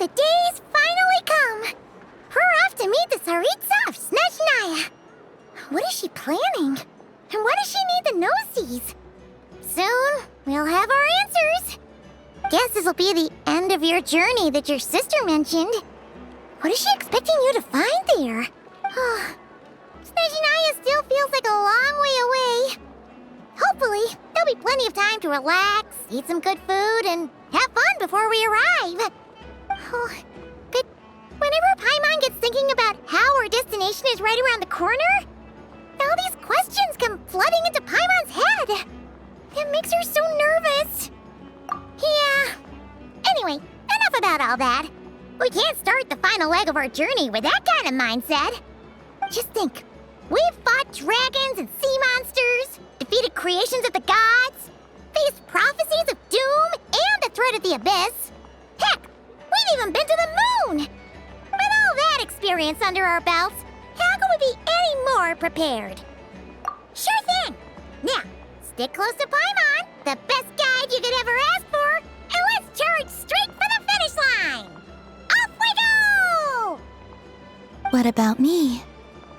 The day's finally come! We're off to meet the Tsaritsa of Snezhnaya! What is she planning? And why does she need the gnosies? Soon, we'll have our answers! Guess this'll be the end of your journey that your sister mentioned. What is she expecting you to find there? Snezhnaya still feels like a long way away. Hopefully, there'll be plenty of time to relax, eat some good food, and have fun before we arrive. But whenever Paimon gets thinking about how our destination is right around the corner, all these questions come flooding into Paimon's head. It makes her so nervous. Yeah. Anyway, enough about all that. We can't start the final leg of our journey with that kind of mindset. Just think. We've fought dragons and sea monsters, defeated creations of the gods, faced prophecies of doom and the threat of the abyss. Heck, we've even been to the moon! With all that experience under our belts, how could we be any more prepared? Sure thing! Now, stick close to Paimon, the best guide you could ever ask for, and let's charge straight for the finish line! Off we go! What about me?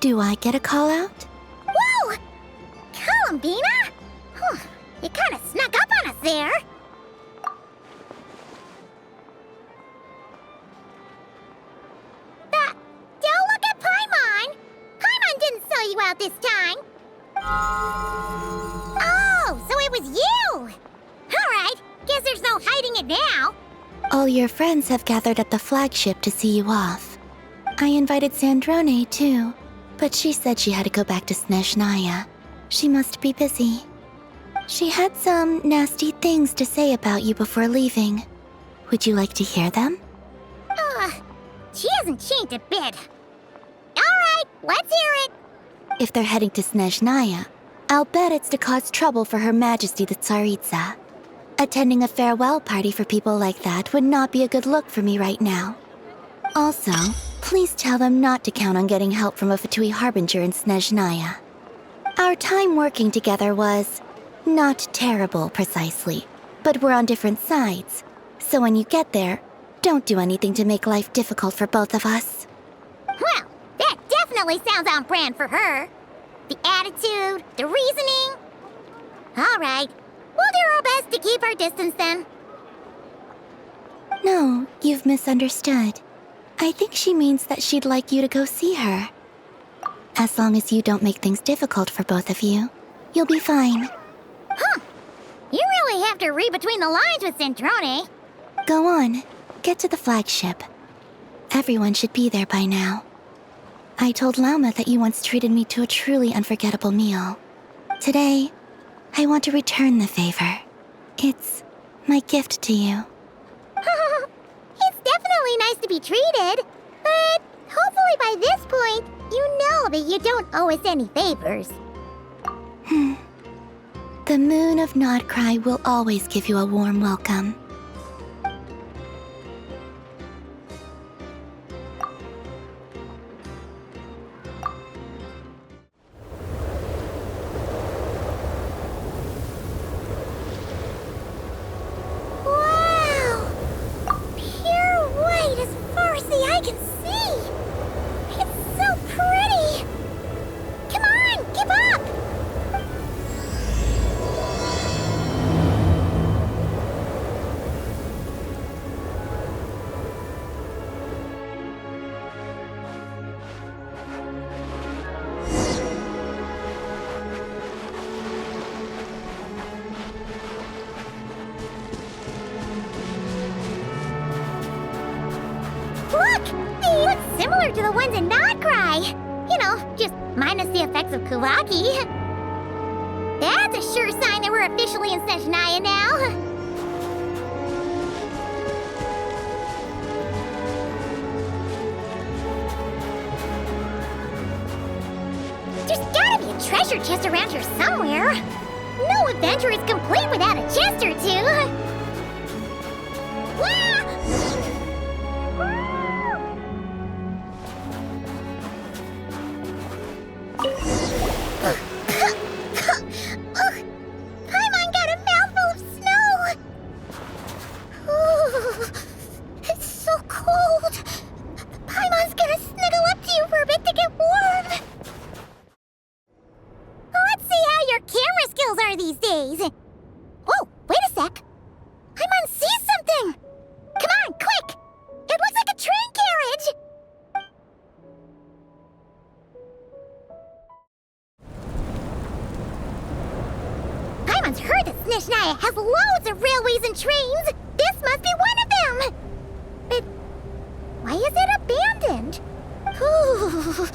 Do I get a call out? Whoa! Columbina? You kinda snuck up on us there. Don't look at Paimon! Paimon didn't sell you out this time! Oh, so it was you! Alright, guess there's no hiding it now. All your friends have gathered at the flagship to see you off. I invited Sandrone too, but she said she had to go back to Snezhnaya. She must be busy. She had some nasty things to say about you before leaving. Would you like to hear them? She hasn't changed a bit. Alright, let's hear it. If they're heading to Snezhnaya, I'll bet it's to cause trouble for Her Majesty the Tsaritsa. Attending a farewell party for people like that would not be a good look for me right now. Also, please tell them not to count on getting help from a Fatui Harbinger in Snezhnaya. Our time working together was not terrible, precisely, but we're on different sides. So when you get there, don't do anything to make life difficult for both of us. Well, that definitely sounds on brand for her. The attitude, the reasoning. Alright, we'll do our best to keep our distance then. No, you've misunderstood. I think she means that she'd like you to go see her. As long as you don't make things difficult for both of you, you'll be fine. You really have to read between the lines with Sandrone. Go on, get to the flagship. Everyone should be there by now. I told Lauma that you once treated me to a truly unforgettable meal. Today, I want to return the favor. It's my gift to you. It's definitely nice to be treated, but hopefully by this point, you know that you don't owe us any favors. The moon of Nodcry will always give you a warm welcome. Wow! Pure white as far as the eye can see! It's so pretty! Come on, keep up! Look! They look similar to the ones in Nodcry! You know, just minus the effects of Kuvaki. That's a sure sign that we're officially in Snezhnaya now. There's gotta be a treasure chest around here somewhere. No adventure is complete without a chest or two. Wow! Paimon got a mouthful of snow! Ooh, it's so cold! Snezhnaya has loads of railways and trains. This must be one of them. But why is it abandoned? Ooh,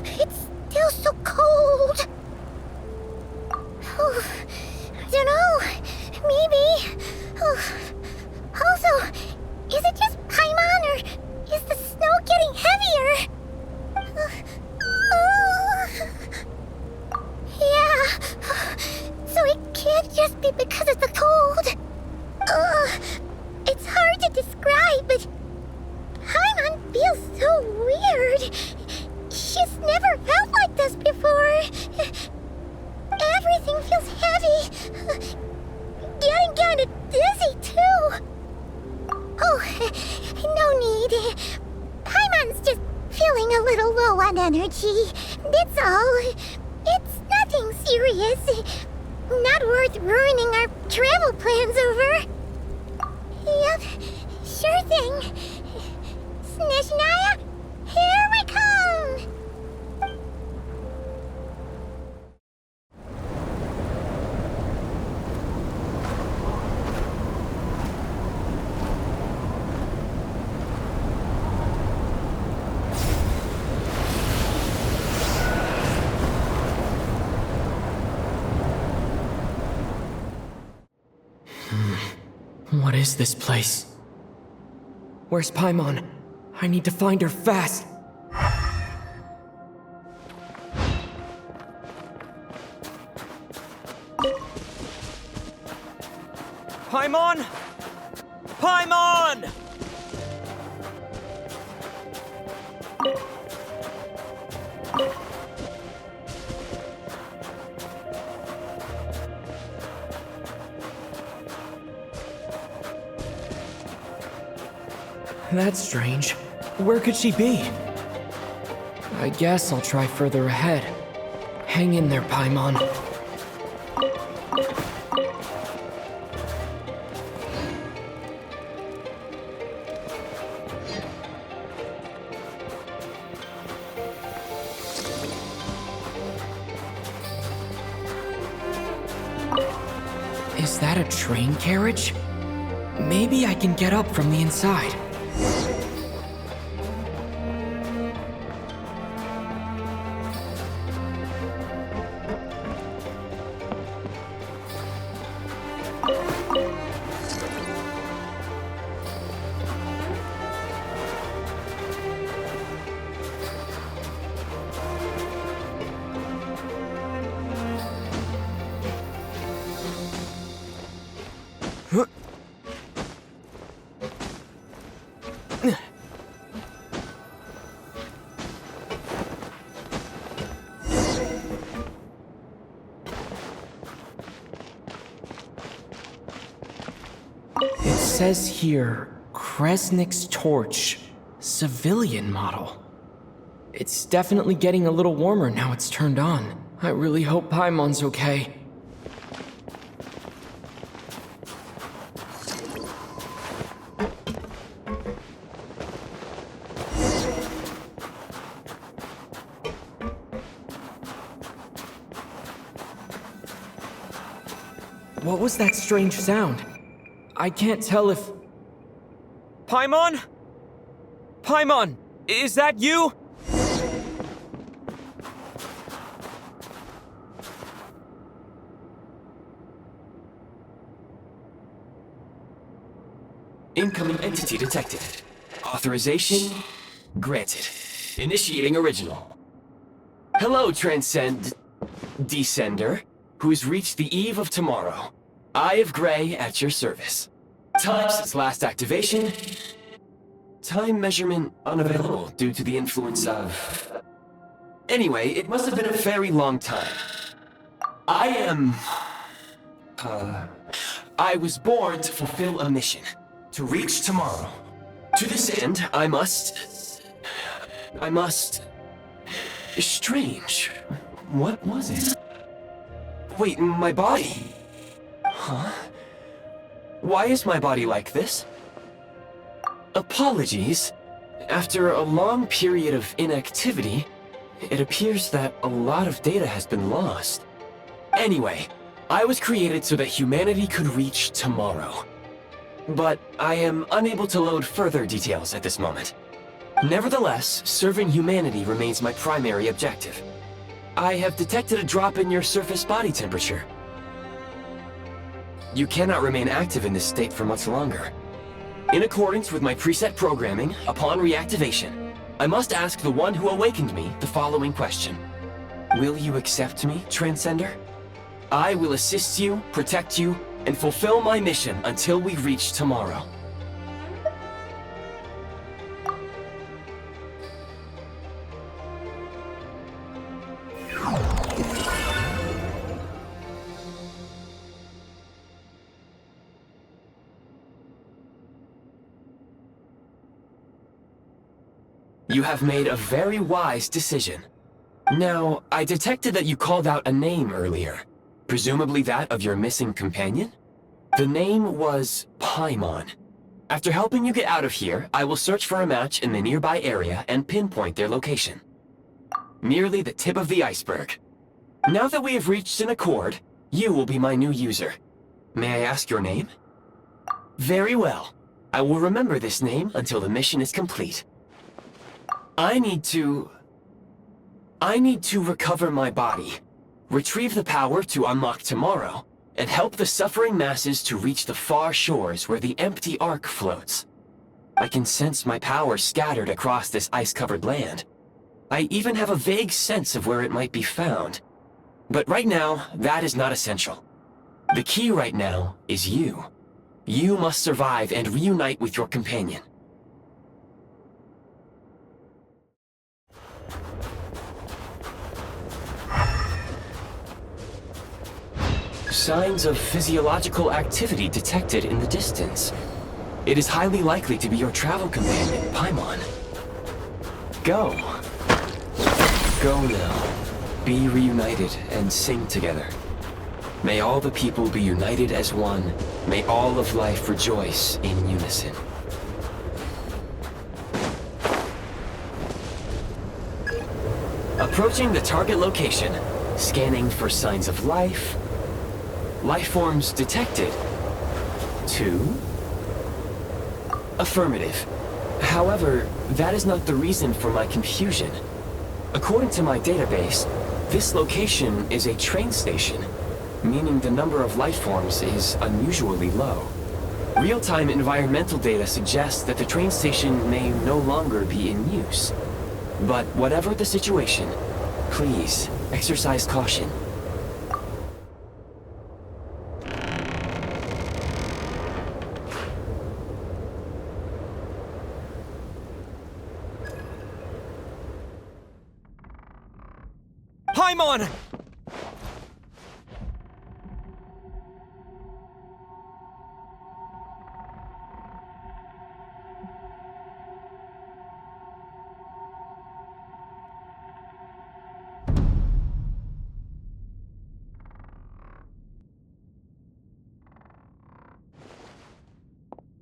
it's still so cold. Ooh, I don't know. Maybe. Also, is it just Paimon or is the snow getting heavier? Yeah. So it can't just be because of the cold. It's hard to describe, but Paimon feels so weird. She's never felt like this before. Everything feels heavy. Getting kinda dizzy, too. Oh, no need. Paimon's just feeling a little low on energy. That's all. It's nothing serious. Not worth ruining our travel plans over. Yep, sure thing. Snezhnaya, here we come! What is this place? Where's Paimon? I need to find her fast! Paimon! Paimon! That's strange. Where could she be? I guess I'll try further ahead. Hang in there, Paimon. Is that a train carriage? Maybe I can get up from the inside. It says here, Kresnik's torch, civilian model. It's definitely getting a little warmer now it's turned on. I really hope Paimon's okay. What was that strange sound? I can't tell if... Paimon? Paimon, is that you? Incoming entity detected. Authorization granted. Initiating original. Hello, Descender, who's reached the eve of tomorrow. Eye of Grey at your service. Time since last activation. Time measurement unavailable due to the influence of... Anyway, it must have been a very long time. I was born to fulfill a mission. To reach tomorrow. To this end, I must... Strange. What was it? Wait, my body? Huh? Why is my body like this? Apologies. After a long period of inactivity, it appears that a lot of data has been lost. Anyway, I was created so that humanity could reach tomorrow. But I am unable to load further details at this moment. Nevertheless, serving humanity remains my primary objective. I have detected a drop in your surface body temperature. You cannot remain active in this state for much longer. In accordance with my preset programming, upon reactivation, I must ask the one who awakened me the following question. Will you accept me, Transcender? I will assist you, protect you, and fulfill my mission until we reach tomorrow. You have made a very wise decision. Now, I detected that you called out a name earlier. Presumably that of your missing companion? The name was Paimon. After helping you get out of here, I will search for a match in the nearby area and pinpoint their location. Merely the tip of the iceberg. Now that we have reached an accord, you will be my new user. May I ask your name? Very well. I will remember this name until the mission is complete. I need to recover my body, retrieve the power to unlock tomorrow, and help the suffering masses to reach the far shores where the empty Ark floats. I can sense my power scattered across this ice-covered land. I even have a vague sense of where it might be found. But right now, that is not essential. The key right now is you. You must survive and reunite with your companion. Signs of physiological activity detected in the distance. It is highly likely to be your travel companion, Paimon. Go. Go now. Be reunited and sing together. May all the people be united as one. May all of life rejoice in unison. Approaching the target location, scanning for signs of life. Life forms detected. 2. Affirmative. However, that is not the reason for my confusion. According to my database, this location is a train station, meaning the number of life forms is unusually low. Real-time environmental data suggests that the train station may no longer be in use. But whatever the situation, please exercise caution. Paimon!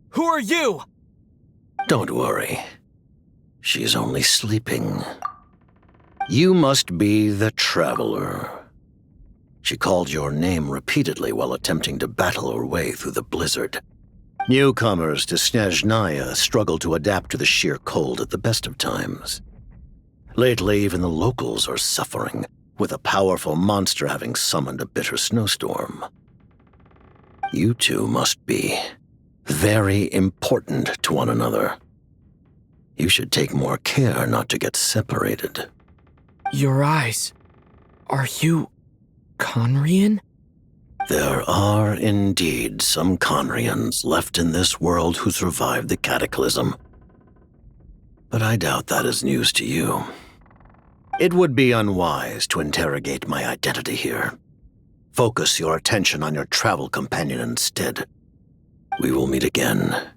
Who are you? Don't worry. She's only sleeping. You must be the Traveler. She called your name repeatedly while attempting to battle her way through the blizzard. Newcomers to Snezhnaya struggle to adapt to the sheer cold at the best of times. Lately, even the locals are suffering, with a powerful monster having summoned a bitter snowstorm. You two must be very important to one another. You should take more care not to get separated. Your eyes. Are you Conrian? There are indeed some Conrians left in this world who survived the cataclysm. But I doubt that is news to you. It would be unwise to interrogate my identity here. Focus your attention on your travel companion instead. We will meet again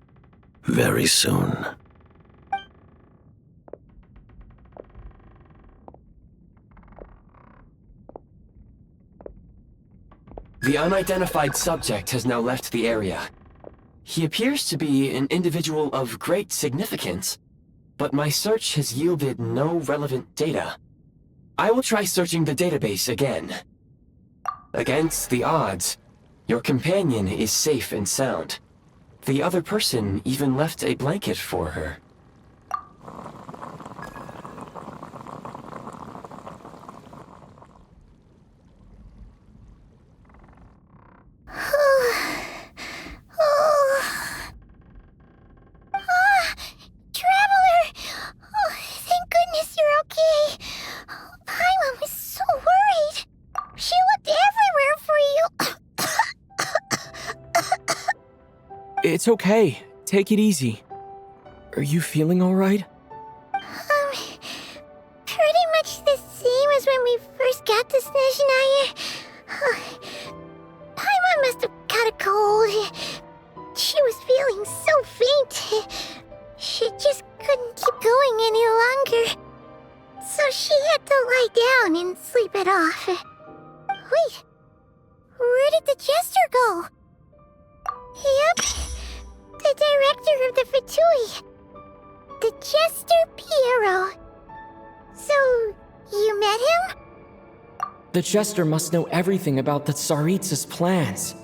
very soon. The unidentified subject has now left the area. He appears to be an individual of great significance, but my search has yielded no relevant data. I will try searching the database again. Against the odds, your companion is safe and sound. The other person even left a blanket for her. Traveler! Oh, thank goodness you're okay. Paimon was so worried. She looked everywhere for you. It's okay. Take it easy. Are you feeling alright? Pretty much the same as when we first got to Snezhnaya. Paimon must have caught a cold. She was feeling so faint. She just couldn't keep going any longer. So she had to lie down and sleep it off. Wait, where did the jester go? Yep, the director of the Fatui. The Jester Piero. So, you met him? The Jester must know everything about the Tsaritsa's plans.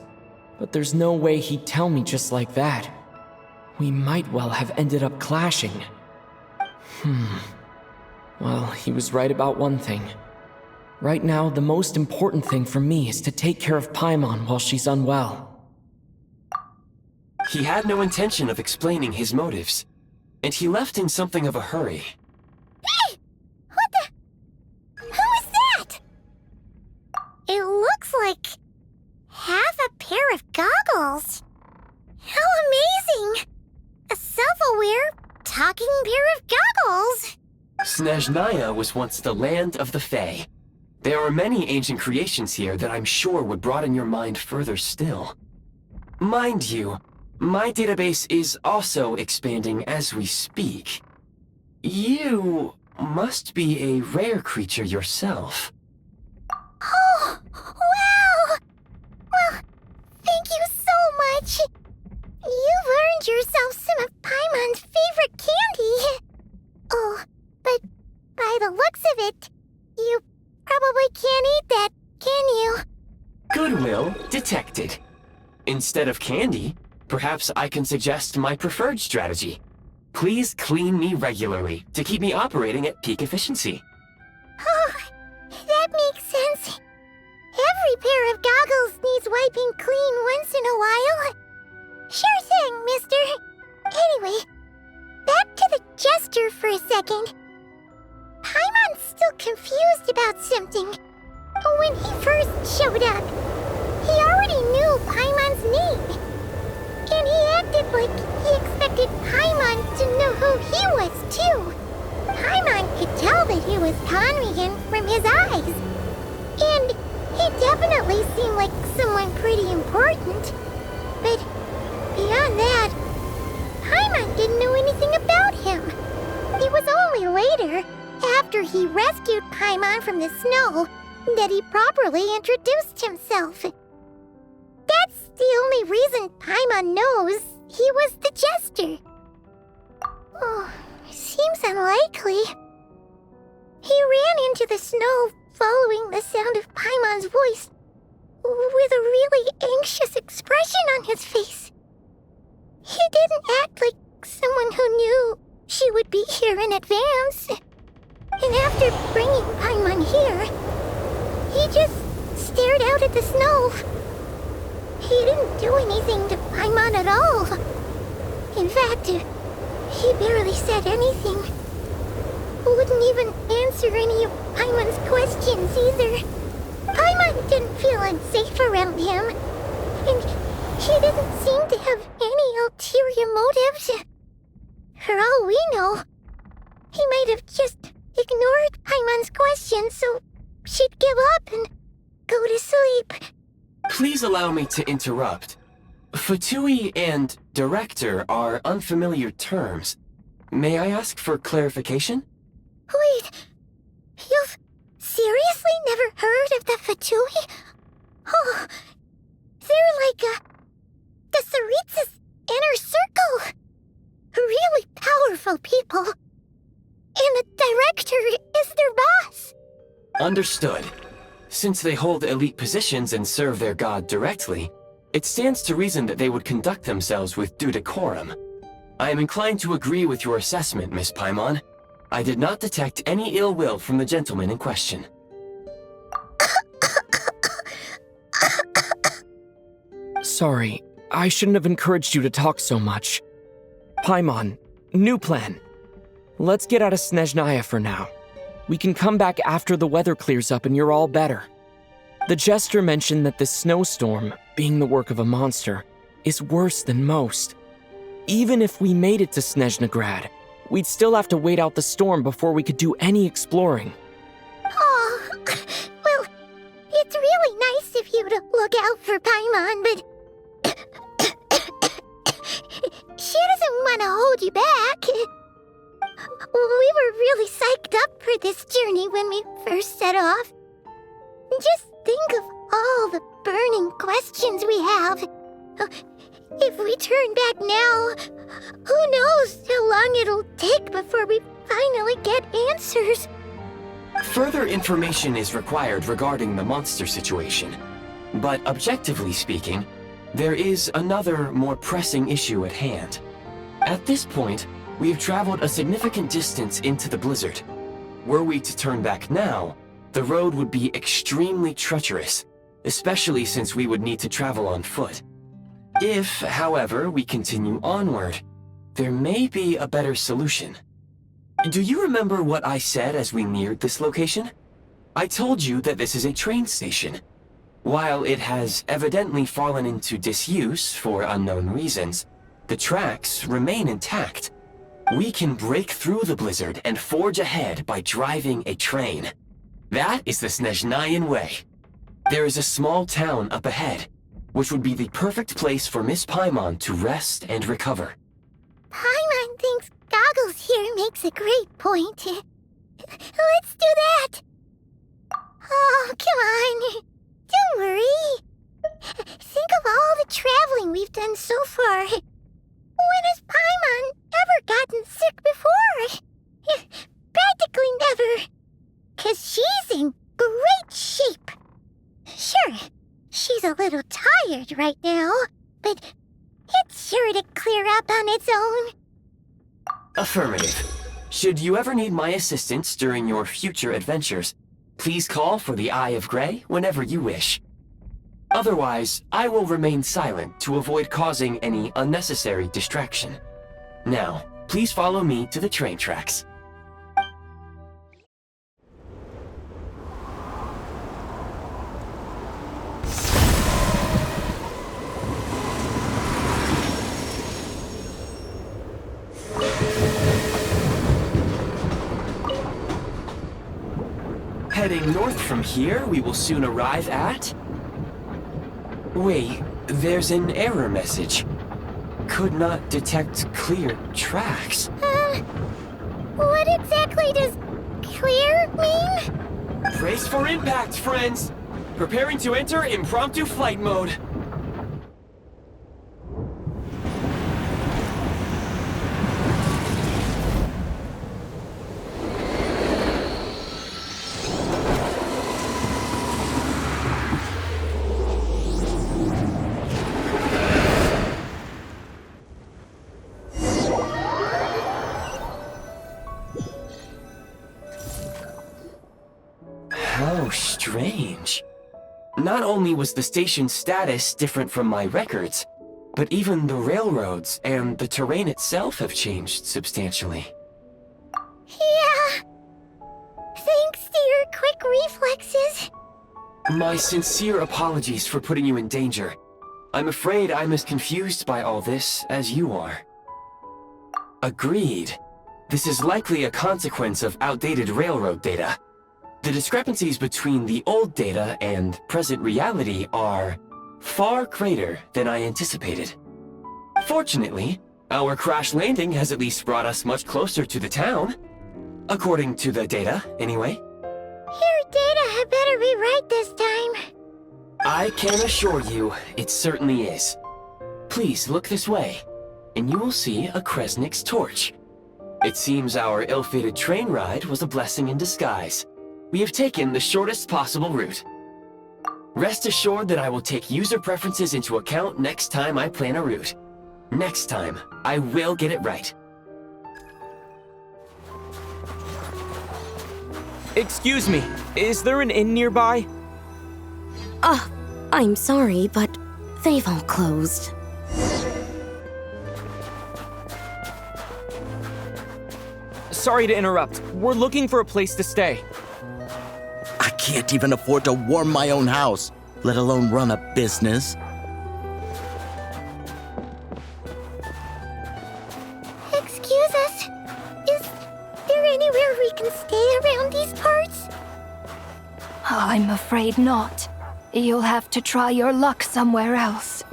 But there's no way he'd tell me just like that. We might well have ended up clashing. Well, he was right about one thing. Right now, the most important thing for me is to take care of Paimon while she's unwell. He had no intention of explaining his motives, and he left in something of a hurry. Hey! What the? Who is that? It looks like half a pair of goggles. How amazing! A self-aware, talking pair of goggles. Snezhnaya was once the land of the Fae. There are many ancient creations here that I'm sure would broaden your mind further still. Mind you, my database is also expanding as we speak. You must be a rare creature yourself. Oh, wow! Well, thank you so much. You've earned yourself some of Paimon's favorite candy. Oh, but by the looks of it, you probably can't eat that, can you? Goodwill detected. Instead of candy, perhaps I can suggest my preferred strategy. Please clean me regularly to keep me operating at peak efficiency. Oh, that makes sense. Every pair of goggles needs wiping clean once in a while. Sure thing, mister. Anyway, back to the Jester for a second. Paimon's still confused about something. When he first showed up, he already knew Paimon's name. And he acted like he expected Paimon to know who he was, too. Paimon could tell that he was Conrian from his eyes. And he definitely seemed like someone pretty important. But beyond that, Paimon didn't know anything about him. It was only later, after he rescued Paimon from the snow, that he properly introduced himself. That's the only reason Paimon knows he was the Jester. Oh, seems unlikely. He ran into the snow following the sound of Paimon's voice, with a really anxious expression on his face. He didn't act like someone who knew she would be here in advance. And after bringing Paimon here, he just stared out at the snow. He didn't do anything to Paimon at all. In fact, he barely said anything. Wouldn't even answer any of Paimon's questions either. Paimon didn't feel unsafe around him, and he didn't seem to have any ulterior motives. For all we know, he might have just ignored Paimon's questions so she'd give up and go to sleep. Please allow me to interrupt. Fatui and director are unfamiliar terms. May I ask for clarification? Wait, you've seriously never heard of the Fatui? Oh, they're like the Tsaritsa's inner circle. Really powerful people. And the director is their boss. Understood. Since they hold elite positions and serve their god directly, it stands to reason that they would conduct themselves with due decorum. I am inclined to agree with your assessment, Miss Paimon. I did not detect any ill will from the gentleman in question. Sorry, I shouldn't have encouraged you to talk so much. Paimon, new plan. Let's get out of Snezhnaya for now. We can come back after the weather clears up and you're all better. The Jester mentioned that this snowstorm, being the work of a monster, is worse than most. Even if we made it to Snezhnagrad, we'd still have to wait out the storm before we could do any exploring. Oh, well, it's really nice of you to look out for Paimon, but she doesn't want to hold you back. We were really psyched up for this journey when we first set off. Just think of all the burning questions we have. If we turn back now, who knows how long it'll take before we finally get answers. Further information is required regarding the monster situation. But objectively speaking, there is another, more pressing issue at hand. At this point, we have traveled a significant distance into the blizzard. Were we to turn back now, the road would be extremely treacherous, especially since we would need to travel on foot. If, however, we continue onward, there may be a better solution. Do you remember what I said as we neared this location? I told you that this is a train station. While it has evidently fallen into disuse for unknown reasons, the tracks remain intact. We can break through the blizzard and forge ahead by driving a train. That is the Snezhnayan way. There is a small town up ahead, which would be the perfect place for Miss Paimon to rest and recover. Paimon thinks Goggles here makes a great point. Let's do that. Oh, come on. Don't worry. Think of all the traveling we've done so far. When has Paimon ever gotten sick before? Practically never. 'Cause she's in great shape. Sure, she's a little tired right now, but it's sure to clear up on its own. Affirmative. Should you ever need my assistance during your future adventures, please call for the Eye of Grey whenever you wish. Otherwise, I will remain silent to avoid causing any unnecessary distraction. Now, please follow me to the train tracks. Heading north from here, we will soon arrive at... Wait, there's an error message. Could not detect clear tracks. What exactly does clear mean? Brace for impact, friends! Preparing to enter impromptu flight mode. How strange. Not only was the station's status different from my records, but even the railroads and the terrain itself have changed substantially. Yeah. Thanks to your quick reflexes. My sincere apologies for putting you in danger. I'm afraid I'm as confused by all this as you are. Agreed. This is likely a consequence of outdated railroad data. The discrepancies between the old data and present reality are far greater than I anticipated. Fortunately, our crash landing has at least brought us much closer to the town. According to the data, anyway. Your data had better be right this time. I can assure you, it certainly is. Please look this way, and you will see a Kresnik's torch. It seems our ill-fated train ride was a blessing in disguise. We have taken the shortest possible route. Rest assured that I will take user preferences into account next time I plan a route. Next time, I will get it right. Excuse me, is there an inn nearby? I'm sorry, but they've all closed. Sorry to interrupt. We're looking for a place to stay. I can't even afford to warm my own house, let alone run a business. Excuse us. Is there anywhere we can stay around these parts? I'm afraid not. You'll have to try your luck somewhere else.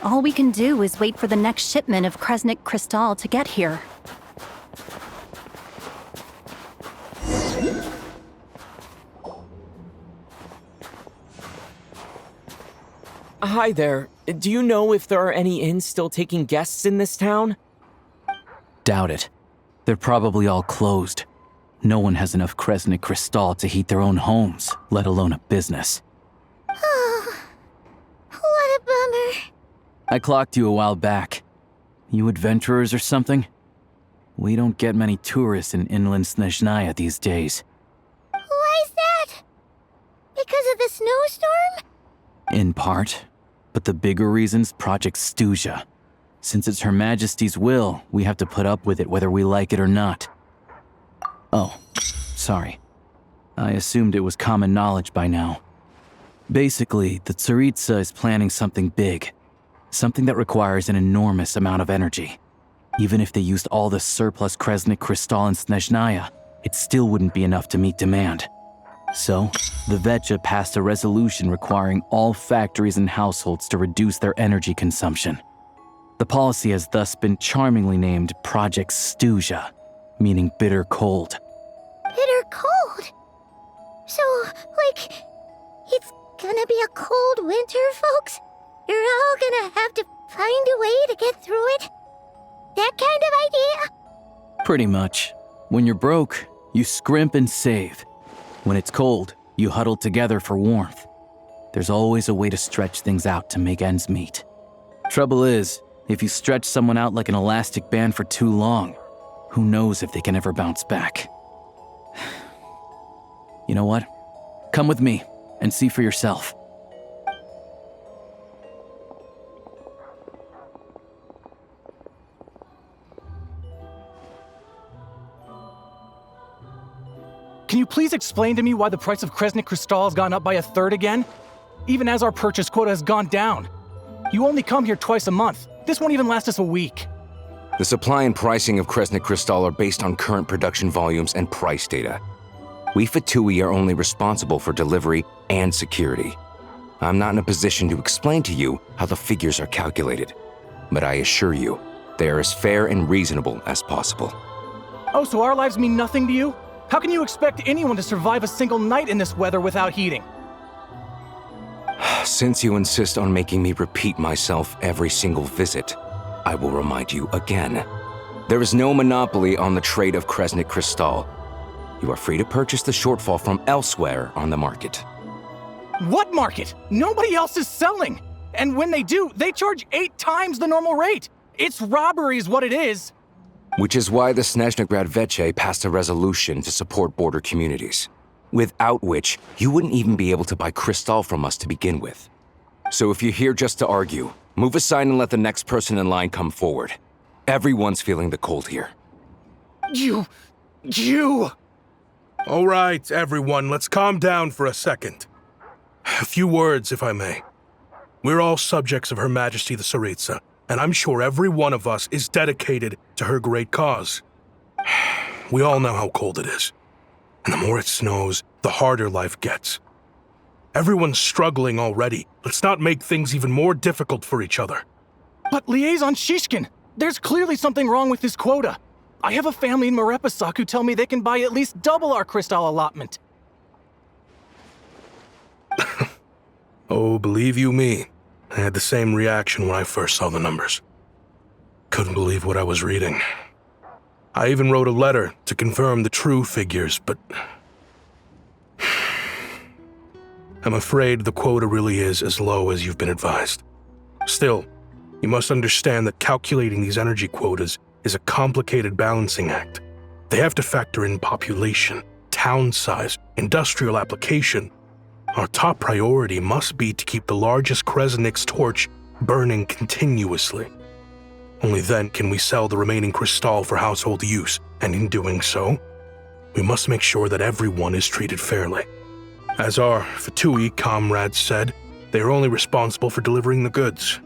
All we can do is wait for the next shipment of Kresnik Crystal to get here. Hi there. Do you know if there are any inns still taking guests in this town? Doubt it. They're probably all closed. No one has enough Kresnik Crystal to heat their own homes, let alone a business. Oh, what a bummer. I clocked you a while back. You adventurers or something? We don't get many tourists in inland Snezhnaya these days. Why's that? Because of the snowstorm? In part. But the bigger reason's Project Stuzha. Since it's Her Majesty's will, we have to put up with it whether we like it or not. Oh, sorry. I assumed it was common knowledge by now. Basically, the Tsaritsa is planning something big. Something that requires an enormous amount of energy. Even if they used all the surplus Kresnik Crystal in Snezhnaya, it still wouldn't be enough to meet demand. So, the VII passed a resolution requiring all factories and households to reduce their energy consumption. The policy has thus been charmingly named Project Stuzha, meaning bitter cold. Bitter cold? So, like, it's gonna be a cold winter, folks? You're all gonna have to find a way to get through it? That kind of idea? Pretty much. When you're broke, you scrimp and save. When it's cold, you huddle together for warmth. There's always a way to stretch things out to make ends meet. Trouble is, if you stretch someone out like an elastic band for too long, who knows if they can ever bounce back. You know what? Come with me and see for yourself. Can you please explain to me why the price of Kresnik Crystal has gone up by 1/3 again? Even as our purchase quota has gone down. You only come here twice a month. This won't even last us a week. The supply and pricing of Kresnik Crystal are based on current production volumes and price data. We VII are only responsible for delivery and security. I'm not in a position to explain to you how the figures are calculated, but I assure you, they are as fair and reasonable as possible. Oh, so our lives mean nothing to you? How can you expect anyone to survive a single night in this weather without heating? Since you insist on making me repeat myself every single visit, I will remind you again. There is no monopoly on the trade of Kresnik Crystal. You are free to purchase the shortfall from elsewhere on the market. What market? Nobody else is selling! And when they do, they charge 8 times the normal rate! It's robbery is what it is! Which is why the Snezhnaya VII passed a resolution to support border communities, without which you wouldn't even be able to buy crystal from us to begin with. So if you're here just to argue, move aside and let the next person in line come forward. Everyone's feeling the cold here. You... All right, everyone, let's calm down for a second. A few words, if I may. We're all subjects of Her Majesty the Tsaritsa, and I'm sure every one of us is dedicated to her great cause. We all know how cold it is. And the more it snows, the harder life gets. Everyone's struggling already. Let's not make things even more difficult for each other. But Liaison Shishkin, there's clearly something wrong with this quota. I have a family in Marepasak who tell me they can buy at least double our crystal allotment. Oh, believe you me, I had the same reaction when I first saw the numbers. Couldn't believe what I was reading. I even wrote a letter to confirm the true figures, but... I'm afraid the quota really is as low as you've been advised. Still, you must understand that calculating these energy quotas is a complicated balancing act. They have to factor in population, town size, industrial application. Our top priority must be to keep the largest Kresnik's torch burning continuously. Only then can we sell the remaining crystal for household use, and in doing so, we must make sure that everyone is treated fairly. As our VII comrades said, they are only responsible for delivering the goods.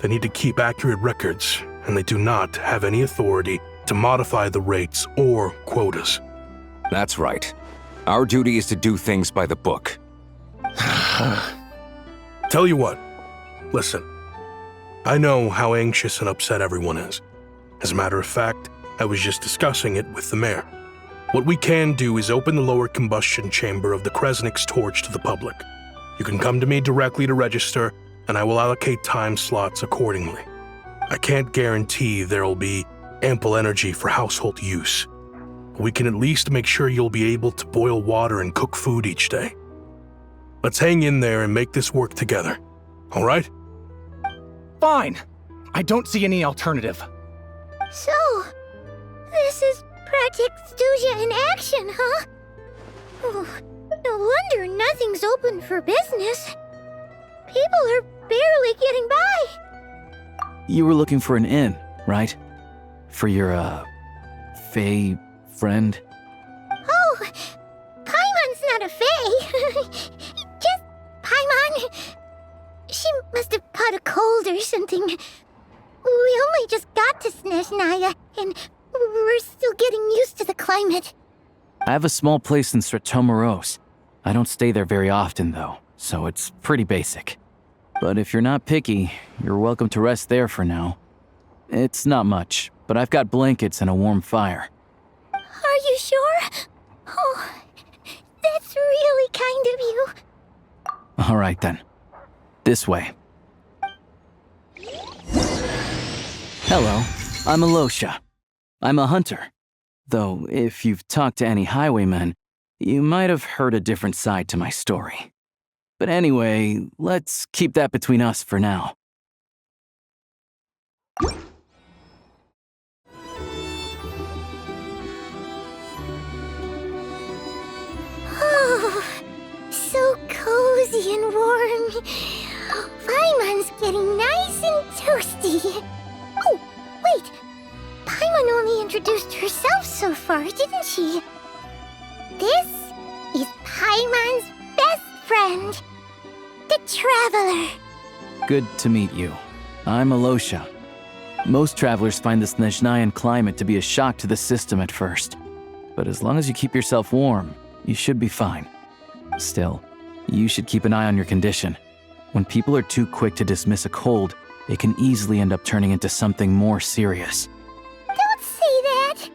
They need to keep accurate records, and they do not have any authority to modify the rates or quotas. That's right. Our duty is to do things by the book. Tell you what, listen. I know how anxious and upset everyone is. As a matter of fact, I was just discussing it with the mayor. What we can do is open the lower combustion chamber of the Kresnik's torch to the public. You can come to me directly to register, and I will allocate time slots accordingly. I can't guarantee there'll be ample energy for household use. We can at least make sure you'll be able to boil water and cook food each day. Let's hang in there and make this work together, all right? Fine. I don't see any alternative. So, this is Project Stuzia in action, huh? Oh, no wonder nothing's open for business. People are barely getting by. You were looking for an inn, right? For your, Fae friend? Oh, Paimon's not a Fae. Just Paimon. She must have caught a cold or something. We only just got to Snezhnaya, and we're still getting used to the climate. I have a small place in Stratomaros. I don't stay there very often, though, so it's pretty basic. But if you're not picky, you're welcome to rest there for now. It's not much, but I've got blankets and a warm fire. Are you sure? Oh, that's really kind of you. All right, then. This way. Hello, I'm Alosha. I'm a hunter. Though, if you've talked to any highwaymen, you might have heard a different side to my story. But anyway, let's keep that between us for now. Oh, so cozy and warm. Paimon's getting nice and toasty. Oh, wait. Paimon only introduced herself so far, didn't she? This is Paimon's best friend, the Traveler. Good to meet you. I'm Alosha. Most travelers find the Snezhnayan climate to be a shock to the system at first. But as long as you keep yourself warm, you should be fine. Still, you should keep an eye on your condition. When people are too quick to dismiss a cold, it can easily end up turning into something more serious. Don't say that.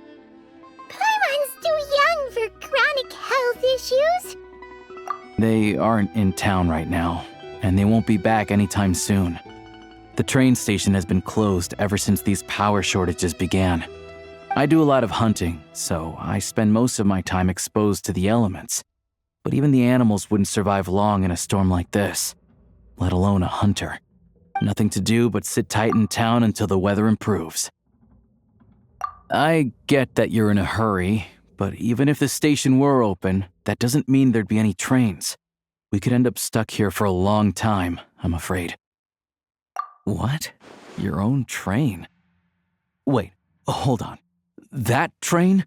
Paimon's too young for chronic health issues. They aren't in town right now, and they won't be back anytime soon. The train station has been closed ever since these power shortages began. I do a lot of hunting, so I spend most of my time exposed to the elements. But even the animals wouldn't survive long in a storm like this, let alone a hunter. Nothing to do but sit tight in town until the weather improves. I get that you're in a hurry, but even if the station were open, that doesn't mean there'd be any trains. We could end up stuck here for a long time, I'm afraid. What? Your own train? Wait, hold on. That train?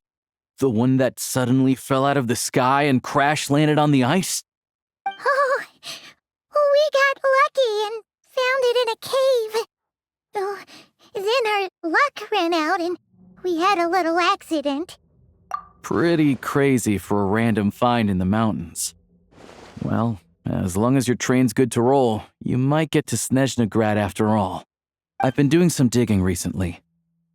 The one that suddenly fell out of the sky and crash-landed on the ice? Oh, we got lucky and found it in a cave. Oh, then our luck ran out and we had a little accident. Pretty crazy for a random find in the mountains. Well, as long as your train's good to roll, you might get to Snezhnagrad after all. I've been doing some digging recently.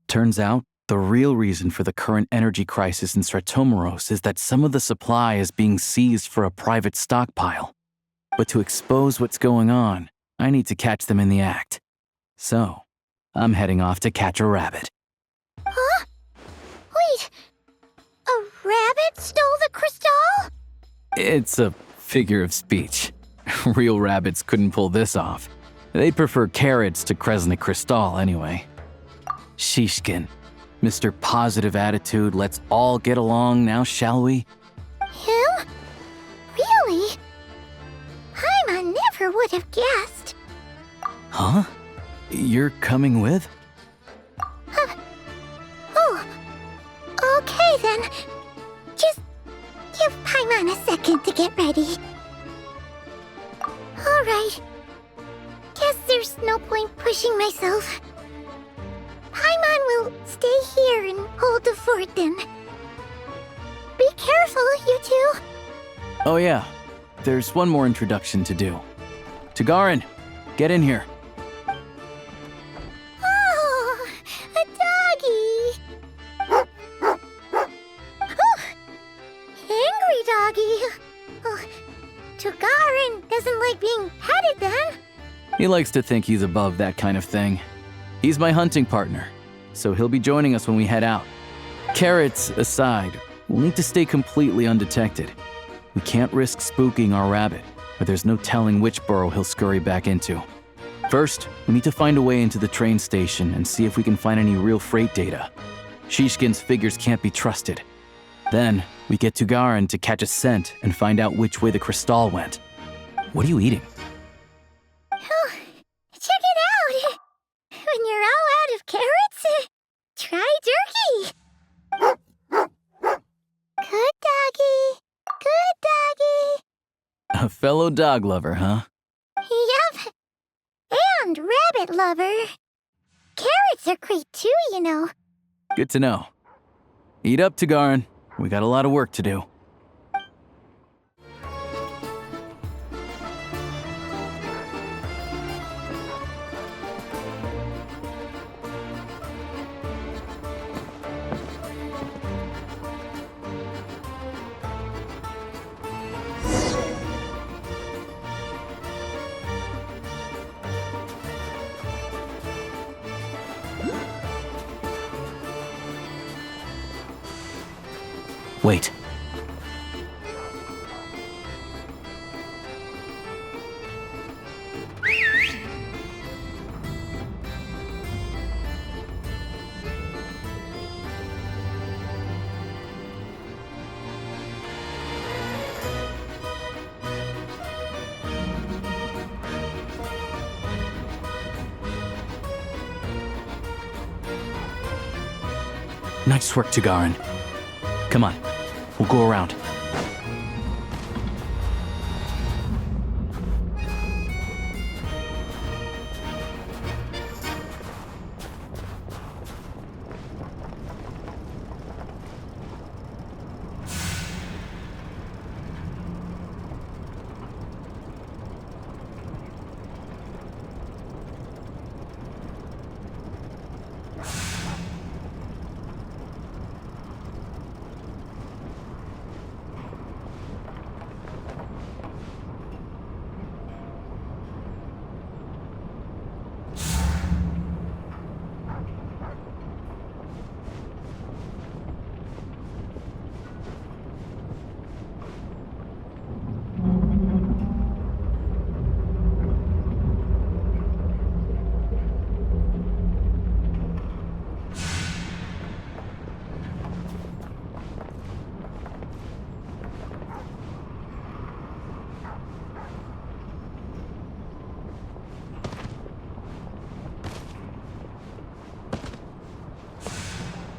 Turns out, the real reason for the current energy crisis in Stratomaros is that some of the supply is being seized for a private stockpile. But to expose what's going on, I need to catch them in the act. So, I'm heading off to catch a rabbit. Huh? Wait, a rabbit stole the crystal? It's a figure of speech. Real rabbits couldn't pull this off. They'd prefer carrots to Kresnik Crystal anyway. Shishkin, Mr. Positive Attitude, let's all get along now, shall we? Him? Really? Paimon never would have guessed. Huh? You're coming with? Oh, okay then. Just give Paimon a second to get ready. Alright. Guess there's no point pushing myself. Paimon will stay here and hold the fort then. Be careful, you two. Oh yeah, there's one more introduction to do. Tagarin, get in here. Oh, a doggy. Oh, angry doggy. Oh, Tagarin doesn't like being petted then. He likes to think he's above that kind of thing. He's my hunting partner, so he'll be joining us when we head out. Carrots aside, we'll need to stay completely undetected. We can't risk spooking our rabbit, but there's no telling which burrow he'll scurry back into. First, we need to find a way into the train station and see if we can find any real freight data. Shishkin's figures can't be trusted. Then, we get Tugarin to catch a scent and find out which way the crystal went. What are you eating? Oh, check it out! When you're all out of carrots, try turkey! Good doggy! Good doggy! A fellow dog lover, huh? Yep. And rabbit lover. Carrots are great too, you know. Good to know. Eat up, Tugarin. We got a lot of work to do. Wait. Nice work, Tugarin. Come on, we'll go around.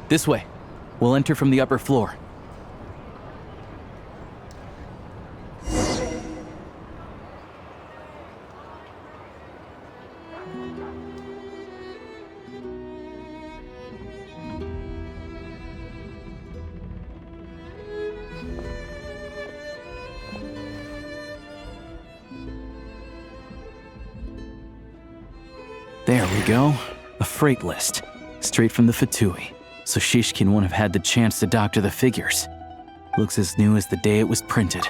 This way. We'll enter from the upper floor. There we go. A freight list. Straight from the Fatui. So Shishkin won't have had the chance to doctor the figures. Looks as new as the day it was printed.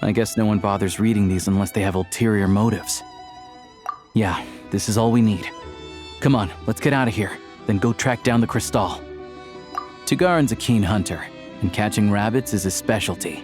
I guess no one bothers reading these unless they have ulterior motives. Yeah, this is all we need. Come on, let's get out of here, then go track down the crystal. Tugarin's a keen hunter, and catching rabbits is his specialty.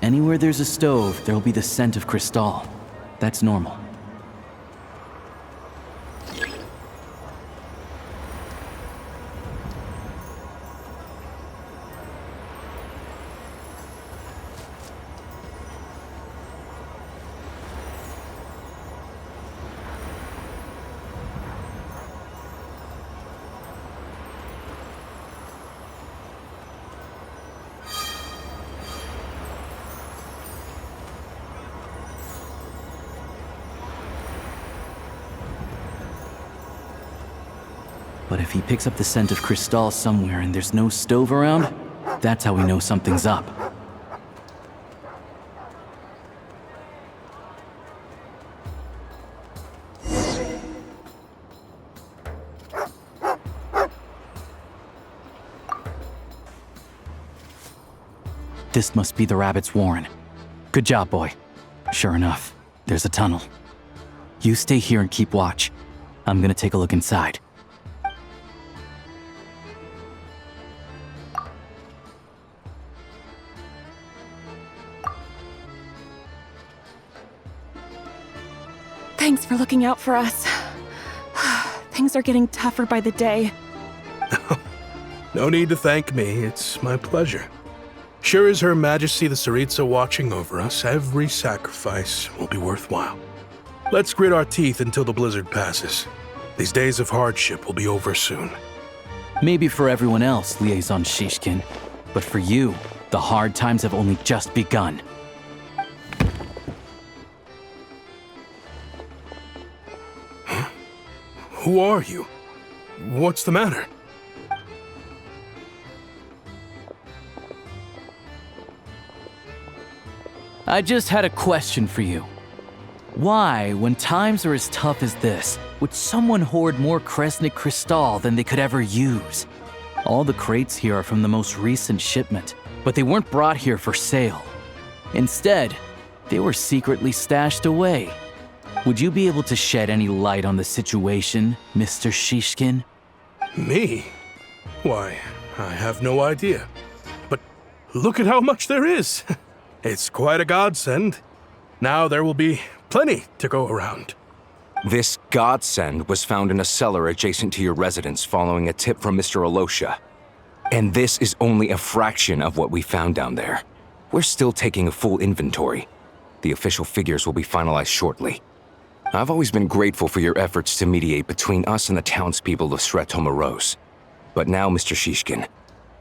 Anywhere there's a stove, there'll be the scent of Crystal. That's normal. But if he picks up the scent of Crystal somewhere and there's no stove around, that's how we know something's up. This must be the rabbit's warren. Good job, boy. Sure enough, there's a tunnel. You stay here and keep watch. I'm gonna take a look inside. Thanks for looking out for us. Things are getting tougher by the day. No need to thank me, it's my pleasure. Sure as Her Majesty the Tsaritsa watching over us, every sacrifice will be worthwhile. Let's grit our teeth until the blizzard passes. These days of hardship will be over soon. Maybe for everyone else, Liaison Shishkin, but for you, the hard times have only just begun. Who are you? What's the matter? I just had a question for you. Why, when times are as tough as this, would someone hoard more Kresnik Crystal than they could ever use? All the crates here are from the most recent shipment, but they weren't brought here for sale. Instead, they were secretly stashed away. Would you be able to shed any light on the situation, Mr. Shishkin? Me? Why, I have no idea. But look at how much there is. It's quite a godsend. Now there will be plenty to go around. This godsend was found in a cellar adjacent to your residence following a tip from Mr. Alosha. And this is only a fraction of what we found down there. We're still taking a full inventory. The official figures will be finalized shortly. I've always been grateful for your efforts to mediate between us and the townspeople of Sretomaros. But now, Mr. Shishkin,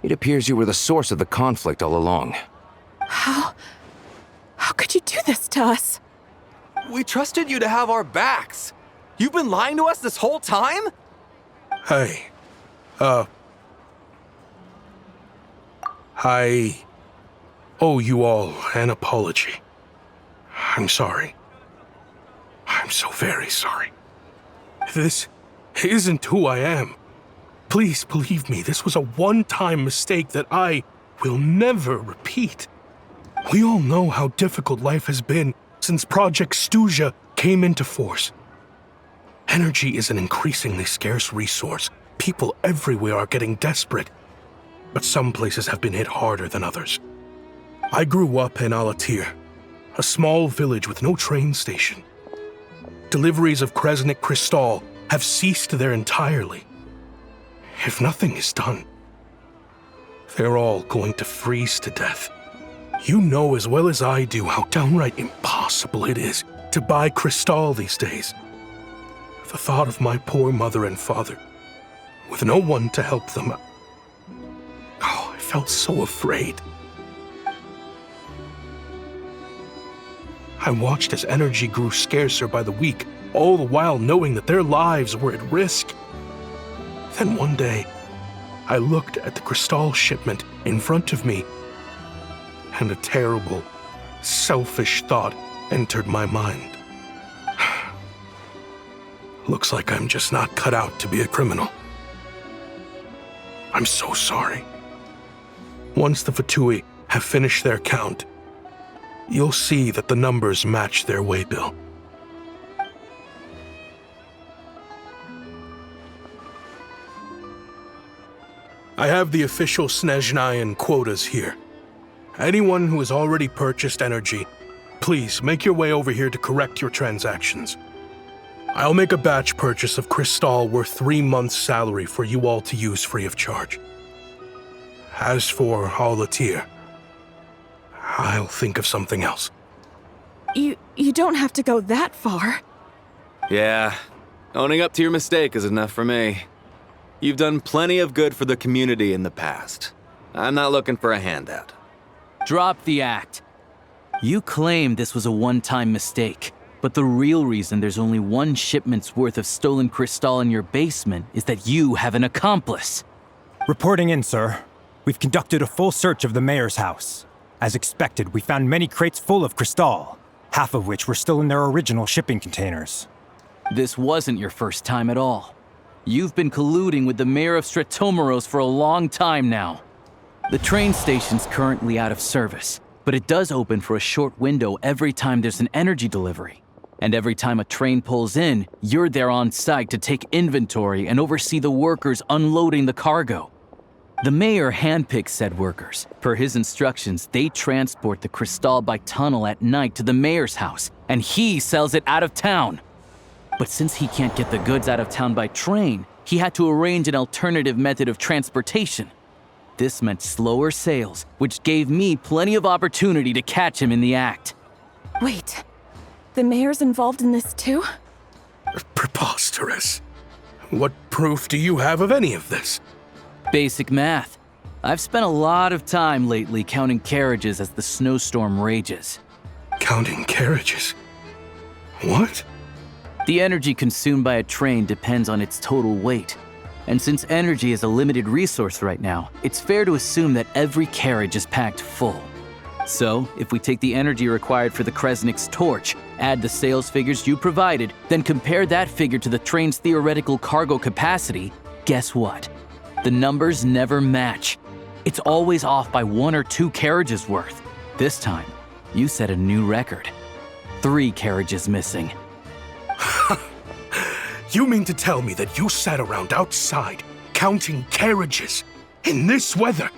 it appears you were the source of the conflict all along. How could you do this to us? We trusted you to have our backs. You've been lying to us this whole time? Hey, I owe you all an apology. I'm sorry. I'm so very sorry. This isn't who I am. Please believe me, this was a one-time mistake that I will never repeat. We all know how difficult life has been since Project Stuzha came into force. Energy is an increasingly scarce resource. People everywhere are getting desperate, but some places have been hit harder than others. I grew up in Alatir, a small village with no train station. Deliveries of Kresnik Crystal have ceased there entirely. If nothing is done, they're all going to freeze to death. You know as well as I do how downright impossible it is to buy Crystal these days. The thought of my poor mother and father, with no one to help them, I felt so afraid. I watched as energy grew scarcer by the week, all the while knowing that their lives were at risk. Then one day, I looked at the Crystal shipment in front of me, and a terrible, selfish thought entered my mind. Looks like I'm just not cut out to be a criminal. I'm so sorry. Once the Fatui have finished their count, you'll see that the numbers match their waybill. I have the official Snezhnayan quotas here. Anyone who has already purchased energy, please make your way over here to correct your transactions. I'll make a batch purchase of crystal worth 3 months' salary for you all to use free of charge. As for Alatir, I'll think of something else. You don't have to go that far. Yeah, owning up to your mistake is enough for me. You've done plenty of good for the community in the past. I'm not looking for a handout. Drop the act. You claim this was a one-time mistake, but the real reason there's only 1 shipment's worth of stolen crystal in your basement is that you have an accomplice. Reporting in, sir. We've conducted a full search of the mayor's house. As expected, we found many crates full of crystal, half of which were still in their original shipping containers. This wasn't your first time at all. You've been colluding with the mayor of Stratomeros for a long time now. The train station's currently out of service, but it does open for a short window every time there's an energy delivery. And every time a train pulls in, you're there on site to take inventory and oversee the workers unloading the cargo. The mayor handpicks said workers. Per his instructions, they transport the crystal by tunnel at night to the mayor's house, and he sells it out of town. But since he can't get the goods out of town by train, he had to arrange an alternative method of transportation. This meant slower sales, which gave me plenty of opportunity to catch him in the act. Wait, the mayor's involved in this too? Preposterous. What proof do you have of any of this? Basic math. I've spent a lot of time lately counting carriages as the snowstorm rages. Counting carriages? What? The energy consumed by a train depends on its total weight. And since energy is a limited resource right now, it's fair to assume that every carriage is packed full. So, if we take the energy required for the Kresnik's torch, add the sales figures you provided, then compare that figure to the train's theoretical cargo capacity, guess what? The numbers never match. It's always off by 1 or 2 carriages worth. This time, you set a new record. 3 carriages missing. You mean to tell me that you sat around outside, counting carriages, in this weather?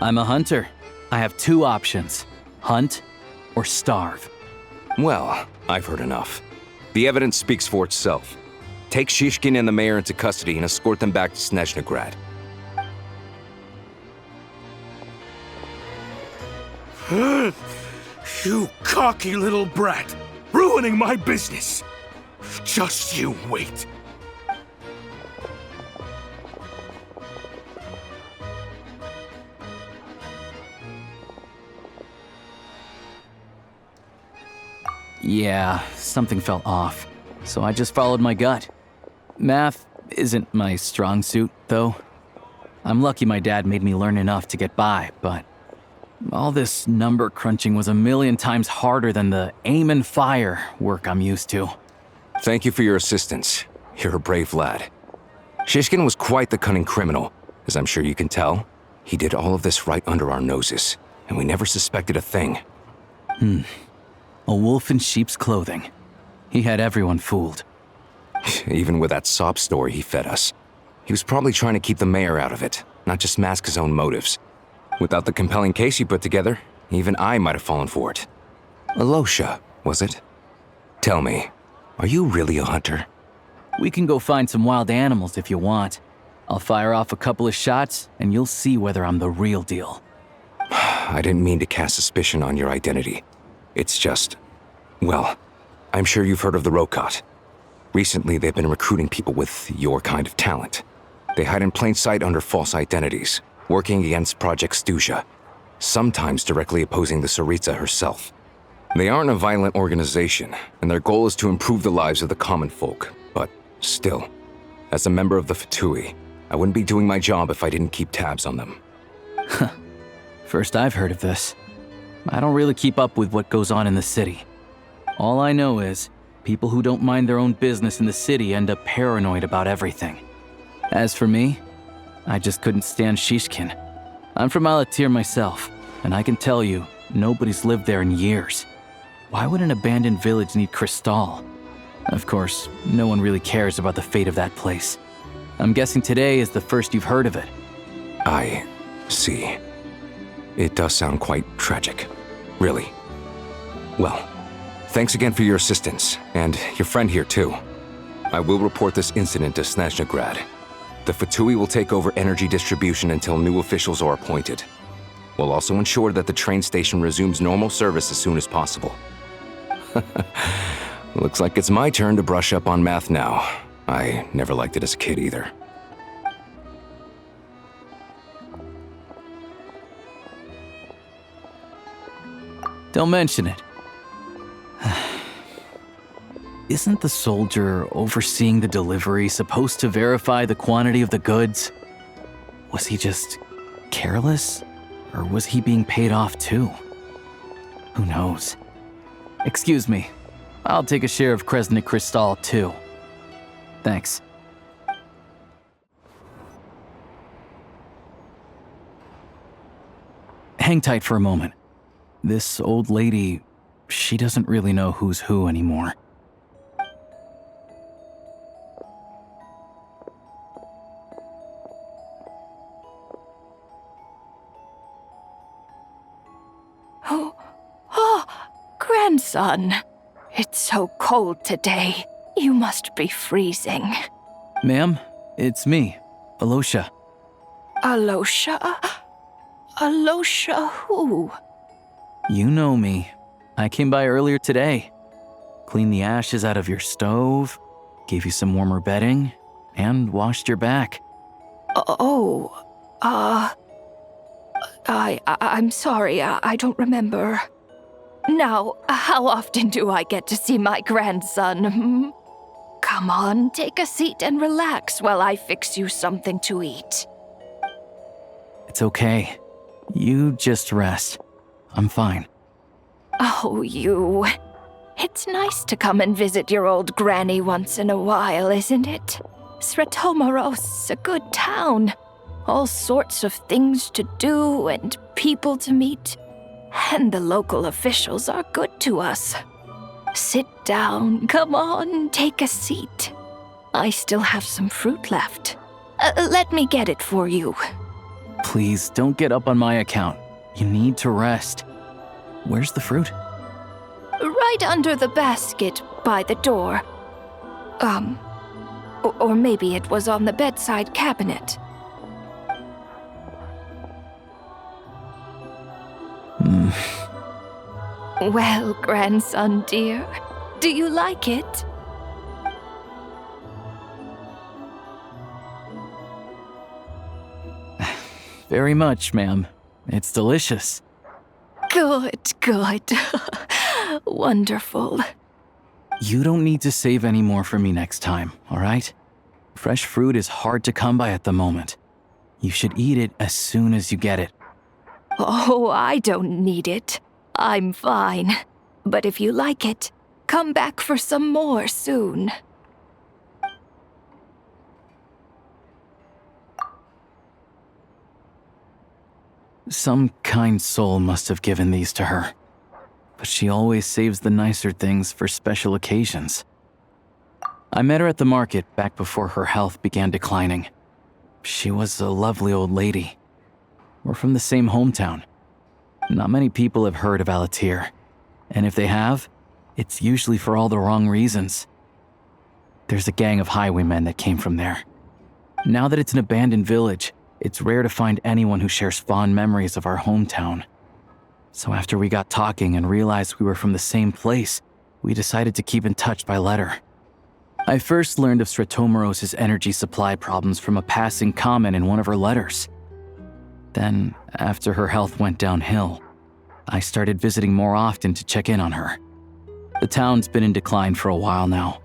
I'm a hunter. I have 2 options. Hunt or starve. Well, I've heard enough. The evidence speaks for itself. Take Shishkin and the mayor into custody and escort them back to Snezhnaya. You cocky little brat! Ruining my business! Just you wait. Yeah, something felt off, so I just followed my gut. Math isn't my strong suit, though. I'm lucky my dad made me learn enough to get by, but all this number crunching was a million times harder than the aim and fire work I'm used to. Thank you for your assistance. You're a brave lad. Shishkin was quite the cunning criminal, as I'm sure you can tell. He did all of this right under our noses, and we never suspected a thing. A wolf in sheep's clothing. He had everyone fooled. Even with that sob story he fed us. He was probably trying to keep the mayor out of it, not just mask his own motives. Without the compelling case you put together, even I might have fallen for it. Alosha, was it? Tell me, are you really a hunter? We can go find some wild animals if you want. I'll fire off a couple of shots, and you'll see whether I'm the real deal. I didn't mean to cast suspicion on your identity. It's just, well, I'm sure you've heard of the Rokot. Recently, they've been recruiting people with your kind of talent. They hide in plain sight under false identities, working against Project Stuzha, sometimes directly opposing the Tsaritsa herself. They aren't a violent organization, and their goal is to improve the lives of the common folk. But still, as a member of the Fatui, I wouldn't be doing my job if I didn't keep tabs on them. First I've heard of this. I don't really keep up with what goes on in the city. All I know is, people who don't mind their own business in the city end up paranoid about everything. As for me, I just couldn't stand Shishkin. I'm from Alatir myself, and I can tell you, nobody's lived there in years. Why would an abandoned village need crystal? Of course, no one really cares about the fate of that place. I'm guessing today is the first you've heard of it. I see. It does sound quite tragic. Really. Well, thanks again for your assistance, and your friend here too. I will report this incident to Snezhnaya. The Fatui will take over energy distribution until new officials are appointed. We'll also ensure that the train station resumes normal service as soon as possible. Looks like it's my turn to brush up on math now. I never liked it as a kid either. Don't mention it. Isn't the soldier overseeing the delivery supposed to verify the quantity of the goods? Was he just careless? Or was he being paid off too? Who knows? Excuse me. I'll take a share of Kresnik Kristall too. Thanks. Hang tight for a moment. This old lady, she doesn't really know who's who anymore. Oh, grandson. It's so cold today. You must be freezing. Ma'am, it's me, Alosha. Alosha? Alosha who? You know me. I came by earlier today. Cleaned the ashes out of your stove, gave you some warmer bedding, and washed your back. I'm sorry, I don't remember. Now, how often do I get to see my grandson? Hmm? Come on, take a seat and relax while I fix you something to eat. It's okay. You just rest. I'm fine. Oh, you. It's nice to come and visit your old granny once in a while, isn't it? Sretomaros, a good town. All sorts of things to do and people to meet. And the local officials are good to us. Sit down, come on, take a seat. I still have some fruit left. Let me get it for you. Please, don't get up on my account. You need to rest. Where's the fruit? Right under the basket by the door. Or maybe it was on the bedside cabinet. Well, grandson dear, do you like it? Very much, ma'am. It's delicious. Good, good. Wonderful. You don't need to save any more for me next time, all right? Fresh fruit is hard to come by at the moment. You should eat it as soon as you get it. Oh, I don't need it. I'm fine. But if you like it, come back for some more soon. Some kind soul must have given these to her. But she always saves the nicer things for special occasions. I met her at the market back before her health began declining. She was a lovely old lady. We're from the same hometown. Not many people have heard of Alatir. And if they have, it's usually for all the wrong reasons. There's a gang of highwaymen that came from there. Now that it's an abandoned village, it's rare to find anyone who shares fond memories of our hometown. So after we got talking and realized we were from the same place, we decided to keep in touch by letter. I first learned of Sretomaros' energy supply problems from a passing comment in one of her letters. Then, after her health went downhill, I started visiting more often to check in on her. The town's been in decline for a while now,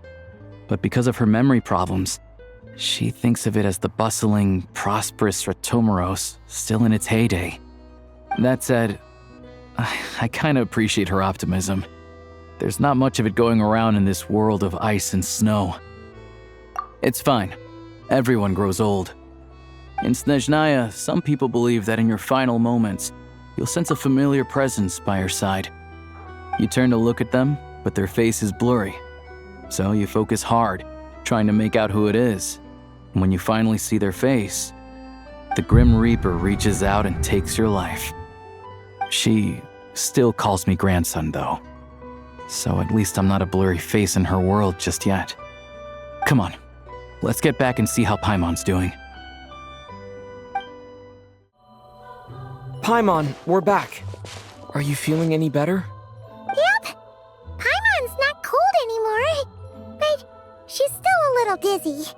but because of her memory problems, she thinks of it as the bustling, prosperous Sretomaros still in its heyday. That said, I kinda appreciate her optimism. There's not much of it going around in this world of ice and snow. It's fine. Everyone grows old. In Snezhnaya, some people believe that in your final moments, you'll sense a familiar presence by your side. You turn to look at them, but their face is blurry. So you focus hard, trying to make out who it is. And when you finally see their face, the Grim Reaper reaches out and takes your life. She still calls me grandson, though. So at least I'm not a blurry face in her world just yet. Come on, let's get back and see how Paimon's doing. Paimon, we're back. Are you feeling any better? Yep. Paimon's not cold anymore, but she's still a little dizzy.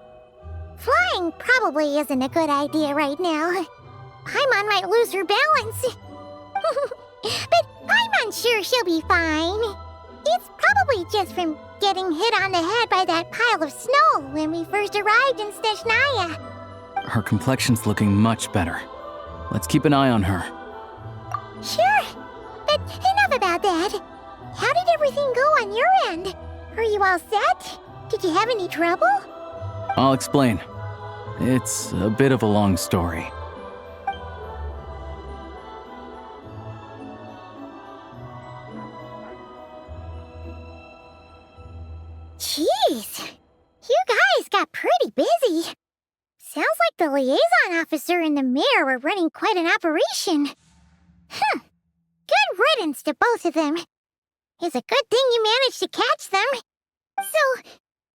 Flying probably isn't a good idea right now. Paimon might lose her balance. But Paimon's sure she'll be fine. It's probably just from getting hit on the head by that pile of snow when we first arrived in Snezhnaya. Her complexion's looking much better. Let's keep an eye on her. Sure, but enough about that. How did everything go on your end? Are you all set? Did you have any trouble? I'll explain. It's a bit of a long story. Jeez, you guys got pretty busy. Sounds like the liaison officer and the mayor were running quite an operation. Good riddance to both of them. It's a good thing you managed to catch them. So,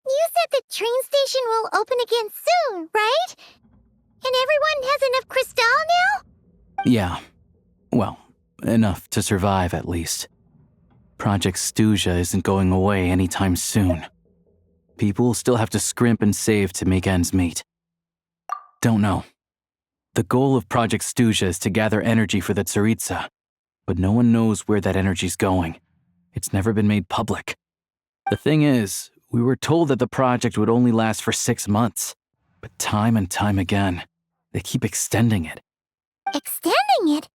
you said the train station will open again soon, right? And everyone has enough crystal now? Yeah. Well, enough to survive at least. Project Stuzha isn't going away anytime soon. People will still have to scrimp and save to make ends meet. Don't know. The goal of Project Stuzha is to gather energy for the Tsaritsa, but no one knows where that energy's going. It's never been made public. The thing is, we were told that the project would only last for 6 months, but time and time again, they keep extending it. Extending it?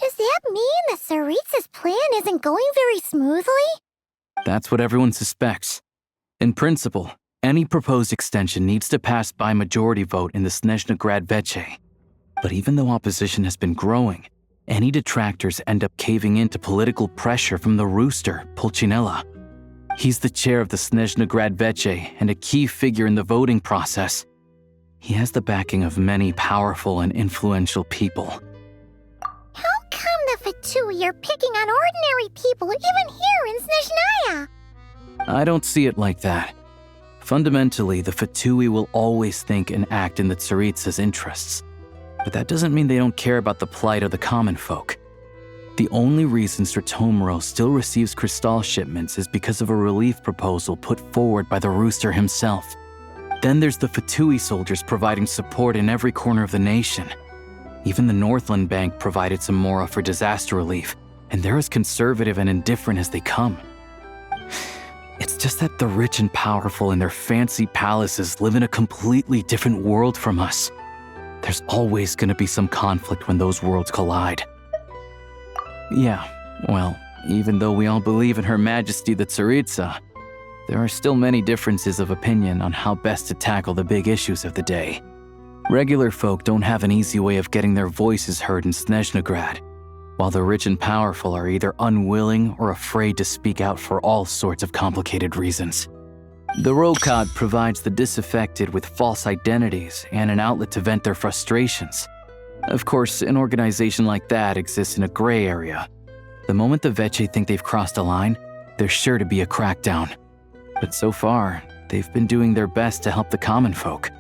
Does that mean the Tsaritsa's plan isn't going very smoothly? That's what everyone suspects. In principle, any proposed extension needs to pass by majority vote in the Snezhnaya VII. But even though opposition has been growing, any detractors end up caving into political pressure from the rooster, Pulcinella. He's the chair of the Snezhnaya VII and a key figure in the voting process. He has the backing of many powerful and influential people. How come the Fatui are picking on ordinary people even here in Snezhnaya? I don't see it like that. Fundamentally, the Fatui will always think and act in the Tsaritsa's interests. But that doesn't mean they don't care about the plight of the common folk. The only reason Stratomero still receives crystal shipments is because of a relief proposal put forward by the rooster himself. Then there's the Fatui soldiers providing support in every corner of the nation. Even the Northland Bank provided some mora for disaster relief, and they're as conservative and indifferent as they come. It's just that the rich and powerful in their fancy palaces live in a completely different world from us. There's always going to be some conflict when those worlds collide. Yeah, well, even though we all believe in Her Majesty the Tsaritsa, there are still many differences of opinion on how best to tackle the big issues of the day. Regular folk don't have an easy way of getting their voices heard in Snezhnaya, while the rich and powerful are either unwilling or afraid to speak out for all sorts of complicated reasons. The Rokad provides the disaffected with false identities and an outlet to vent their frustrations. Of course, an organization like that exists in a gray area. The moment the Veche think they've crossed a line, there's sure to be a crackdown. But so far, they've been doing their best to help the common folk.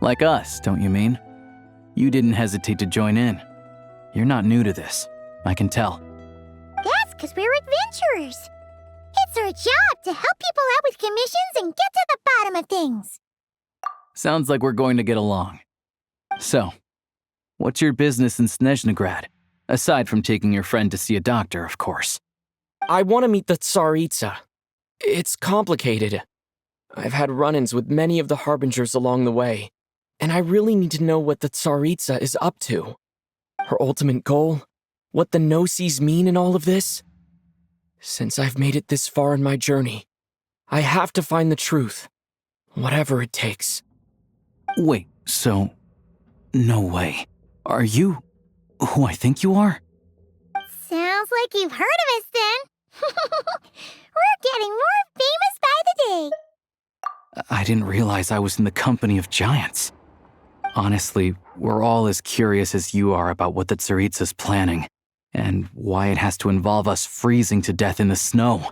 Like us, don't you mean? You didn't hesitate to join in. You're not new to this, I can tell. That's because we're adventurers. It's our job to help people out with commissions and get to the bottom of things. Sounds like we're going to get along. So, what's your business in Snezhnaya? Aside from taking your friend to see a doctor, of course. I want to meet the Tsaritsa. It's complicated. I've had run-ins with many of the Harbingers along the way, and I really need to know what the Tsaritsa is up to. Her ultimate goal? What the Gnosis mean in all of this? Since I've made it this far in my journey, I have to find the truth, whatever it takes. Wait, so... No way. Are you who I think you are? Sounds like you've heard of us then. We're getting more famous by the day. I didn't realize I was in the company of giants. Honestly, we're all as curious as you are about what the Tsaritsa's planning, and why it has to involve us freezing to death in the snow.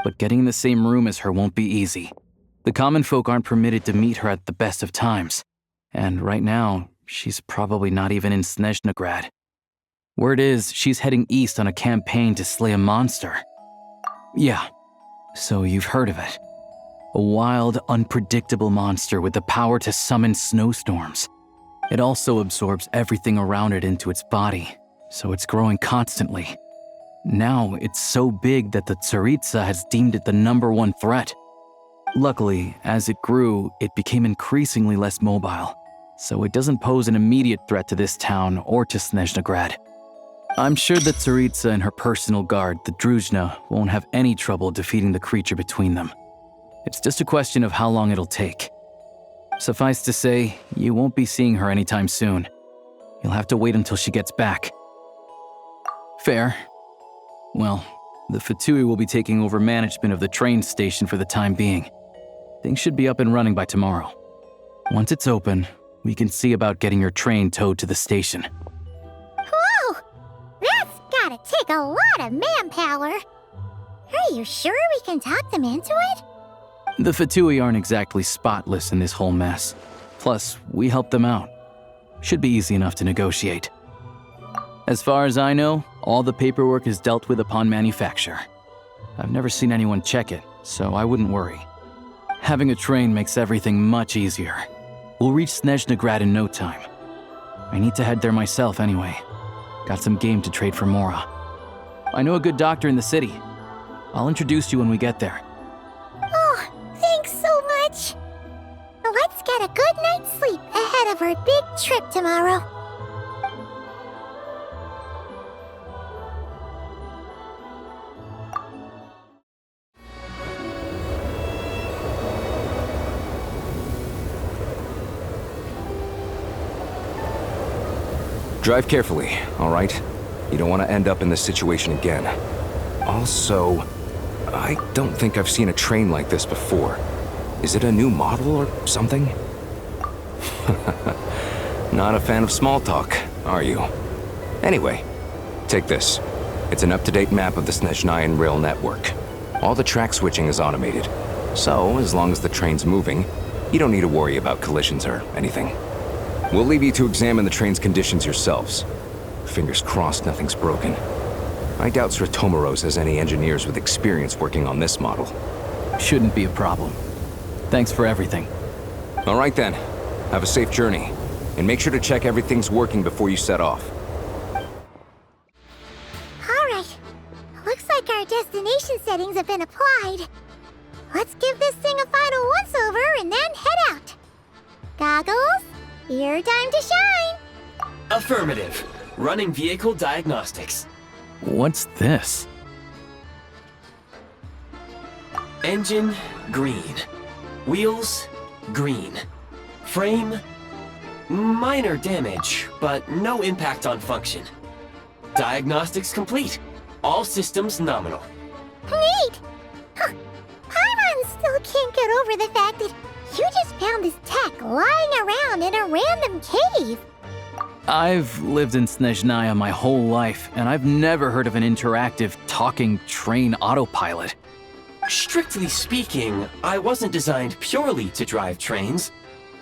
But getting in the same room as her won't be easy. The common folk aren't permitted to meet her at the best of times, and right now, she's probably not even in Snezhnaya. Word is, she's heading east on a campaign to slay a monster. Yeah, so you've heard of it. A wild, unpredictable monster with the power to summon snowstorms. It also absorbs everything around it into its body, so it's growing constantly. Now, it's so big that the Tsaritsa has deemed it the #1 threat. Luckily, as it grew, it became increasingly less mobile, so it doesn't pose an immediate threat to this town or to Snezhnaya. I'm sure that Tsaritsa and her personal guard, the Druzhna, won't have any trouble defeating the creature between them. It's just a question of how long it'll take. Suffice to say, you won't be seeing her anytime soon. You'll have to wait until she gets back. Fair. Well, the Fatui will be taking over management of the train station for the time being. Things should be up and running by tomorrow. Once it's open, we can see about getting your train towed to the station. Whoa! That's gotta take a lot of manpower. Are you sure we can talk them into it? The Fatui aren't exactly spotless in this whole mess. Plus, we helped them out. Should be easy enough to negotiate. As far as I know, all the paperwork is dealt with upon manufacture. I've never seen anyone check it, so I wouldn't worry. Having a train makes everything much easier. We'll reach Snezhnaya in no time. I need to head there myself anyway. Got some game to trade for Mora. I know a good doctor in the city. I'll introduce you when we get there. Oh, thanks so much. Let's get a good night's sleep ahead of our big trip tomorrow. Drive carefully, all right? You don't want to end up in this situation again. Also, I don't think I've seen a train like this before. Is it a new model or something? Not a fan of small talk, are you? Anyway, take this. It's an up-to-date map of the Snezhnaya rail network. All the track switching is automated. So, as long as the train's moving, you don't need to worry about collisions or anything. We'll leave you to examine the train's conditions yourselves. Fingers crossed nothing's broken. I doubt Sratomaros has any engineers with experience working on this model. Shouldn't be a problem. Thanks for everything. All right then. Have a safe journey. And make sure to check everything's working before you set off. Alright. Looks like our destination settings have been applied. Let's give this thing a final once-over and then head out. Goggles? Your time to shine! Affirmative. Running vehicle diagnostics. What's this? Engine, green. Wheels, green. Frame, minor damage, but no impact on function. Diagnostics complete. All systems nominal. Neat! Huh. Paimon still can't get over the fact that you just found this tech lying around in a random cave. I've lived in Snezhnaya my whole life, and I've never heard of an interactive, talking train autopilot. Strictly speaking, I wasn't designed purely to drive trains,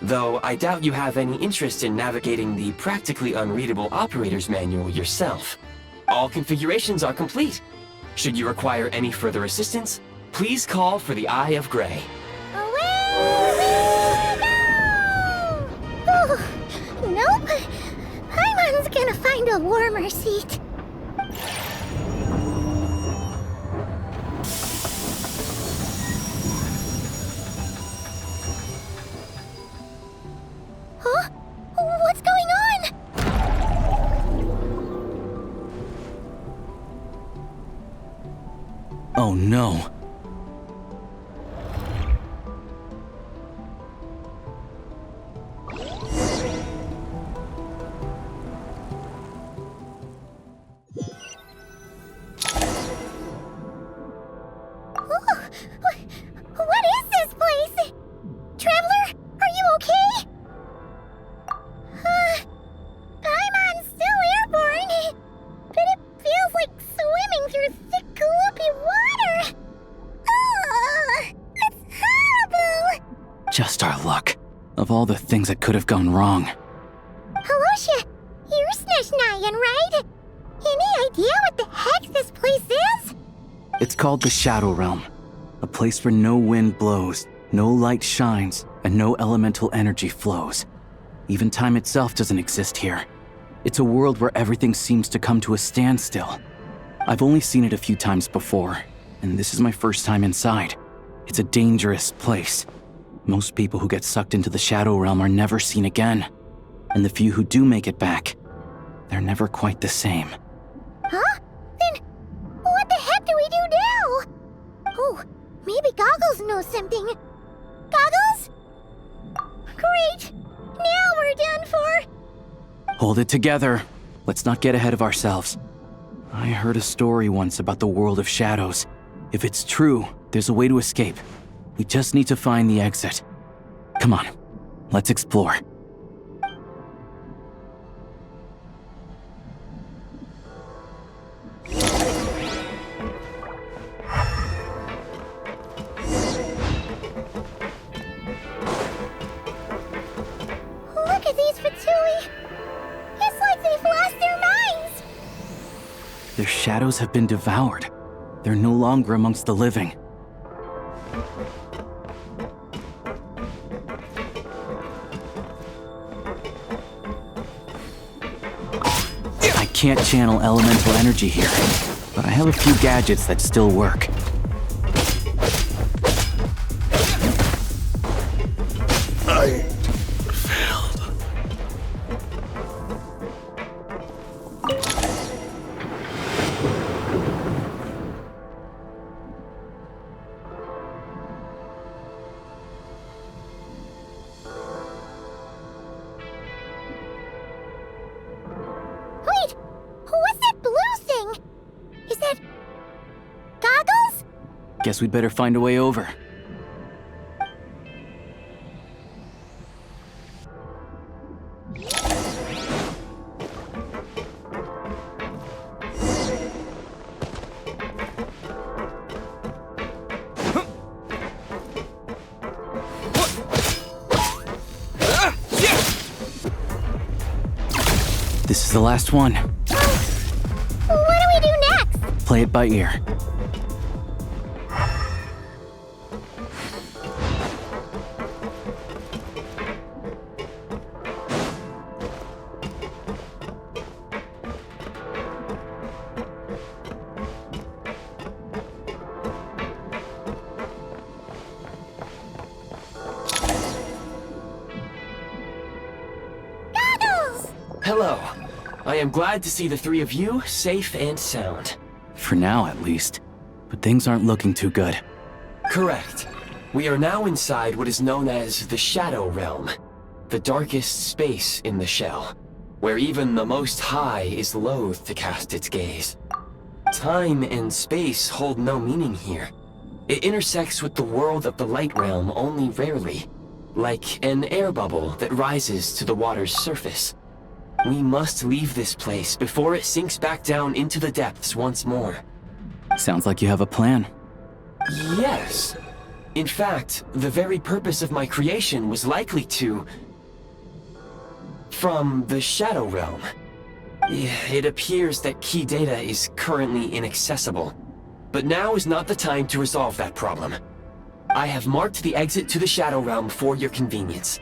though I doubt you have any interest in navigating the practically unreadable operator's manual yourself. All configurations are complete. Should you require any further assistance, please call for the Eye of Grey. Oh, nope. Paimon's gonna find a warmer seat. Huh? What's going on? Oh no. What is this place? Traveler, are you okay? all the things that could have gone wrong. Halosha, you're Snezhnayan, right? Any idea what the heck this place is? It's called the Shadow Realm, a place where no wind blows, no light shines, and no elemental energy flows. Even time itself doesn't exist here. It's a world where everything seems to come to a standstill. I've only seen it a few times before, and this is my first time inside. It's a dangerous place. Most people who get sucked into the Shadow Realm are never seen again. And the few who do make it back, they're never quite the same. Huh? Then what the heck do we do now? Oh, maybe Goggles knows something. Goggles? Great! Now we're done for! Hold it together. Let's not get ahead of ourselves. I heard a story once about the world of shadows. If it's true, there's a way to escape. We just need to find the exit. Come on, let's explore. Look at these Fatui! It's like they've lost their minds! Their shadows have been devoured. They're no longer amongst the living. I can't channel elemental energy here, but I have a few gadgets that still work. I failed. Wait! What's that blue thing? Is that... Goggles? Guess we'd better find a way over. This is the last one. What do we do next? Play it by ear. Hello. I am glad to see the three of you safe and sound. For now, at least. But things aren't looking too good. Correct. We are now inside what is known as the Shadow Realm, the darkest space in the shell, where even the Most High is loath to cast its gaze. Time and space hold no meaning here. It intersects with the world of the Light Realm only rarely, like an air bubble that rises to the water's surface. We must leave this place before it sinks back down into the depths once more. Sounds like you have a plan. Yes. In fact, the very purpose of my creation was likely to... from the Shadow Realm. It appears that key data is currently inaccessible, but now is not the time to resolve that problem. I have marked the exit to the Shadow Realm for your convenience.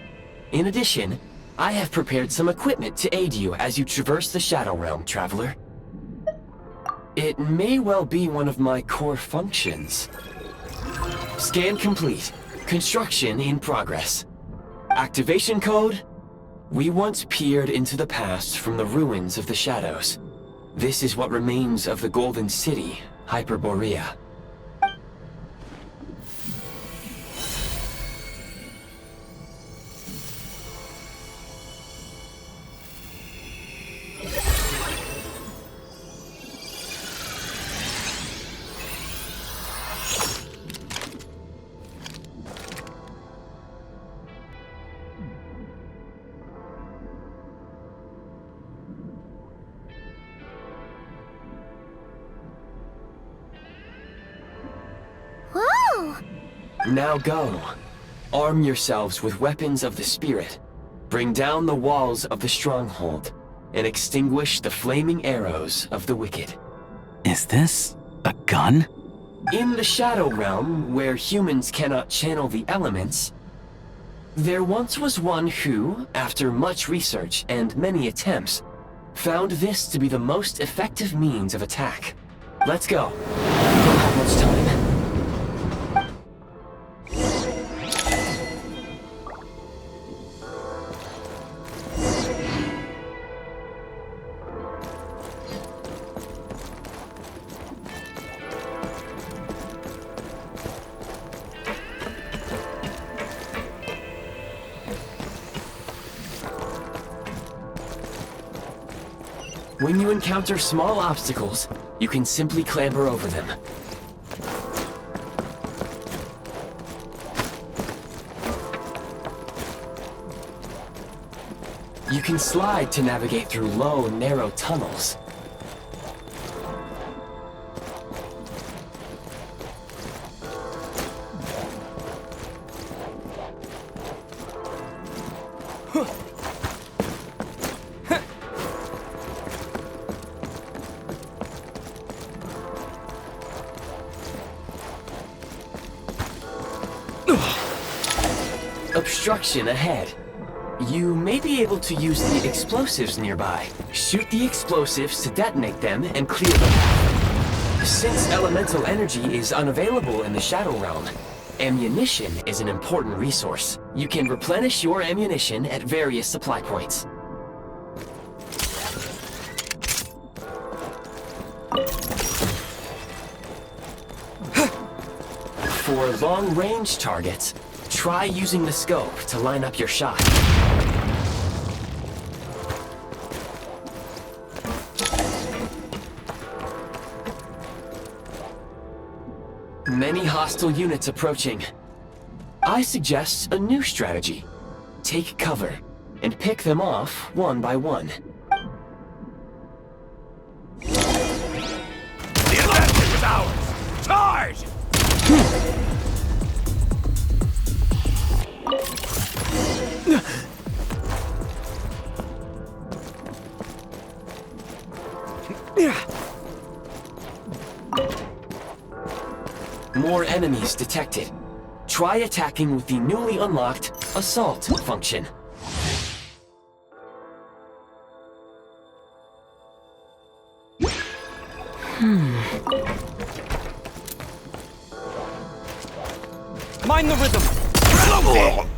In addition, I have prepared some equipment to aid you as you traverse the Shadow Realm, Traveler. It may well be one of my core functions. Scan complete. Construction in progress. Activation code? We once peered into the past from the ruins of the shadows. This is what remains of the Golden City, Hyperborea. Whoa! Now go. Arm yourselves with weapons of the spirit. Bring down the walls of the stronghold, and extinguish the flaming arrows of the wicked. Is this a gun? In the Shadow Realm, where humans cannot channel the elements, there once was one who, after much research and many attempts, found this to be the most effective means of attack. Let's go. We don't have much time. When you encounter small obstacles, you can simply clamber over them. You can slide to navigate through low, narrow tunnels. Obstruction ahead. You may be able to use the explosives nearby. Shoot the explosives to detonate them and clear the path. Since elemental energy is unavailable in the Shadow Realm, ammunition is an important resource. You can replenish your ammunition at various supply points. For long-range targets, try using the scope to line up your shot. Many hostile units approaching. I suggest a new strategy. Take cover and pick them off one by one. The advantage is ours! Charge! More enemies detected. Try attacking with the newly unlocked Assault function. Mind the rhythm! Reload!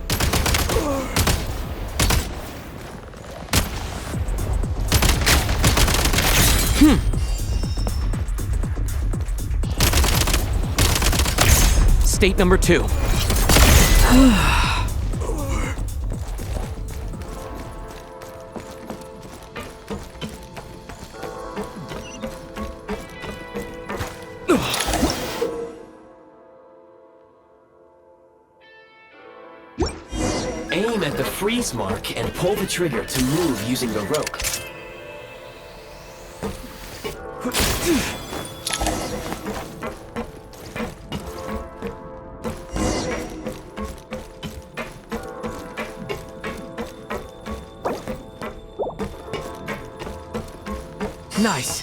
State number 2. Aim at the freeze mark and pull the trigger to move using the rope. Nice.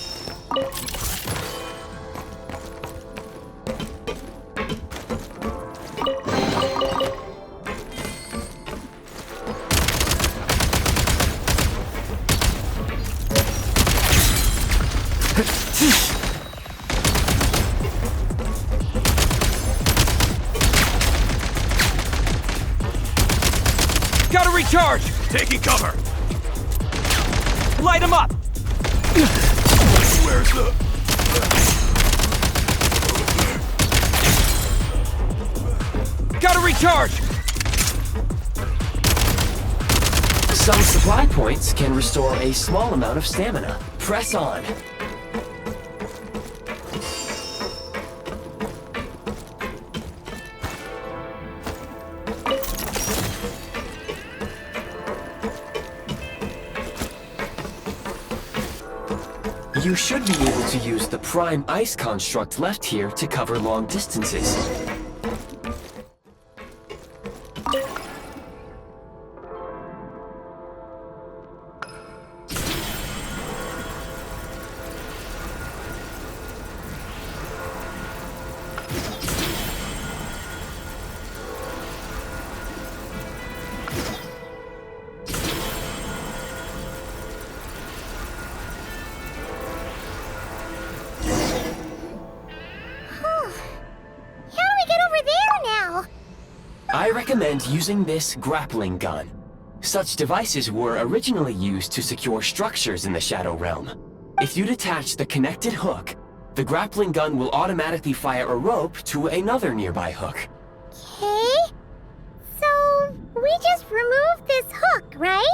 Gotta recharge! Taking cover! Light him up! Where's the... Gotta recharge! Some supply points can restore a small amount of stamina. Press on. You should be able to use the prime ice construct left here to cover long distances. recommend using this grappling gun. Such devices were originally used to secure structures in the Shadow Realm. If you detach the connected hook, the grappling gun will automatically fire a rope to another nearby hook. Okay. So, we just remove this hook, right?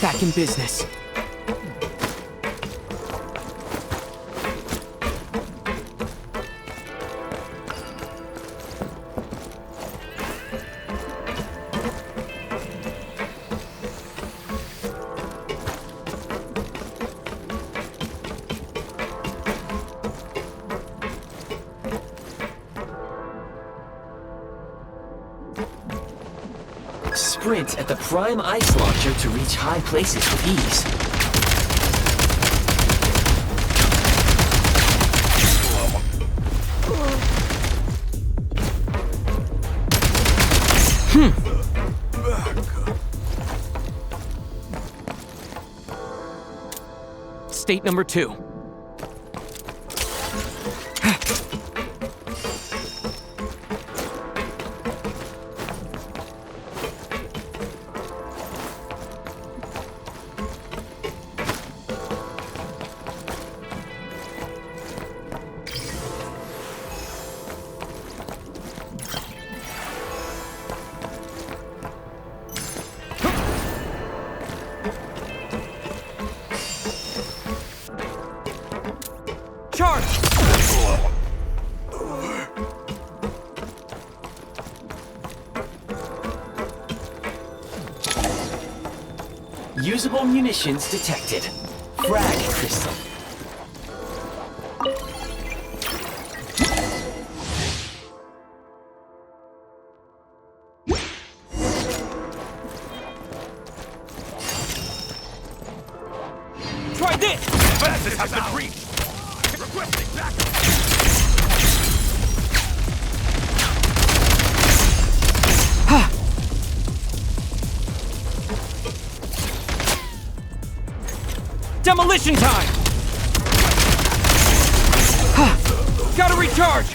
Back in business. Sprint at the prime ice launcher to reach high places with ease. State number 2. Usable munitions detected. Frag crystal. Try this! Defenses have been breached! Requesting backup! Demolition time! Gotta recharge!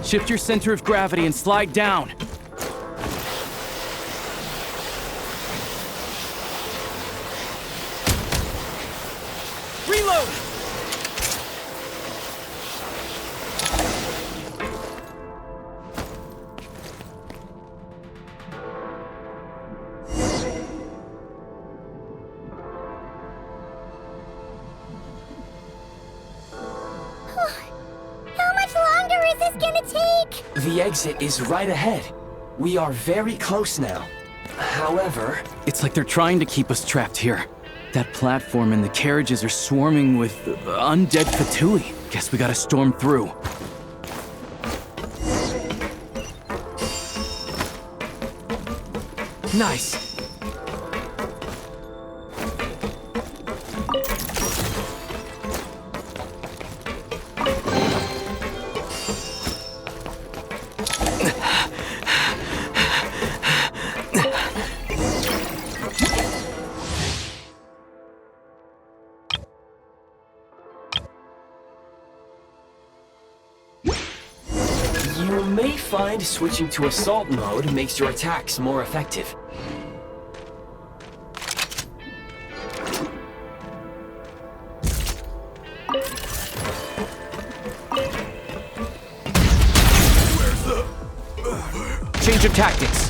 Shift your center of gravity and slide down. Reload! How much longer is this gonna take? The exit is right ahead. We are very close now. However... It's like they're trying to keep us trapped here. That platform and the carriages are swarming with undead Fatui. Guess we gotta storm through. Nice. You may find switching to assault mode makes your attacks more effective. Change of tactics.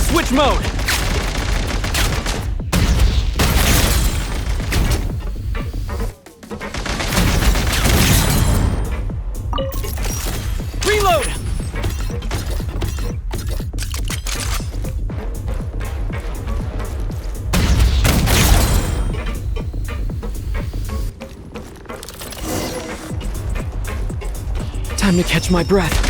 Switch mode. Reload. Time to catch my breath.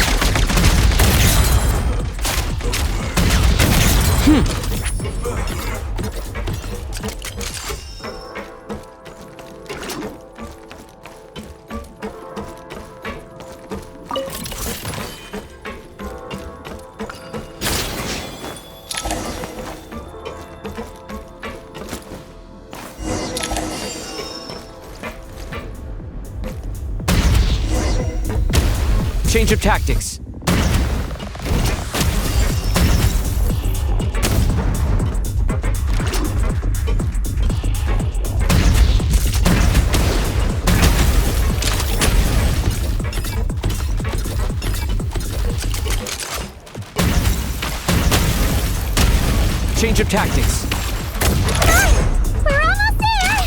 Change of tactics. Change of tactics. We're almost there!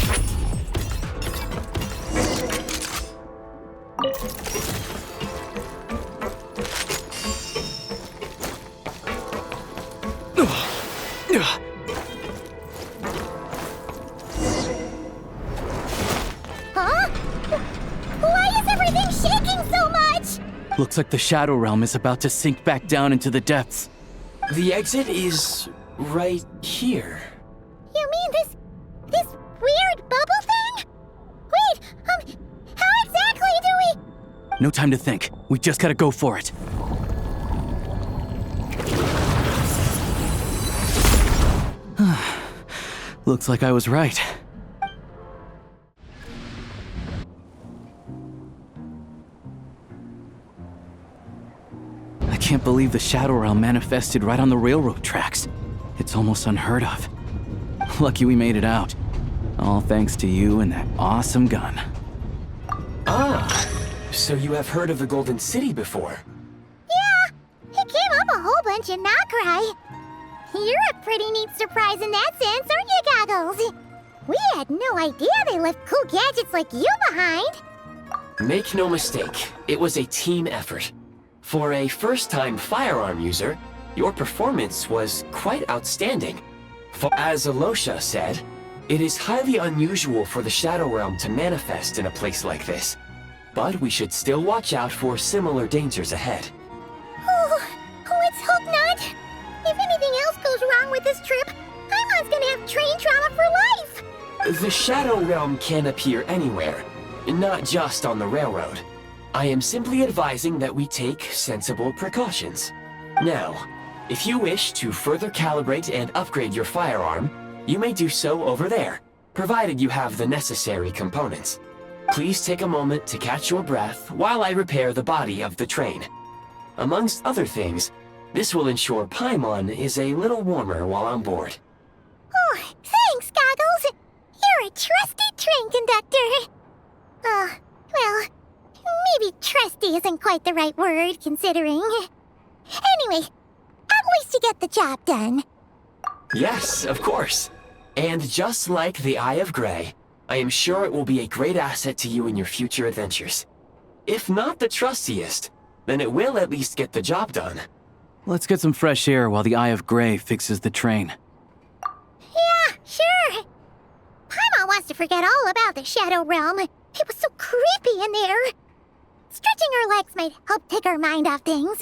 Huh? Why is everything shaking so much? Looks like the Shadow Realm is about to sink back down into the depths. The exit is right here. You mean this weird bubble thing? Wait, how exactly do we... No time to think. We just gotta go for it. Looks like I was right. I can't believe the Shadow Realm manifested right on the railroad tracks. It's almost unheard of. Lucky we made it out. All thanks to you and that awesome gun. Ah, so you have heard of the Golden City before? Yeah, it came up a whole bunch in Nokrai. You're a pretty neat surprise in that sense, aren't you, Goggles? We had no idea they left cool gadgets like you behind. Make no mistake, it was a team effort. For a first-time firearm user, your performance was quite outstanding. For as Alosha said, it is highly unusual for the Shadow Realm to manifest in a place like this. But we should still watch out for similar dangers ahead. Oh, let's hope not. If anything else goes wrong with this trip, Paimon's gonna have train trauma for life. The Shadow Realm can appear anywhere, not just on the railroad. I am simply advising that we take sensible precautions. Now, if you wish to further calibrate and upgrade your firearm, you may do so over there, provided you have the necessary components. Please take a moment to catch your breath while I repair the body of the train. Amongst other things, this will ensure Paimon is a little warmer while on board. Oh, thanks, Goggles. You're a trusty train conductor. Well, maybe trusty isn't quite the right word, considering. Anyway, at least you get the job done. Yes, of course. And just like the Eye of Grey, I am sure it will be a great asset to you in your future adventures. If not the trustiest, then it will at least get the job done. Let's get some fresh air while the Eye of Grey fixes the train. Yeah, sure. Paimon wants to forget all about the Shadow Realm. It was so creepy in there. Stretching her legs might help take her mind off things.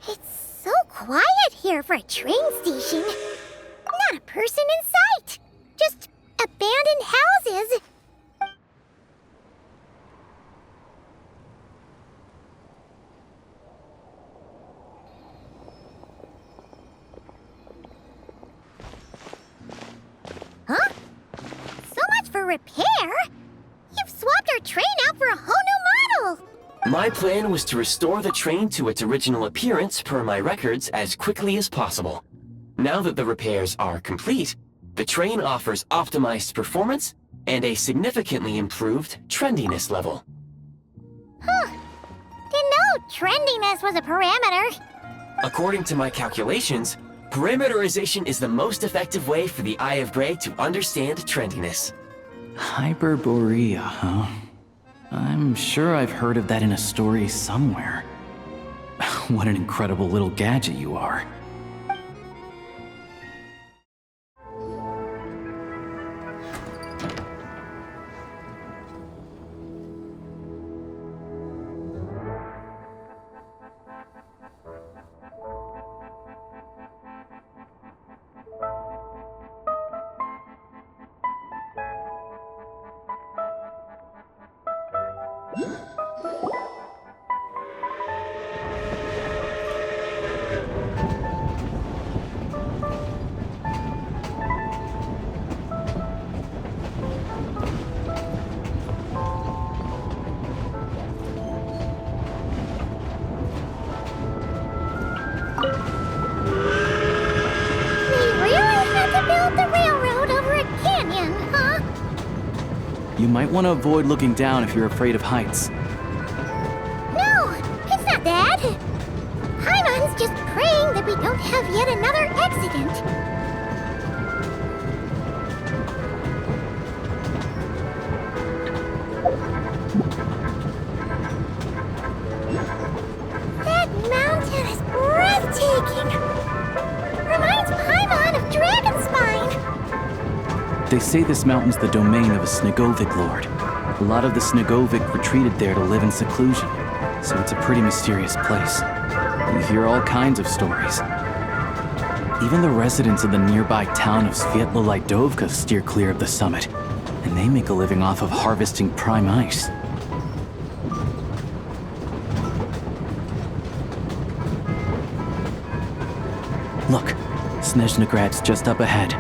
It's so quiet here for a train station. Not a person in sight. Just abandoned houses. repair? You've swapped our train out for a whole new model! My plan was to restore the train to its original appearance per my records as quickly as possible. Now that the repairs are complete, the train offers optimized performance and a significantly improved trendiness level. Huh. Didn't know trendiness was a parameter. According to my calculations, parameterization is the most effective way for the Eye of Grey to understand trendiness. Hyperborea, huh? I'm sure I've heard of that in a story somewhere. What an incredible little gadget you are. You might want to avoid looking down if you're afraid of heights. No, it's not that. Paimon's just praying that we don't have yet another accident. That mountain is breathtaking. Reminds Paimon of Dragonspine. They say this mountain's the domain of a Snegovic lord. A lot of the Snegovic retreated there to live in seclusion, so it's a pretty mysterious place. You hear all kinds of stories. Even the residents of the nearby town of Svietlo-Lidovka steer clear of the summit, and they make a living off of harvesting prime ice. Look, Snezhnagrad's just up ahead.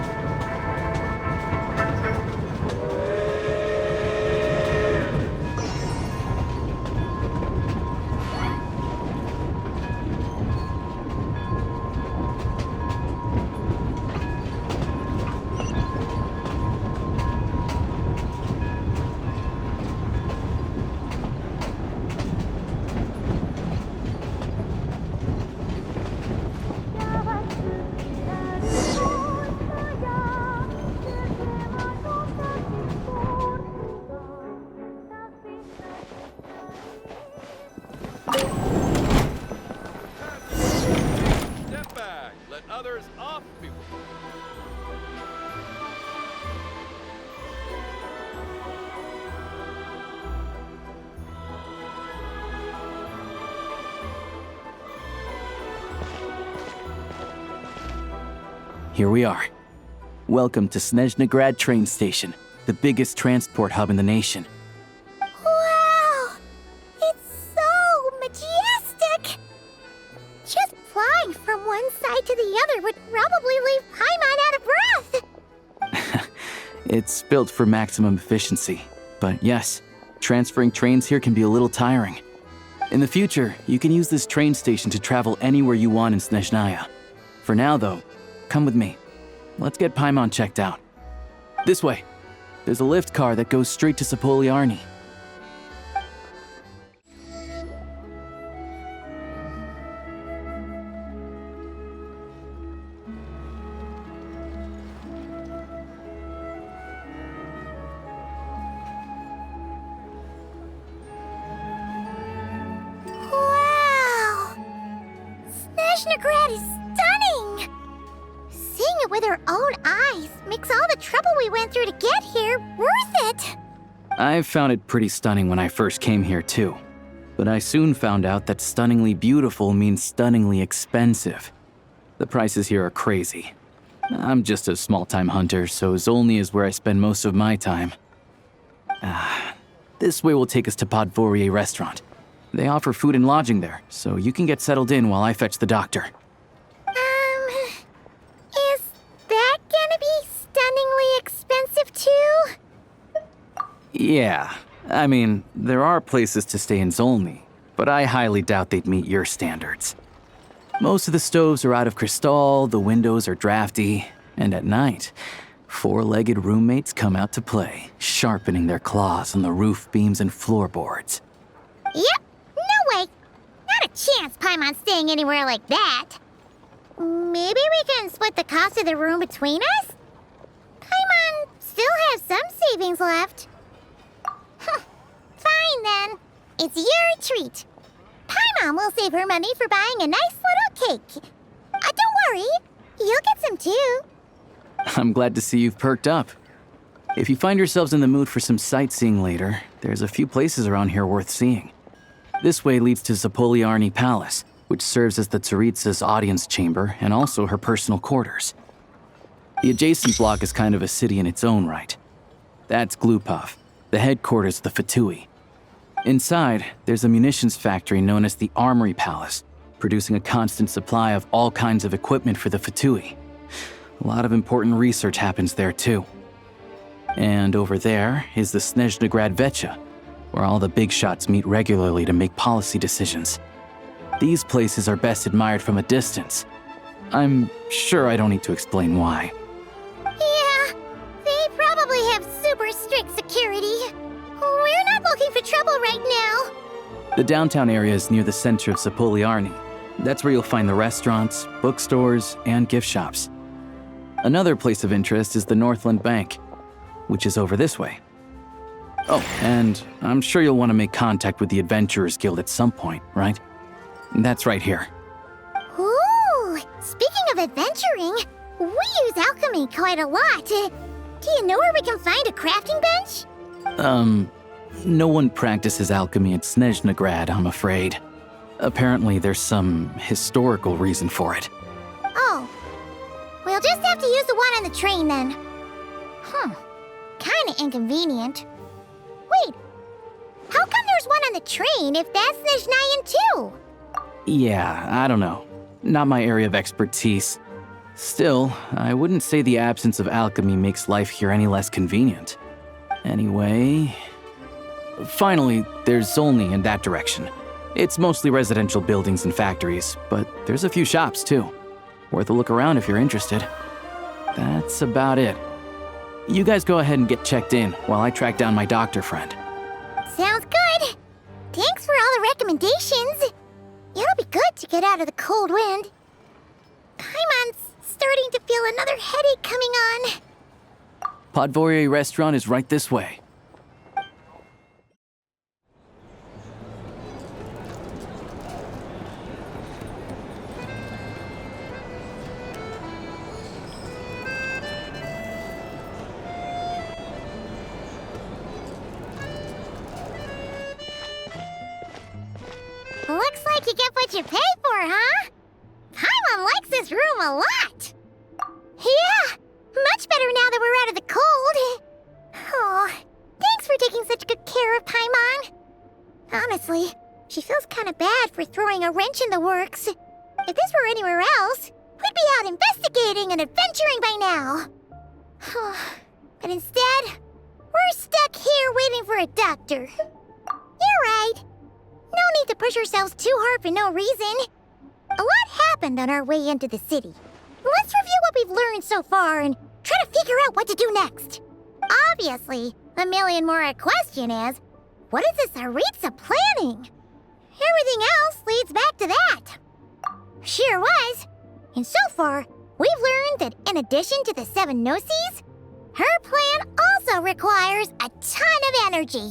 Here we are. Welcome to Snezhnagrad train station, the biggest transport hub in the nation. Wow! It's so majestic! Just flying from one side to the other would probably leave Paimon out of breath! It's built for maximum efficiency, but yes, transferring trains here can be a little tiring. In the future, you can use this train station to travel anywhere you want in Snezhnaya. For now, though, come with me. Let's get Paimon checked out. This way. There's a lift car that goes straight to Sapoliarni. Wow! Snezhnagrad is stunning! Seeing it with our own eyes makes all the trouble we went through to get here worth it! I found it pretty stunning when I first came here too. But I soon found out that stunningly beautiful means stunningly expensive. The prices here are crazy. I'm just a small-time hunter, so Zolny is where I spend most of my time. This way will take us to Podvorier restaurant. They offer food and lodging there, so you can get settled in while I fetch the doctor. Is that gonna be stunningly expensive too? Yeah, I mean, there are places to stay in Zolny, but I highly doubt they'd meet your standards. Most of the stoves are out of crystal, the windows are drafty, and at night, four-legged roommates come out to play, sharpening their claws on the roof beams and floorboards. Yep, no way. Not a chance Paimon's staying anywhere like that. Maybe we can split the cost of the room between us? Paimon still has some savings left. Fine then. It's your treat. Paimon will save her money for buying a nice little cake. Don't worry, you'll get some too. I'm glad to see you've perked up. If you find yourselves in the mood for some sightseeing later, there's a few places around here worth seeing. This way leads to Zapoliarny Palace, which serves as the Tsaritsa's audience chamber and also her personal quarters. The adjacent block is kind of a city in its own right. That's Glupov, the headquarters of the Fatui. Inside, there's a munitions factory known as the Armory Palace, producing a constant supply of all kinds of equipment for the Fatui. A lot of important research happens there too. And over there is the Snezhnaya Archon, where all the big shots meet regularly to make policy decisions. These places are best admired from a distance. I'm sure I don't need to explain why. Yeah, they probably have super strict security. We're not looking for trouble right now. The downtown area is near the center of Zapoliarny. That's where you'll find the restaurants, bookstores, and gift shops. Another place of interest is the Northland Bank, which is over this way. Oh, and I'm sure you'll want to make contact with the Adventurers Guild at some point, right? That's right here. Ooh, speaking of adventuring, we use alchemy quite a lot. Do you know where we can find a crafting bench? No one practices alchemy at Snezhnaya, I'm afraid. Apparently there's some historical reason for it. Oh, we'll just have to use the one on the train then. Kinda inconvenient. Wait, how come there's one on the train if that's Snezhnayan too? Yeah, I don't know. Not my area of expertise. Still, I wouldn't say the absence of alchemy makes life here any less convenient. Anyway... Finally, there's Zolny in that direction. It's mostly residential buildings and factories, but there's a few shops too. Worth a look around if you're interested. That's about it. You guys go ahead and get checked in while I track down my doctor friend. Sounds good. Thanks for all the recommendations. It'll be good to get out of the cold wind. Paimon's starting to feel another headache coming on. Podvorye restaurant is right this way. Looks like you get what you pay for, huh? Paimon likes this room a lot. Yeah, much better now that we're out of the cold. Oh, thanks for taking such good care of Paimon. Honestly, she feels kind of bad for throwing a wrench in the works. If this were anywhere else, we'd be out investigating and adventuring by now. But instead, we're stuck here waiting for a doctor. You're right. No need to push ourselves too hard for no reason. A lot happened on our way into the city. Let's review what we've learned so far and try to figure out what to do next. Obviously, the million more question is, what is this Tsaritsa planning? Everything else leads back to that. Sure was. And so far, we've learned that in addition to the 7 Gnosis, her plan also requires a ton of energy.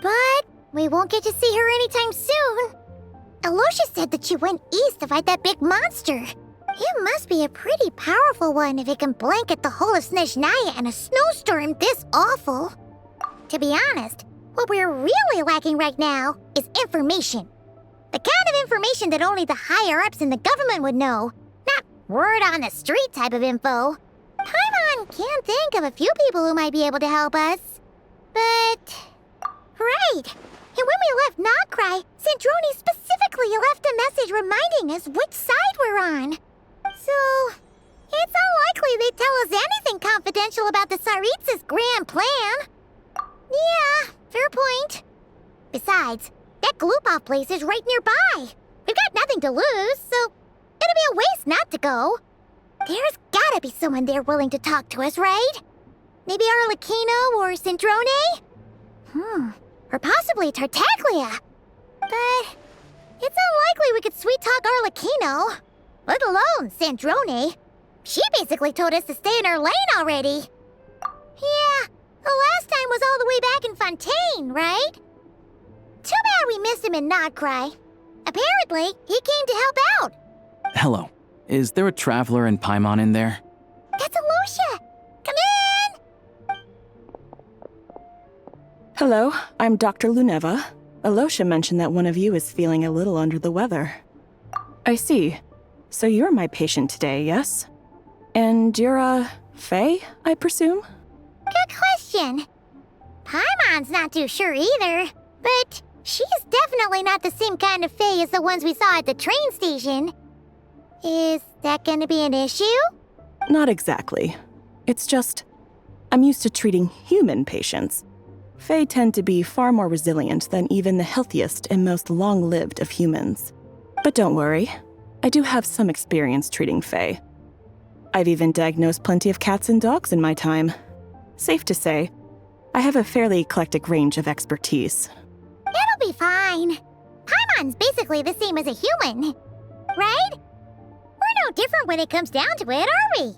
But we won't get to see her anytime soon. Aloysia said that she went east to fight that big monster. It must be a pretty powerful one if it can blanket the whole of Snezhnaya in a snowstorm this awful. To be honest, what we're really lacking right now is information. The kind of information that only the higher-ups in the government would know, not word on the street type of info. Paimon can think of a few people who might be able to help us. But... right. And when we left Nokrai, Sandroni specifically left a message reminding us which side we're on. So, it's unlikely they'd tell us anything confidential about the Tsaritsa's grand plan. Yeah, fair point. Besides, that Gloop-Off place is right nearby. We've got nothing to lose, so it'd be a waste not to go. There's gotta be someone there willing to talk to us, right? Maybe Arlecchino or Cendrone? Or possibly Tartaglia. But it's unlikely we could sweet-talk Arlecchino, let alone Cendrone. She basically told us to stay in her lane already. Yeah, the last time was all the way back in Fontaine, right? Too bad we missed him in Nodcry. Apparently, he came to help out. Hello. Is there a traveler in Paimon in there? That's Alosha. Come in! Hello, I'm Dr. Luneva. Alosha mentioned that one of you is feeling a little under the weather. I see. So you're my patient today, yes? And you're, Fae, I presume? Good question. Paimon's not too sure either, but she's definitely not the same kind of Fae as the ones we saw at the train station. Is that gonna be an issue? Not exactly. It's just, I'm used to treating human patients. Fae tend to be far more resilient than even the healthiest and most long-lived of humans. But don't worry, I do have some experience treating Fae. I've even diagnosed plenty of cats and dogs in my time. Safe to say, I have a fairly eclectic range of expertise. It'll be fine. Paimon's basically the same as a human, right? We're no different when it comes down to it, are we?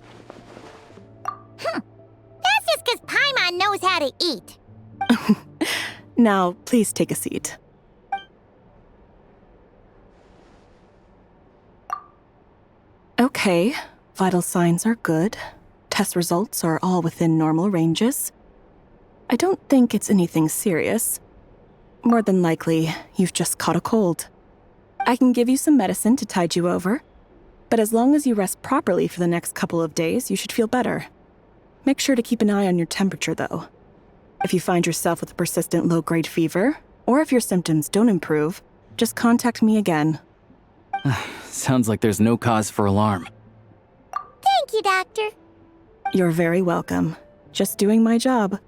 That's just because Paimon knows how to eat. Now, please take a seat. Okay, vital signs are good. Test results are all within normal ranges. I don't think it's anything serious. More than likely, you've just caught a cold. I can give you some medicine to tide you over, but as long as you rest properly for the next couple of days, you should feel better. Make sure to keep an eye on your temperature, though. If you find yourself with a persistent low-grade fever, or if your symptoms don't improve, just contact me again. Sounds like there's no cause for alarm. Thank you, Doctor. You're very welcome. Just doing my job.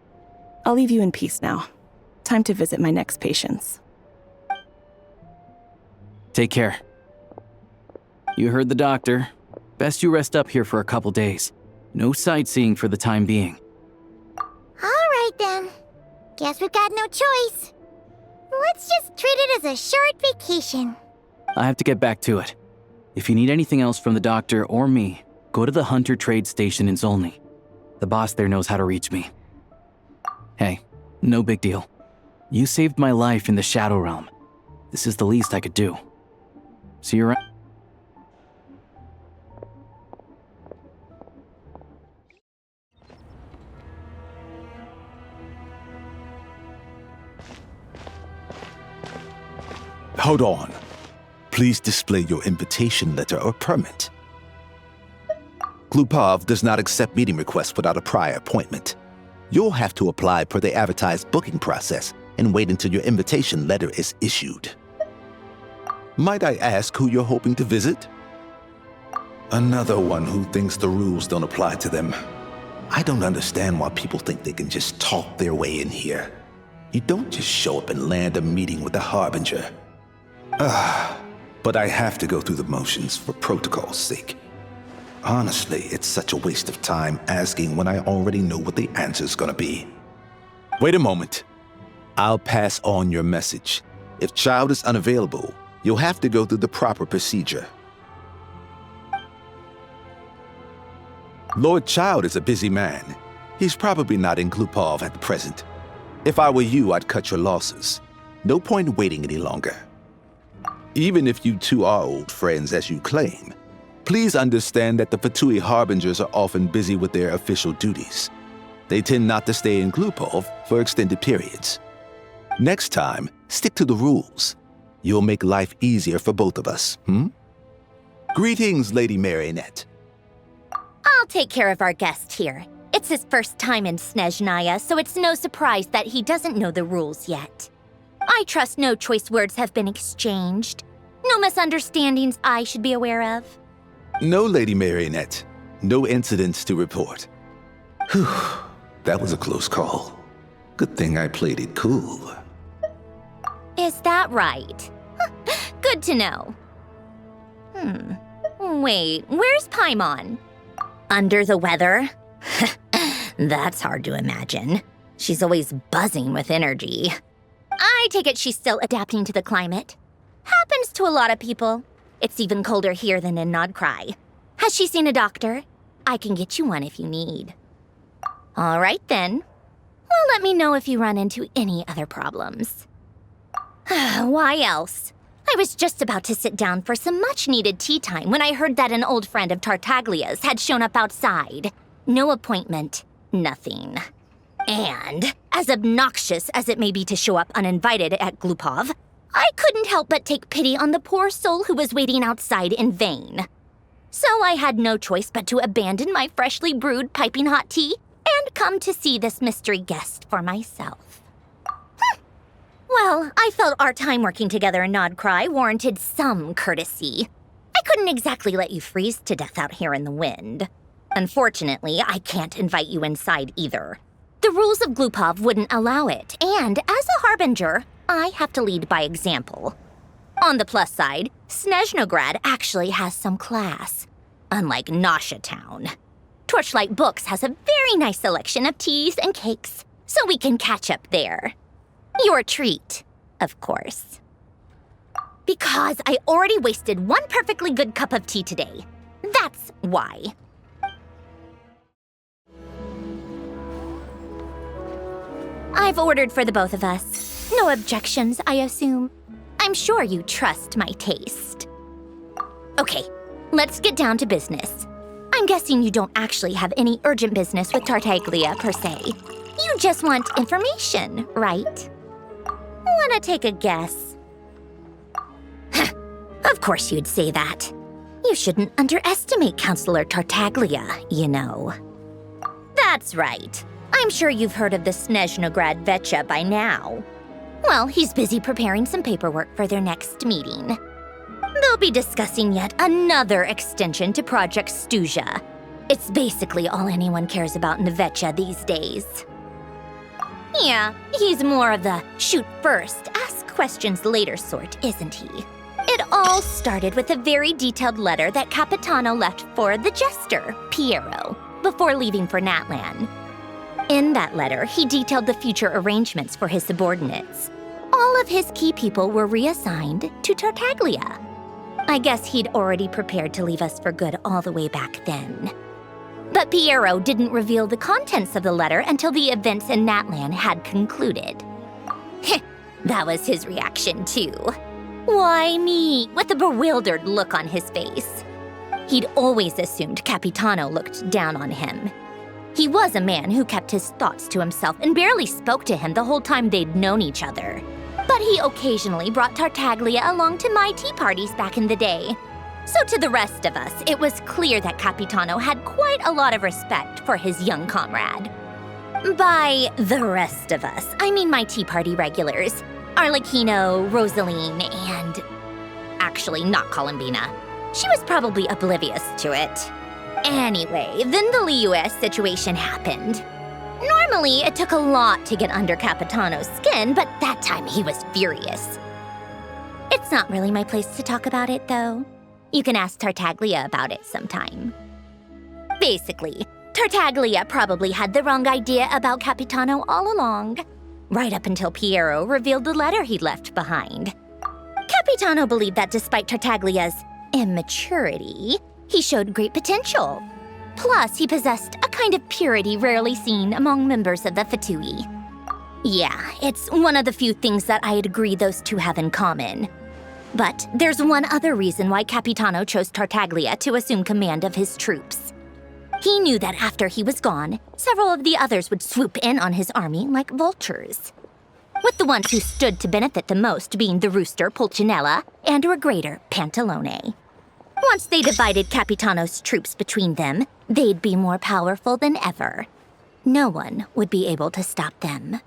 I'll leave you in peace now. Time to visit my next patients. Take care. You heard the doctor. Best you rest up here for a couple days. No sightseeing for the time being. All right, then. Guess we've got no choice. Let's just treat it as a short vacation. I have to get back to it. If you need anything else from the doctor or me, go to the Hunter Trade Station in Zolny. The boss there knows how to reach me. Hey, no big deal. You saved my life in the Shadow Realm. This is the least I could do. See you around. Hold on. Please display your invitation letter or permit. Glupov does not accept meeting requests without a prior appointment. You'll have to apply per the advertised booking process and wait until your invitation letter is issued. Might I ask who you're hoping to visit? Another one who thinks the rules don't apply to them. I don't understand why people think they can just talk their way in here. You don't just show up and land a meeting with the Harbinger. But I have to go through the motions for protocol's sake. Honestly, it's such a waste of time asking when I already know what the answer's gonna be. Wait a moment. I'll pass on your message. If Child is unavailable, you'll have to go through the proper procedure. Lord Child is a busy man. He's probably not in Glupov at the present. If I were you, I'd cut your losses. No point waiting any longer. Even if you two are old friends as you claim, please understand that the Fatui Harbingers are often busy with their official duties. They tend not to stay in Glupov for extended periods. Next time, stick to the rules. You'll make life easier for both of us, Greetings, Lady Marionette. I'll take care of our guest here. It's his first time in Snezhnaya, so it's no surprise that he doesn't know the rules yet. I trust no choice words have been exchanged. No misunderstandings I should be aware of. No, Lady Marionette. No incidents to report. Whew, that was a close call. Good thing I played it cool. Is that right? Good to know. Wait, where's Paimon? Under the weather? That's hard to imagine. She's always buzzing with energy. I take it she's still adapting to the climate. Happens to a lot of people. It's even colder here than in Nodcry. Has she seen a doctor? I can get you one if you need. All right then. Well, let me know if you run into any other problems. Why else? I was just about to sit down for some much-needed tea time when I heard that an old friend of Tartaglia's had shown up outside. No appointment, nothing. And, as obnoxious as it may be to show up uninvited at Glupov, I couldn't help but take pity on the poor soul who was waiting outside in vain. So I had no choice but to abandon my freshly brewed piping hot tea and come to see this mystery guest for myself. Well, I felt our time working together in Nodcry warranted some courtesy. I couldn't exactly let you freeze to death out here in the wind. Unfortunately, I can't invite you inside either. The rules of Glupov wouldn't allow it, and as a harbinger, I have to lead by example. On the plus side, Snezhnograd actually has some class, unlike Nasha Town. Torchlight Books has a very nice selection of teas and cakes, so we can catch up there. Your treat, of course. Because I already wasted one perfectly good cup of tea today. That's why. I've ordered for the both of us. No objections, I assume. I'm sure you trust my taste. Okay, let's get down to business. I'm guessing you don't actually have any urgent business with Tartaglia, per se. You just want information, right? Wanna take a guess? Of course you'd say that. You shouldn't underestimate Counselor Tartaglia, you know. That's right. I'm sure you've heard of the Snezhnograd VII by now. Well, he's busy preparing some paperwork for their next meeting. They'll be discussing yet another extension to Project Stuzha. It's basically all anyone cares about in the VII these days. Yeah, he's more of the shoot first, ask questions later sort, isn't he? It all started with a very detailed letter that Capitano left for the jester, Piero, before leaving for Natlan. In that letter, he detailed the future arrangements for his subordinates. All of his key people were reassigned to Tartaglia. I guess he'd already prepared to leave us for good all the way back then. But Piero didn't reveal the contents of the letter until the events in Natlan had concluded. That was his reaction, too. Why me? With a bewildered look on his face. He'd always assumed Capitano looked down on him. He was a man who kept his thoughts to himself and barely spoke to him the whole time they'd known each other. But he occasionally brought Tartaglia along to my tea parties back in the day. So to the rest of us, it was clear that Capitano had quite a lot of respect for his young comrade. By the rest of us, I mean my tea party regulars. Arlecchino, Rosaline, and... actually, not Columbina. She was probably oblivious to it. Anyway, then the Liues situation happened. Normally, it took a lot to get under Capitano's skin, but that time he was furious. It's not really my place to talk about it, though. You can ask Tartaglia about it sometime. Basically, Tartaglia probably had the wrong idea about Capitano all along, right up until Piero revealed the letter he'd left behind. Capitano believed that despite Tartaglia's immaturity, he showed great potential. Plus, he possessed a kind of purity rarely seen among members of the Fatui. Yeah, it's one of the few things that I'd agree those two have in common. But there's one other reason why Capitano chose Tartaglia to assume command of his troops. He knew that after he was gone, several of the others would swoop in on his army like vultures. With the ones who stood to benefit the most being the rooster Pulcinella and Regrator Pantalone. Once they divided Capitano's troops between them, they'd be more powerful than ever. No one would be able to stop them.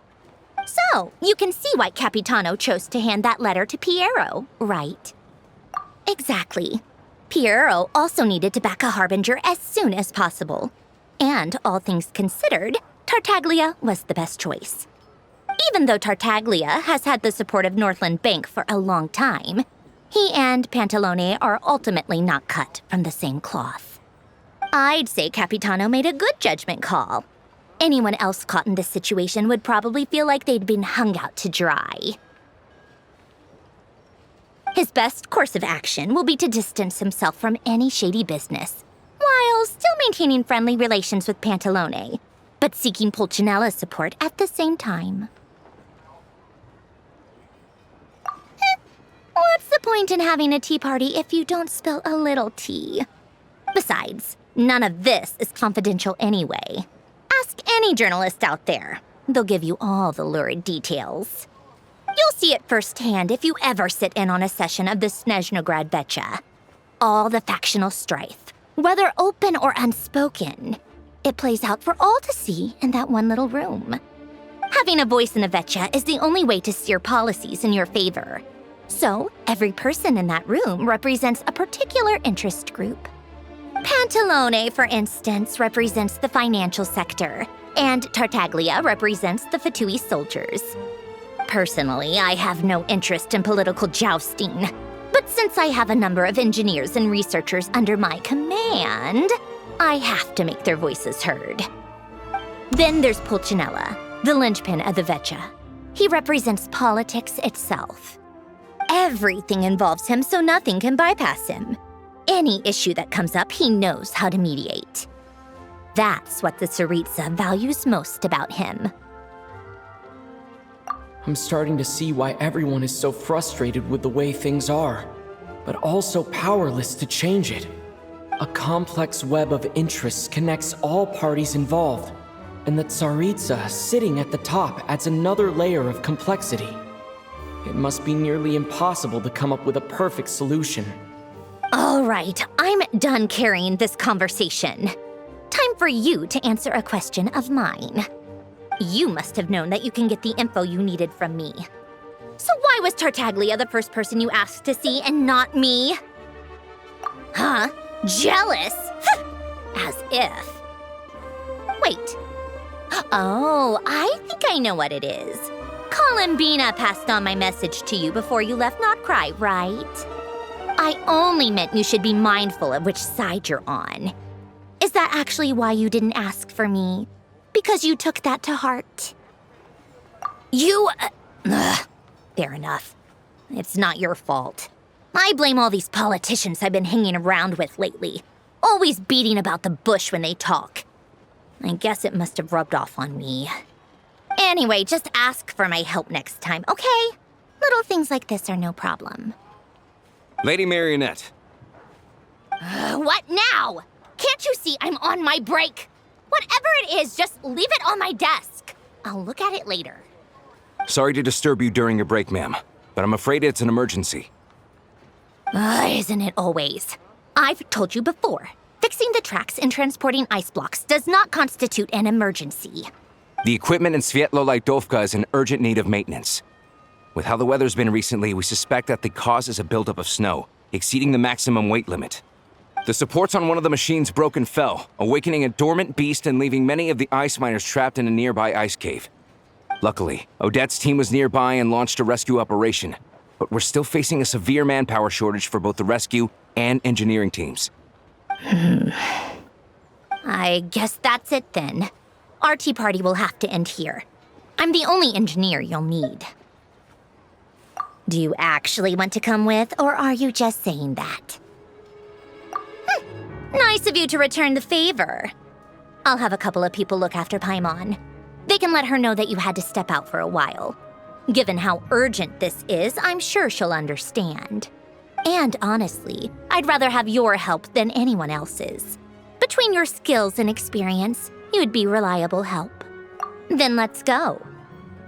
So, you can see why Capitano chose to hand that letter to Piero, right? Exactly. Piero also needed to back a harbinger as soon as possible. And, all things considered, Tartaglia was the best choice. Even though Tartaglia has had the support of Northland Bank for a long time, he and Pantalone are ultimately not cut from the same cloth. I'd say Capitano made a good judgment call. Anyone else caught in this situation would probably feel like they'd been hung out to dry. His best course of action will be to distance himself from any shady business, while still maintaining friendly relations with Pantalone, but seeking Pulcinella's support at the same time. What's the point in having a tea party if you don't spill a little tea? Besides, none of this is confidential anyway. Ask any journalist out there. They'll give you all the lurid details. You'll see it firsthand if you ever sit in on a session of the Snezhnaya Archon. All the factional strife, whether open or unspoken, it plays out for all to see in that one little room. Having a voice in the Vecha is the only way to steer policies in your favor. So, every person in that room represents a particular interest group. Pantalone, for instance, represents the financial sector, and Tartaglia represents the Fatui soldiers. Personally, I have no interest in political jousting, but since I have a number of engineers and researchers under my command, I have to make their voices heard. Then there's Pulcinella, the linchpin of the Vecha. He represents politics itself. Everything involves him, so nothing can bypass him. Any issue that comes up, he knows how to mediate. That's what the Tsaritsa values most about him. I'm starting to see why everyone is so frustrated with the way things are, but also powerless to change it. A complex web of interests connects all parties involved, and the Tsaritsa sitting at the top adds another layer of complexity. It must be nearly impossible to come up with a perfect solution. All right, I'm done carrying this conversation. Time for you to answer a question of mine. You must have known that you can get the info you needed from me. So why was Tartaglia the first person you asked to see and not me? Huh? Jealous? As if. Wait. Oh, I think I know what it is. Columbina passed on my message to you before you left Not Cry, right? I only meant you should be mindful of which side you're on. Is that actually why you didn't ask for me? Because you took that to heart? Fair enough. It's not your fault. I blame all these politicians I've been hanging around with lately. Always beating about the bush when they talk. I guess it must have rubbed off on me. Anyway, just ask for my help next time, okay? Little things like this are no problem. Lady Marionette. What now? Can't you see I'm on my break? Whatever it is, just leave it on my desk. I'll look at it later. Sorry to disturb you during your break, ma'am, but I'm afraid it's an emergency. Isn't it always? I've told you before, fixing the tracks and transporting ice blocks does not constitute an emergency. The equipment in Svietlo-Lightovka is in urgent need of maintenance. With how the weather's been recently, we suspect that the cause is a buildup of snow, exceeding the maximum weight limit. The supports on one of the machines broke and fell, awakening a dormant beast and leaving many of the ice miners trapped in a nearby ice cave. Luckily, Odette's team was nearby and launched a rescue operation, but we're still facing a severe manpower shortage for both the rescue and engineering teams. I guess that's it then. Our tea party will have to end here. I'm the only engineer you'll need. Do you actually want to come with, or are you just saying that? Nice of you to return the favor. I'll have a couple of people look after Paimon. They can let her know that you had to step out for a while. Given how urgent this is, I'm sure she'll understand. And honestly, I'd rather have your help than anyone else's. Between your skills and experience, you'd be reliable help. Then let's go.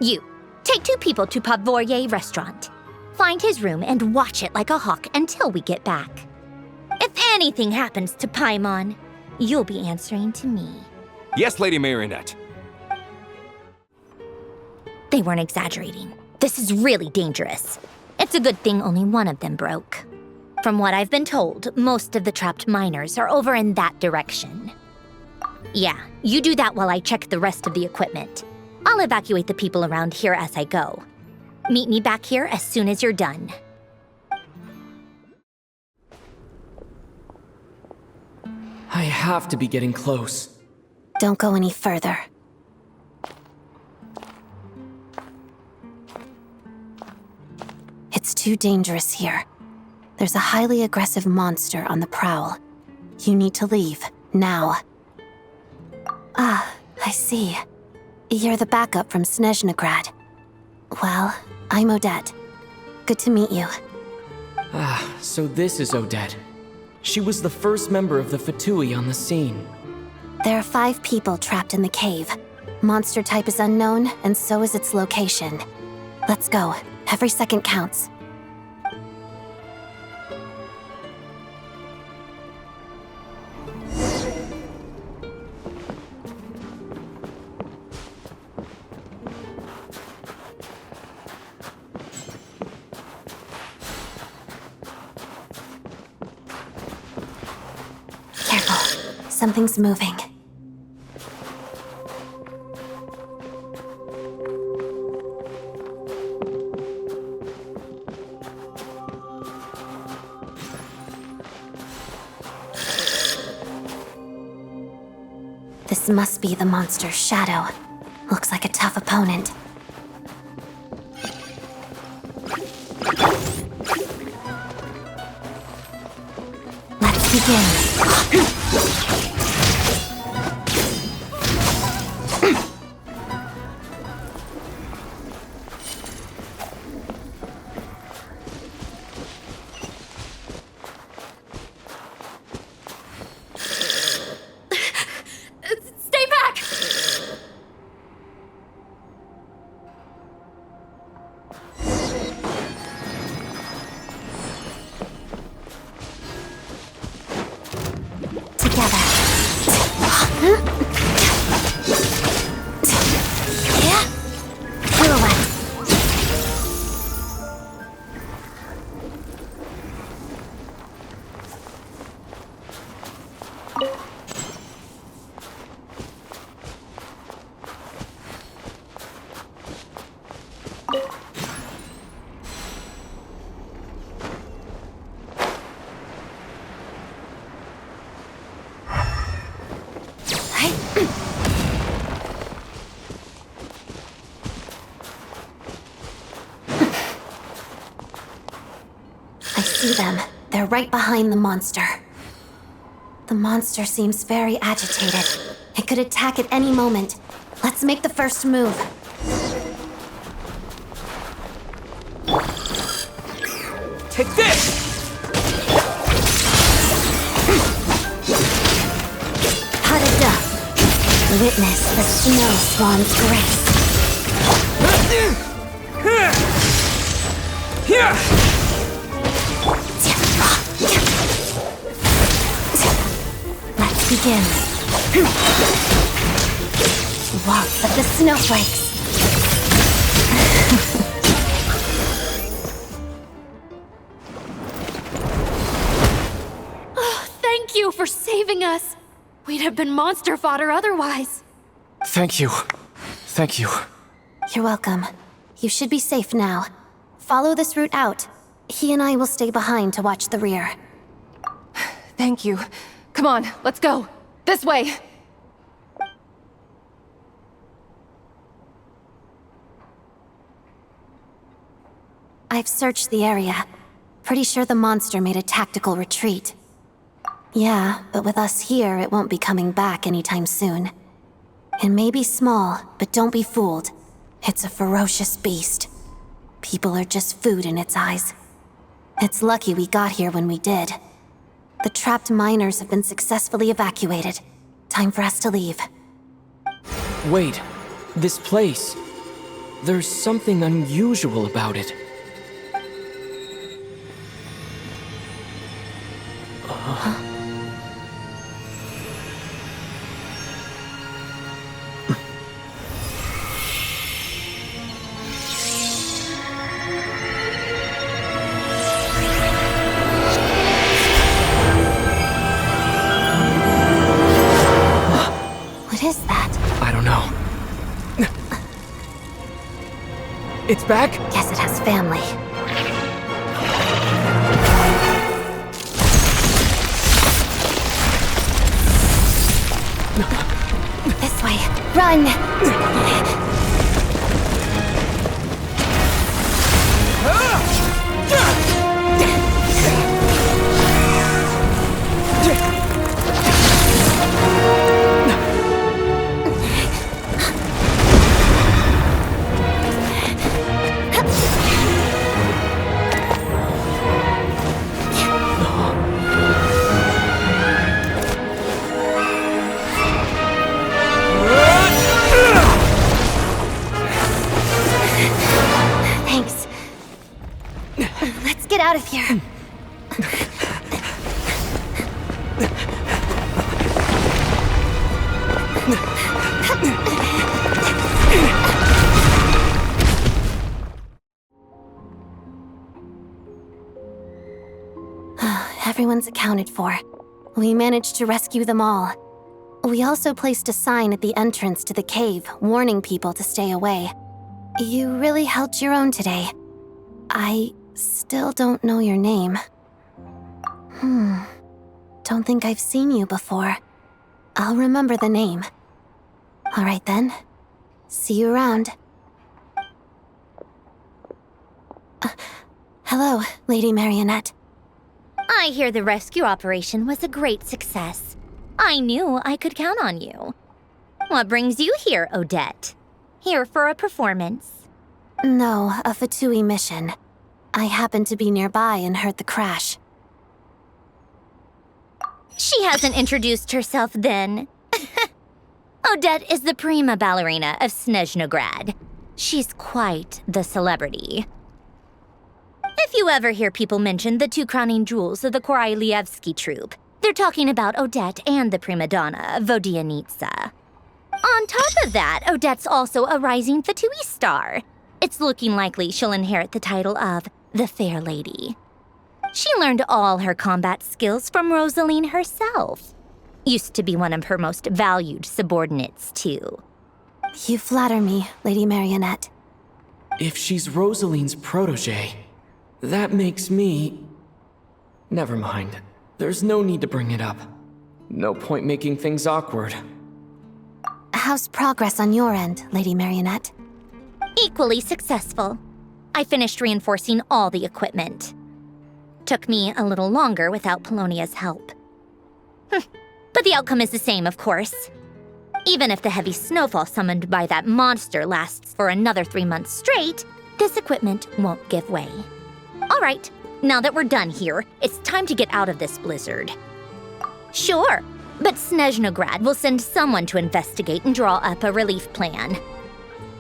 You, take 2 people to Pavoye restaurant. Find his room and watch it like a hawk until we get back. If anything happens to Paimon, you'll be answering to me. Yes, Lady Marionette. They weren't exaggerating. This is really dangerous. It's a good thing only one of them broke. From what I've been told, most of the trapped miners are over in that direction. Yeah, you do that while I check the rest of the equipment. I'll evacuate the people around here as I go. Meet me back here as soon as you're done. I have to be getting close. Don't go any further. It's too dangerous here. There's a highly aggressive monster on the prowl. You need to leave, now. Ah, I see. You're the backup from Snezhnaya. Well, I'm Odette. Good to meet you. Ah, so this is Odette. She was the first member of the Fatui on the scene. There are 5 people trapped in the cave. Monster type is unknown, and so is its location. Let's go. Every second counts. Careful. Something's moving. This must be the monster's shadow. Looks like a tough opponent. Let's begin. Stay back! See them. They're right behind the monster. The monster seems very agitated. It could attack at any moment. Let's make the first move. Take this! Hadada. Witness the snow swan's grace. Let's begin. Waltz of the snowflakes. Oh, thank you for saving us. We'd have been monster fodder otherwise. Thank you. Thank you. You're welcome. You should be safe now. Follow this route out. He and I will stay behind to watch the rear. Thank you. Come on, let's go. This way. I've searched the area. Pretty sure the monster made a tactical retreat. Yeah, but with us here, it won't be coming back anytime soon. It may be small, but don't be fooled. It's a ferocious beast. People are just food in its eyes. It's lucky we got here when we did. The trapped miners have been successfully evacuated. Time for us to leave. Wait, this place. There's something unusual about it. What is that? I don't know. It's back? Guess it has family. This way. Run! Thanks. Let's get out of here. Everyone's accounted for. We managed to rescue them all. We also placed a sign at the entrance to the cave, warning people to stay away. You really held your own today. I still don't know your name. Don't think I've seen you before. I'll remember the name. All right then. See you around. Hello, Lady Marionette. I hear the rescue operation was a great success. I knew I could count on you. What brings you here, Odette? Here for a performance? No, a Fatui mission. I happened to be nearby and heard the crash. She hasn't introduced herself then. Odette is the prima ballerina of Snezhnograd. She's quite the celebrity. If you ever hear people mention the two crowning jewels of the Korolievsky troupe, they're talking about Odette and the prima donna, Vodianitsa. On top of that, Odette's also a rising Fatui star. It's looking likely she'll inherit the title of the Fair Lady. She learned all her combat skills from Rosaline herself. Used to be one of her most valued subordinates, too. You flatter me, Lady Marionette. If she's Rosaline's protege, that makes me... Never mind. There's no need to bring it up. No point making things awkward. How's progress on your end, Lady Marionette? Equally successful. I finished reinforcing all the equipment. Took me a little longer without Polonia's help. But the outcome is the same, of course. Even if the heavy snowfall summoned by that monster lasts for another 3 months straight, this equipment won't give way. All right, now that we're done here, it's time to get out of this blizzard. Sure, but Snezhnograd will send someone to investigate and draw up a relief plan.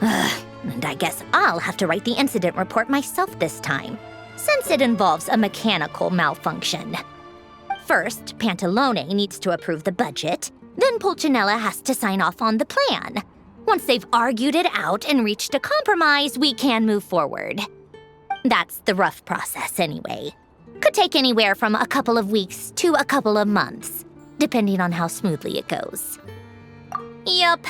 And I guess I'll have to write the incident report myself this time, since it involves a mechanical malfunction. First, Pantalone needs to approve the budget, then Pulcinella has to sign off on the plan. Once they've argued it out and reached a compromise, we can move forward. That's the rough process anyway. Could take anywhere from a couple of weeks to a couple of months, depending on how smoothly it goes. Yup,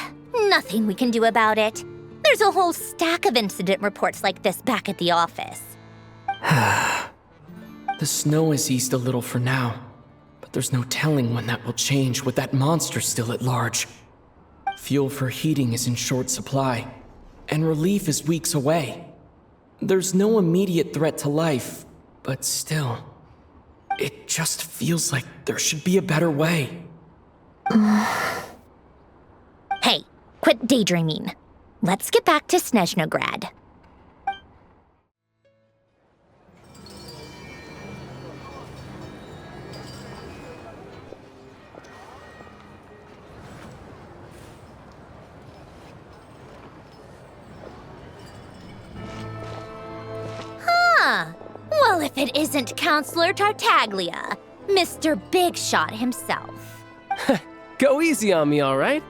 nothing we can do about it. There's a whole stack of incident reports like this back at the office. The snow has eased a little for now, but there's no telling when that will change with that monster still at large. Fuel for heating is in short supply, and relief is weeks away. There's no immediate threat to life, but still, it just feels like there should be a better way. Hey, quit daydreaming. Let's get back to Snezhnograd. Well, if it isn't Counselor Tartaglia, Mr. Big Shot himself. Go easy on me, all right?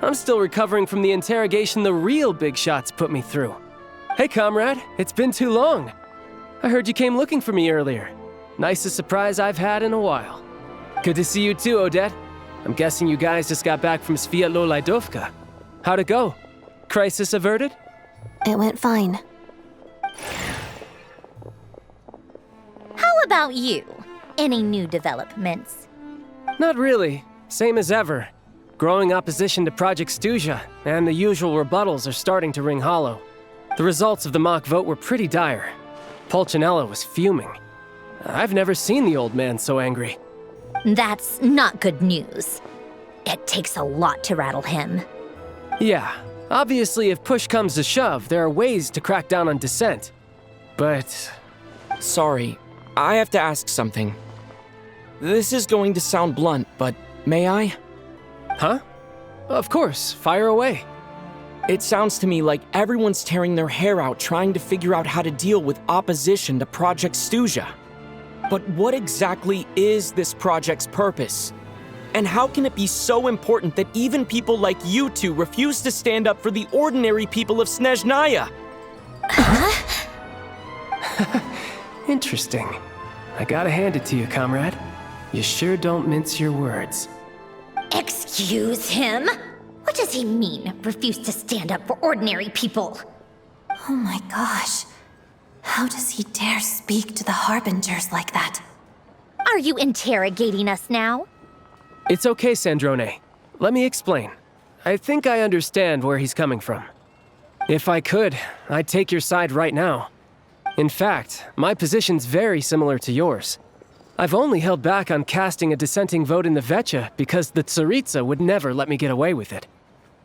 I'm still recovering from the interrogation the real Big Shots put me through. Hey, comrade, it's been too long. I heard you came looking for me earlier. Nicest surprise I've had in a while. Good to see you too, Odette. I'm guessing you guys just got back from Sviatlo Laidovka. How'd it go? Crisis averted? It went fine. about you? Any new developments? Not really. Same as ever. Growing opposition to Project Stuzha, and the usual rebuttals are starting to ring hollow. The results of the mock vote were pretty dire. Pulcinella was fuming. I've never seen the old man so angry. That's not good news. It takes a lot to rattle him. Yeah, obviously if push comes to shove, there are ways to crack down on dissent. But... Sorry, I have to ask something. This is going to sound blunt, but may I? Huh? Of course, fire away. It sounds to me like everyone's tearing their hair out trying to figure out how to deal with opposition to Project Stuzha. But what exactly is this project's purpose? And how can it be so important that even people like you two refuse to stand up for the ordinary people of Snezhnaya? Interesting. I gotta hand it to you, comrade. You sure don't mince your words. Excuse him? What does he mean, refuse to stand up for ordinary people? Oh my gosh. How does he dare speak to the Harbingers like that? Are you interrogating us now? It's okay, Sandrone. Let me explain. I think I understand where he's coming from. If I could, I'd take your side right now. In fact, my position's very similar to yours. I've only held back on casting a dissenting vote in the Vetcha because the Tsaritsa would never let me get away with it.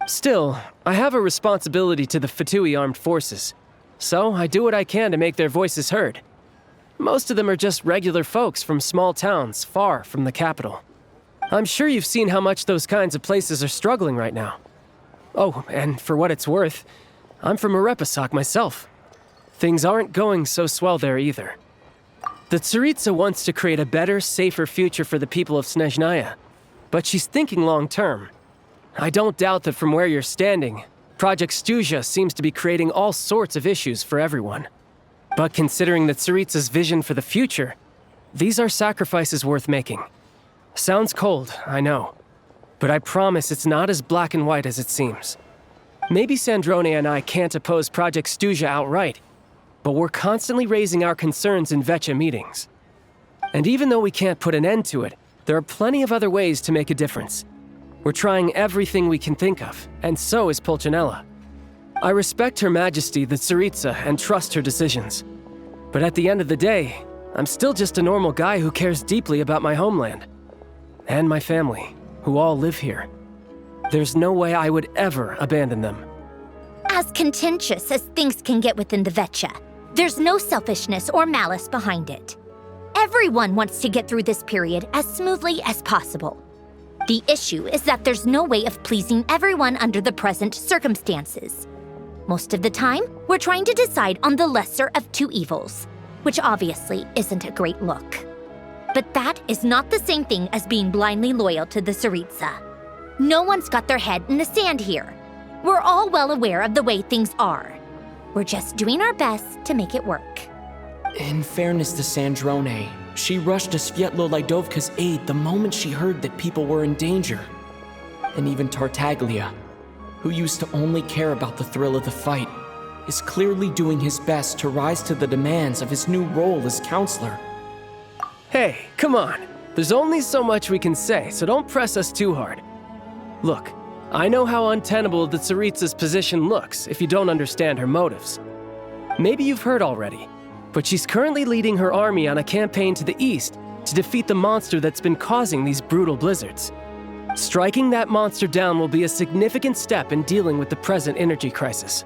Still, I have a responsibility to the Fatui armed forces, so I do what I can to make their voices heard. Most of them are just regular folks from small towns far from the capital. I'm sure you've seen how much those kinds of places are struggling right now. Oh, and for what it's worth, I'm from Arepasak myself. Things aren't going so swell there either. The Tsaritsa wants to create a better, safer future for the people of Snezhnaya, but she's thinking long-term. I don't doubt that from where you're standing, Project Stuzha seems to be creating all sorts of issues for everyone. But considering the Tsaritsa's vision for the future, these are sacrifices worth making. Sounds cold, I know, but I promise it's not as black and white as it seems. Maybe Sandrone and I can't oppose Project Stuzha outright, but we're constantly raising our concerns in Vetcha meetings. And even though we can't put an end to it, there are plenty of other ways to make a difference. We're trying everything we can think of, and so is Pulcinella. I respect Her Majesty, the Tsaritsa, and trust her decisions. But at the end of the day, I'm still just a normal guy who cares deeply about my homeland. And my family, who all live here. There's no way I would ever abandon them. As contentious as things can get within the Vetcha, there's no selfishness or malice behind it. Everyone wants to get through this period as smoothly as possible. The issue is that there's no way of pleasing everyone under the present circumstances. Most of the time, we're trying to decide on the lesser of two evils, which obviously isn't a great look. But that is not the same thing as being blindly loyal to the Tsaritsa. No one's got their head in the sand here. We're all well aware of the way things are. We're just doing our best to make it work. In fairness to Sandrone, she rushed to Svietlo Lidovka's aid the moment she heard that people were in danger. And even Tartaglia, who used to only care about the thrill of the fight, is clearly doing his best to rise to the demands of his new role as counselor. Hey, come on. There's only so much we can say, so don't press us too hard. Look, I know how untenable the Tsaritsa's position looks if you don't understand her motives. Maybe you've heard already, but she's currently leading her army on a campaign to the east to defeat the monster that's been causing these brutal blizzards. Striking that monster down will be a significant step in dealing with the present energy crisis.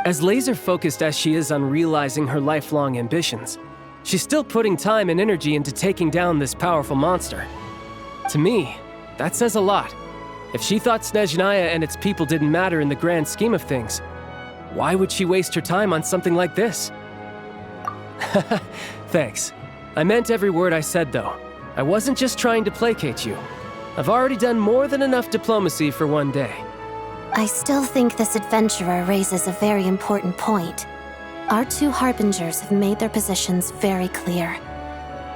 As laser-focused as she is on realizing her lifelong ambitions, she's still putting time and energy into taking down this powerful monster. To me, that says a lot. If she thought Snezhnaya and its people didn't matter in the grand scheme of things, why would she waste her time on something like this? Thanks. I meant every word I said, though. I wasn't just trying to placate you. I've already done more than enough diplomacy for one day. I still think this adventurer raises a very important point. Our two Harbingers have made their positions very clear.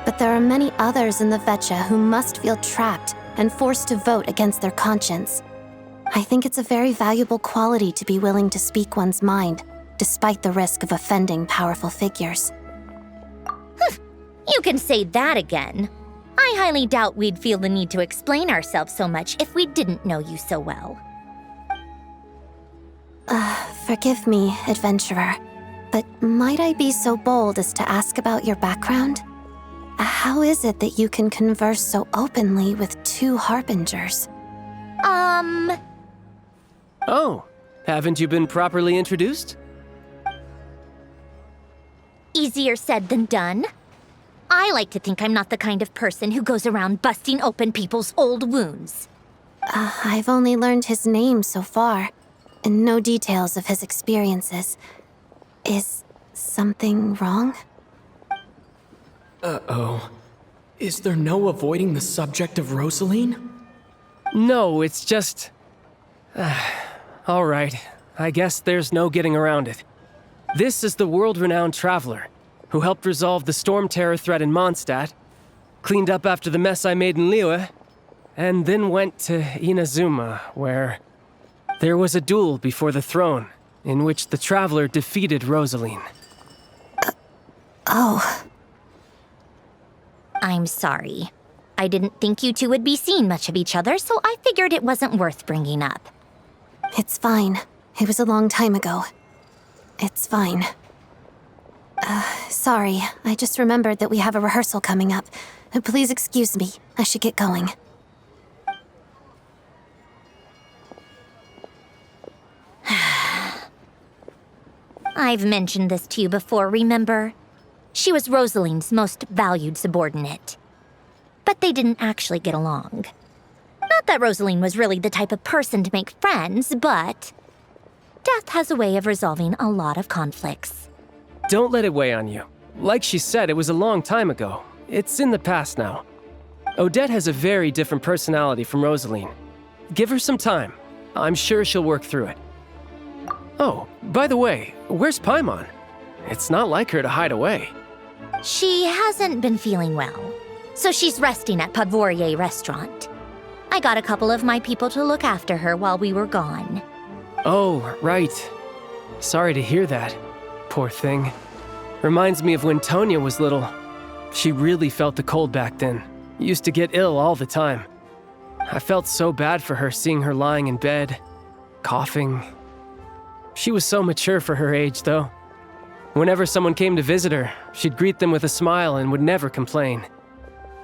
But there are many others in the Vetcha who must feel trapped and forced to vote against their conscience. I think it's a very valuable quality to be willing to speak one's mind, despite the risk of offending powerful figures. You can say that again. I highly doubt we'd feel the need to explain ourselves so much if we didn't know you so well. Forgive me, adventurer, but might I be so bold as to ask about your background? How is it that you can converse so openly with two harbingers? Oh, haven't you been properly introduced? Easier said than done. I like to think I'm not the kind of person who goes around busting open people's old wounds. I've only learned his name so far, and no details of his experiences. Is something wrong? Uh-oh. Is there no avoiding the subject of Rosaline? No, it's just... all right, I guess there's no getting around it. This is the world-renowned traveler, who helped resolve the storm terror threat in Mondstadt, cleaned up after the mess I made in Liyue, and then went to Inazuma, where there was a duel before the throne, in which the traveler defeated Rosaline. Oh. I'm sorry. I didn't think you two would be seeing much of each other, so I figured it wasn't worth bringing up. It's fine. It was a long time ago. It's fine. Sorry, I just remembered that we have a rehearsal coming up. Please excuse me. I should get going. I've mentioned this to you before, remember? She was Rosaline's most valued subordinate. But they didn't actually get along. Not that Rosaline was really the type of person to make friends, but death has a way of resolving a lot of conflicts. Don't let it weigh on you. Like she said, it was a long time ago. It's in the past now. Odette has a very different personality from Rosaline. Give her some time. I'm sure she'll work through it. Oh, by the way, where's Paimon? It's not like her to hide away. She hasn't been feeling well, so she's resting at Pavorier Restaurant. I got a couple of my people to look after her while we were gone. Oh, right. Sorry to hear that. Poor thing. Reminds me of when Tonya was little. She really felt the cold back then. Used to get ill all the time. I felt so bad for her seeing her lying in bed, coughing. She was so mature for her age, though. Whenever someone came to visit her, she'd greet them with a smile and would never complain.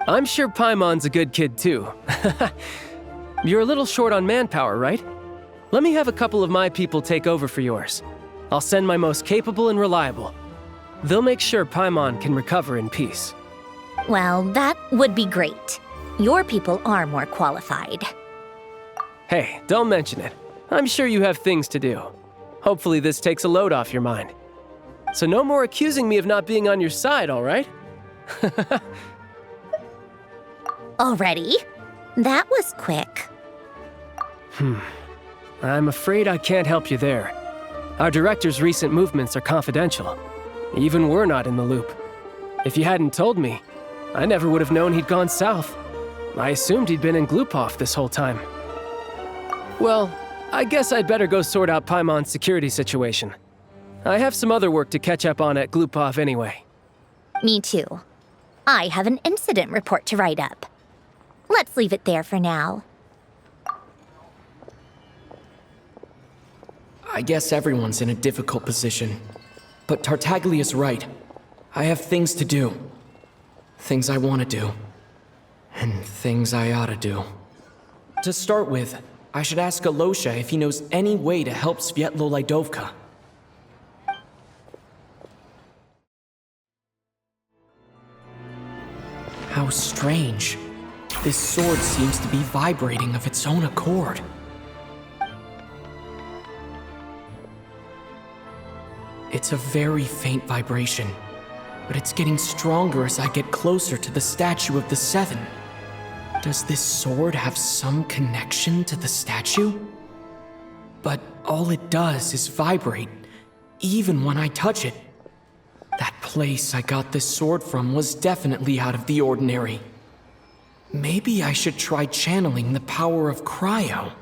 I'm sure Paimon's a good kid, too. You're a little short on manpower, right? Let me have a couple of my people take over for yours. I'll send my most capable and reliable. They'll make sure Paimon can recover in peace. Well, that would be great. Your people are more qualified. Hey, don't mention it. I'm sure you have things to do. Hopefully this takes a load off your mind. So no more accusing me of not being on your side, all right? Already? That was quick. I'm afraid I can't help you there. Our director's recent movements are confidential. Even we're not in the loop. If you hadn't told me, I never would have known he'd gone south. I assumed he'd been in Glupov this whole time. Well, I guess I'd better go sort out Paimon's security situation. I have some other work to catch up on at Glupov anyway. Me too. I have an incident report to write up. Let's leave it there for now. I guess everyone's in a difficult position. But Tartaglia's right. I have things to do. Things I want to do. And things I ought to do. To start with, I should ask Alosha if he knows any way to help Svietlolaidovka. How strange. This sword seems to be vibrating of its own accord. It's a very faint vibration, but it's getting stronger as I get closer to the statue of the Seven. Does this sword have some connection to the statue? But all it does is vibrate, even when I touch it. That place I got this sword from was definitely out of the ordinary. Maybe I should try channeling the power of cryo.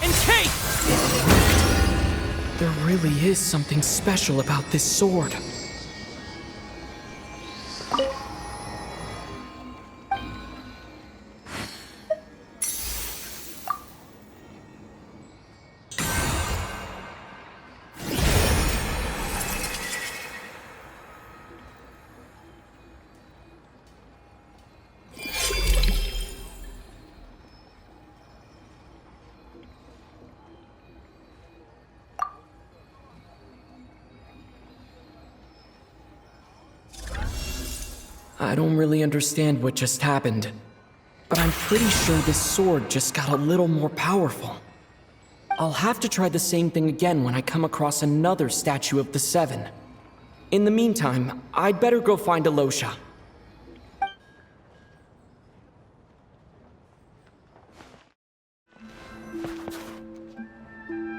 In case There really is something special about this sword. I don't really understand what just happened, but I'm pretty sure this sword just got a little more powerful. I'll have to try the same thing again when I come across another statue of the Seven. In the meantime, I'd better go find Alosha.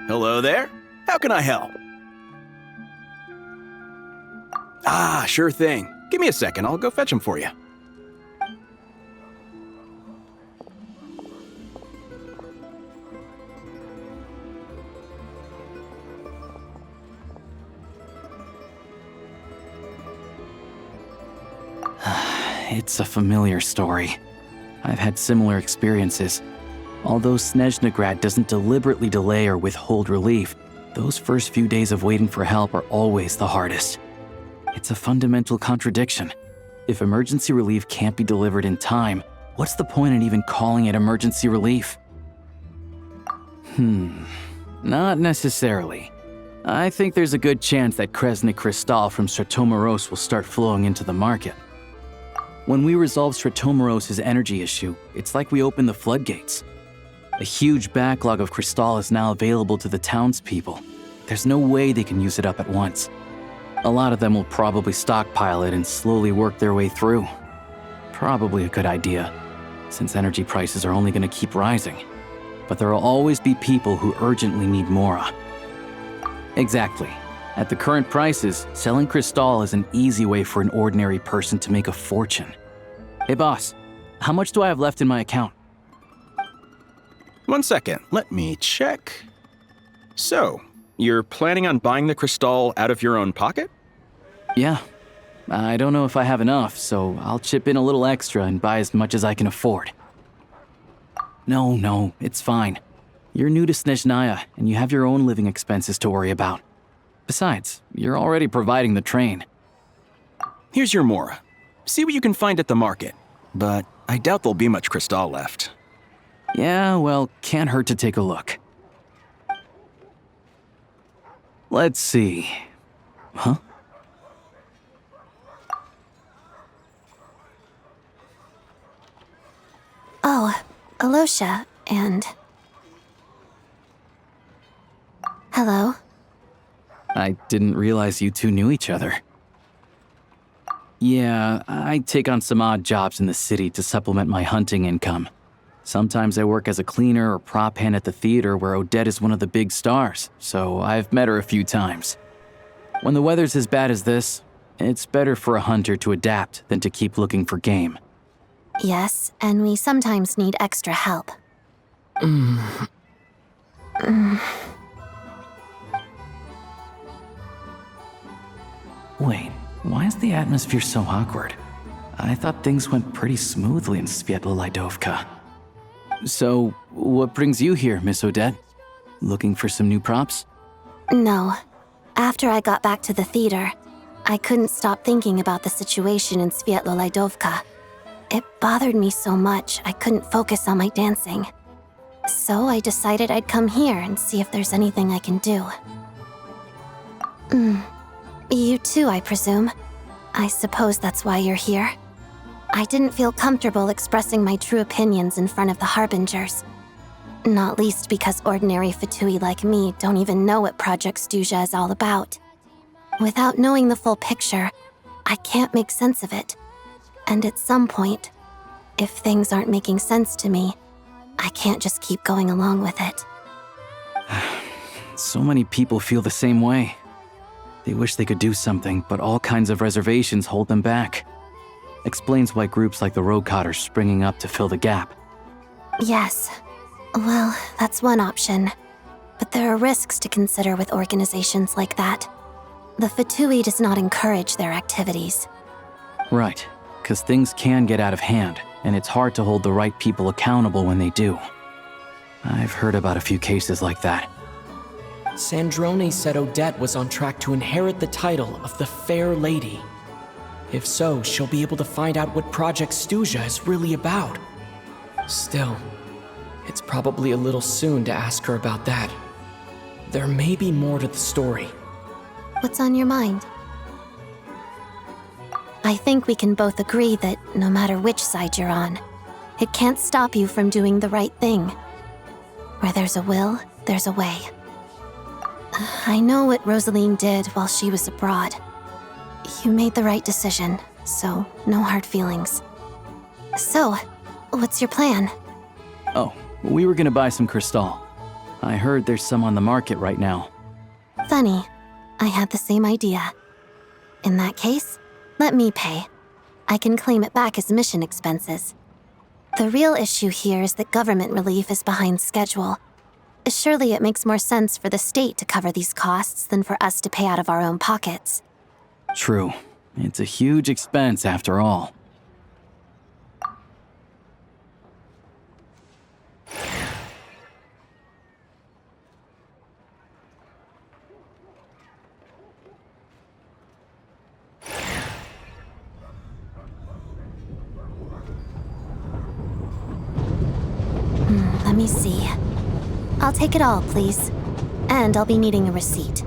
Hello there. How can I help? Ah, sure thing. Give me a second, I'll go fetch him for you. It's a familiar story. I've had similar experiences. Although Snezhnaya doesn't deliberately delay or withhold relief, those first few days of waiting for help are always the hardest. It's a fundamental contradiction. If emergency relief can't be delivered in time, what's the point in even calling it emergency relief? Not necessarily. I think there's a good chance that Kresnik Crystal from Stratomoros will start flowing into the market. When we resolve Stratomoros' energy issue, it's like we open the floodgates. A huge backlog of crystal is now available to the townspeople. There's no way they can use it up at once. A lot of them will probably stockpile it and slowly work their way through. Probably a good idea, since energy prices are only going to keep rising. But there will always be people who urgently need Mora. Exactly. At the current prices, selling crystal is an easy way for an ordinary person to make a fortune. Hey boss, how much do I have left in my account? 1 second, let me check. So, you're planning on buying the crystal out of your own pocket? Yeah. I don't know if I have enough, so I'll chip in a little extra and buy as much as I can afford. No, it's fine. You're new to Snezhnaya, and you have your own living expenses to worry about. Besides, you're already providing the train. Here's your Mora. See what you can find at the market, but I doubt there'll be much crystal left. Yeah, well, can't hurt to take a look. Let's see. Huh? Oh, Alosha, and... Hello? I didn't realize you two knew each other. Yeah, I take on some odd jobs in the city to supplement my hunting income. Sometimes I work as a cleaner or prop hand at the theater where Odette is one of the big stars, so I've met her a few times. When the weather's as bad as this, it's better for a hunter to adapt than to keep looking for game. Yes, and we sometimes need extra help. Wait, why is the atmosphere so awkward? I thought things went pretty smoothly in Sviatlo-Lidovka. So, what brings you here, Miss Odette? Looking for some new props? No. After I got back to the theater, I couldn't stop thinking about the situation in Sviatlo-Lidovka. It bothered me so much, I couldn't focus on my dancing. So I decided I'd come here and see if there's anything I can do. You too, I presume. I suppose that's why you're here. I didn't feel comfortable expressing my true opinions in front of the Harbingers. Not least because ordinary Fatui like me don't even know what Project Stuzha is all about. Without knowing the full picture, I can't make sense of it. And at some point, if things aren't making sense to me, I can't just keep going along with it. So many people feel the same way. They wish they could do something, but all kinds of reservations hold them back. Explains why groups like the Rokot are springing up to fill the gap. Yes. Well, that's one option. But there are risks to consider with organizations like that. The VII does not encourage their activities. Right, because things can get out of hand, and it's hard to hold the right people accountable when they do. I've heard about a few cases like that. Sandrone said Odette was on track to inherit the title of the Fair Lady. If so, she'll be able to find out what Project Stuzha is really about. Still, it's probably a little soon to ask her about that. There may be more to the story. What's on your mind? I think we can both agree that no matter which side you're on, it can't stop you from doing the right thing. Where there's a will, there's a way. I know what Rosaline did while she was abroad. You made the right decision, so no hard feelings. So, what's your plan? Oh, we were gonna buy some Crystal. I heard there's some on the market right now. Funny, I had the same idea. In that case, let me pay. I can claim it back as mission expenses. The real issue here is that government relief is behind schedule. Surely it makes more sense for the state to cover these costs than for us to pay out of our own pockets. True. It's a huge expense after all. Let me see. I'll take it all, please. And I'll be needing a receipt.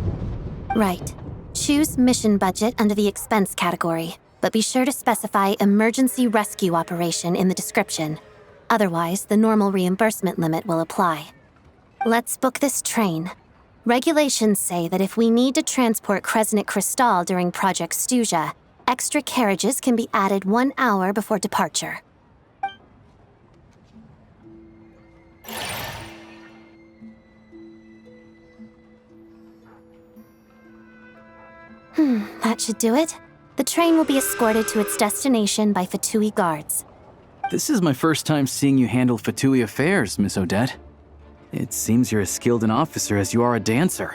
Right. Choose mission budget under the expense category, but be sure to specify emergency rescue operation in the description. Otherwise, the normal reimbursement limit will apply. Let's book this train. Regulations say that if we need to transport Kresnik Crystal during Project Stuzha, extra carriages can be added 1 hour before departure. That should do it. The train will be escorted to its destination by VII guards. This is my first time seeing you handle VII affairs, Miss Odette. It seems you're as skilled an officer as you are a dancer.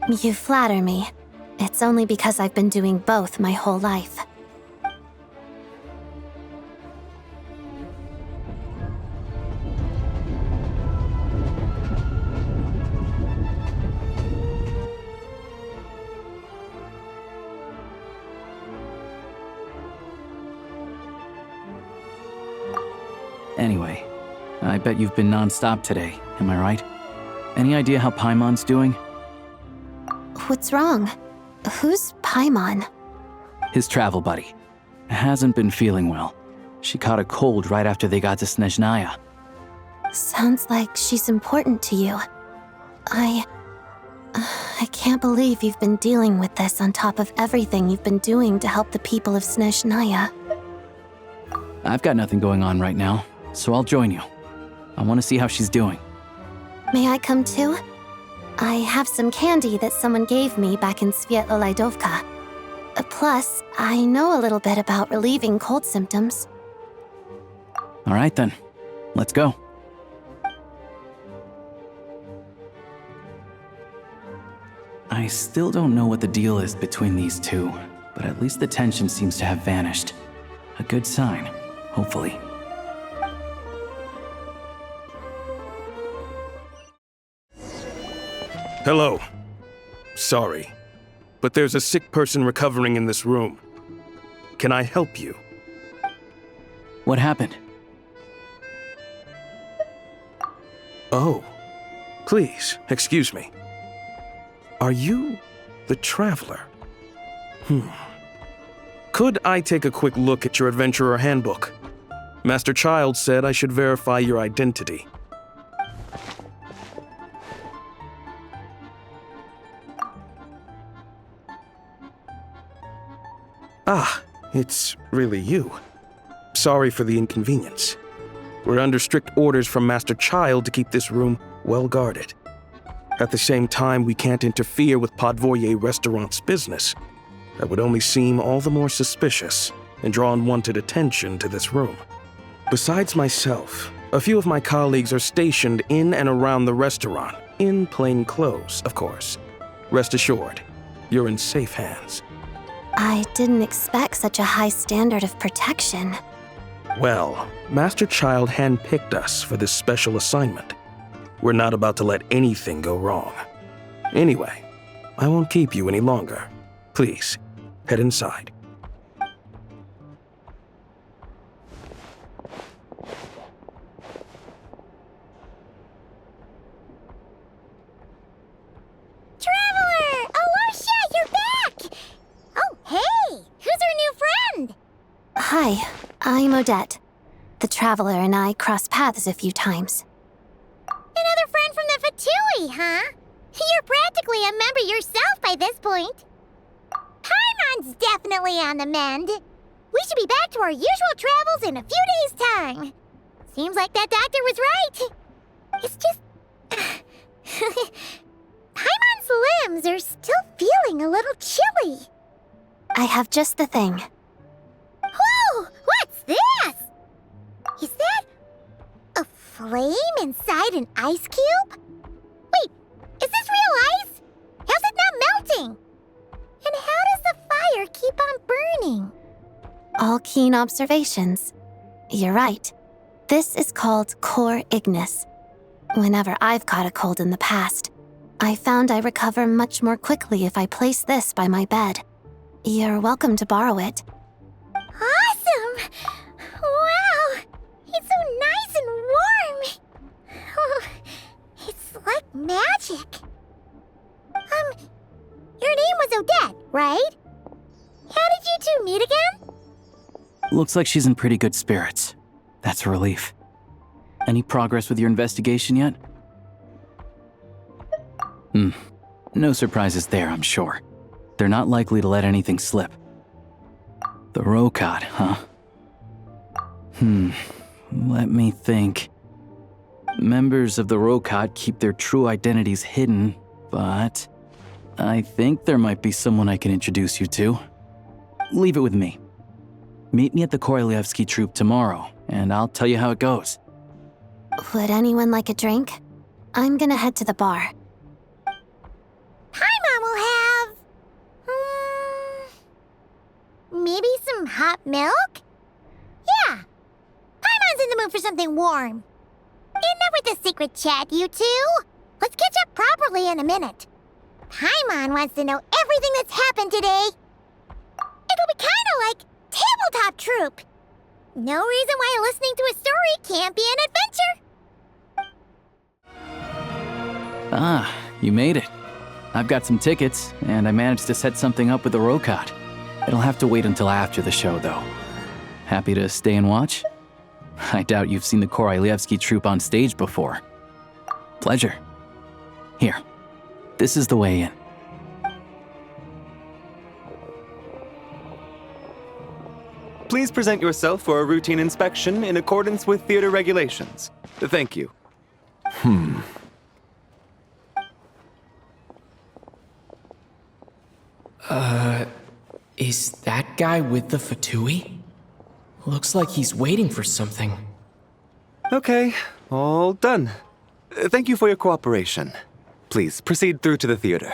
You flatter me. It's only because I've been doing both my whole life. Anyway, I bet you've been non-stop today, am I right? Any idea how Paimon's doing? What's wrong? Who's Paimon? His travel buddy. Hasn't been feeling well. She caught a cold right after they got to Snezhnaya. Sounds like she's important to you. I can't believe you've been dealing with this on top of everything you've been doing to help the people of Snezhnaya. I've got nothing going on right now, so I'll join you. I want to see how she's doing. May I come too? I have some candy that someone gave me back in Svietlo-Laidovka. Plus, I know a little bit about relieving cold symptoms. All right then, let's go. I still don't know what the deal is between these two, but at least the tension seems to have vanished. A good sign, hopefully. Hello. Sorry, but there's a sick person recovering in this room. Can I help you? What happened? Oh, please, excuse me. Are you the Traveler? Could I take a quick look at your Adventurer Handbook? Master Child said I should verify your identity. Ah, it's really you. Sorry for the inconvenience. We're under strict orders from Master Child to keep this room well guarded. At the same time, we can't interfere with Podvoye Restaurant's business. That would only seem all the more suspicious and draw unwanted attention to this room. Besides myself, a few of my colleagues are stationed in and around the restaurant In plain clothes, of course. Rest assured, you're in safe hands. I didn't expect such a high standard of protection. Well, Master Child handpicked us for this special assignment. We're not about to let anything go wrong. Anyway, I won't keep you any longer. Please, head inside. Traveler! Alosha, you're back! Oh, hey! Who's our new friend? Hi, I'm Odette. The Traveler and I crossed paths a few times. Another friend from the Fatui, huh? You're practically a member yourself by this point. Paimon's definitely on the mend. We should be back to our usual travels in a few days' time. Seems like that doctor was right. It's just... Paimon's limbs are still feeling a little chilly. I have just the thing. Whoa! What's this? Is that a flame inside an ice cube? Wait, is this real ice? How's it not melting? And how does the fire keep on burning? All keen observations. You're right. This is called core ignis. Whenever I've caught a cold in the past, I found I recover much more quickly if I place this by my bed. You're welcome to borrow it. Awesome! Wow! It's so nice and warm! Oh, it's like magic. Your name was Odette, right? How did you two meet again? Looks like she's in pretty good spirits. That's a relief. Any progress with your investigation yet? No surprises there, I'm sure. They're not likely to let anything slip. The Rokad, huh? Let me think. Members of the Rokad keep their true identities hidden, but I think there might be someone I can introduce you to. Leave it with me. Meet me at the Korolyevsky troop tomorrow, and I'll tell you how it goes. Would anyone like a drink? I'm gonna head to the bar. Paimon will have... maybe some hot milk? Yeah. Paimon's in the mood for something warm. Enough with the secret chat, you two. Let's catch up properly in a minute. Paimon wants to know everything that's happened today. It'll be kinda like tabletop troop. No reason why listening to a story can't be an adventure. Ah, you made it. I've got some tickets, and I managed to set something up with the Rokad. It'll have to wait until after the show, though. Happy to stay and watch? I doubt you've seen the Korolyevsky troupe on stage before. Pleasure. Here, this is the way in. Please present yourself for a routine inspection in accordance with theater regulations. Thank you. Is that guy with the Fatui? Looks like he's waiting for something. Okay, all done. Thank you for your cooperation. Please proceed through to the theater.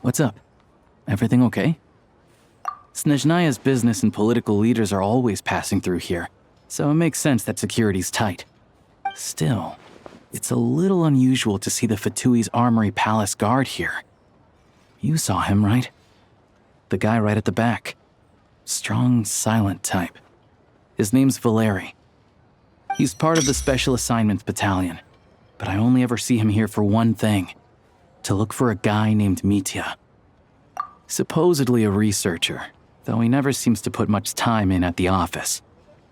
What's up? Everything okay? Snezhnaya's business and political leaders are always passing through here, so it makes sense that security's tight. Still, it's a little unusual to see the Fatui's Armory Palace guard here. You saw him, right? The guy right at the back. Strong, silent type. His name's Valeri. He's part of the Special Assignments Battalion, but I only ever see him here for one thing. To look for a guy named Mitya. Supposedly a researcher, though he never seems to put much time in at the office.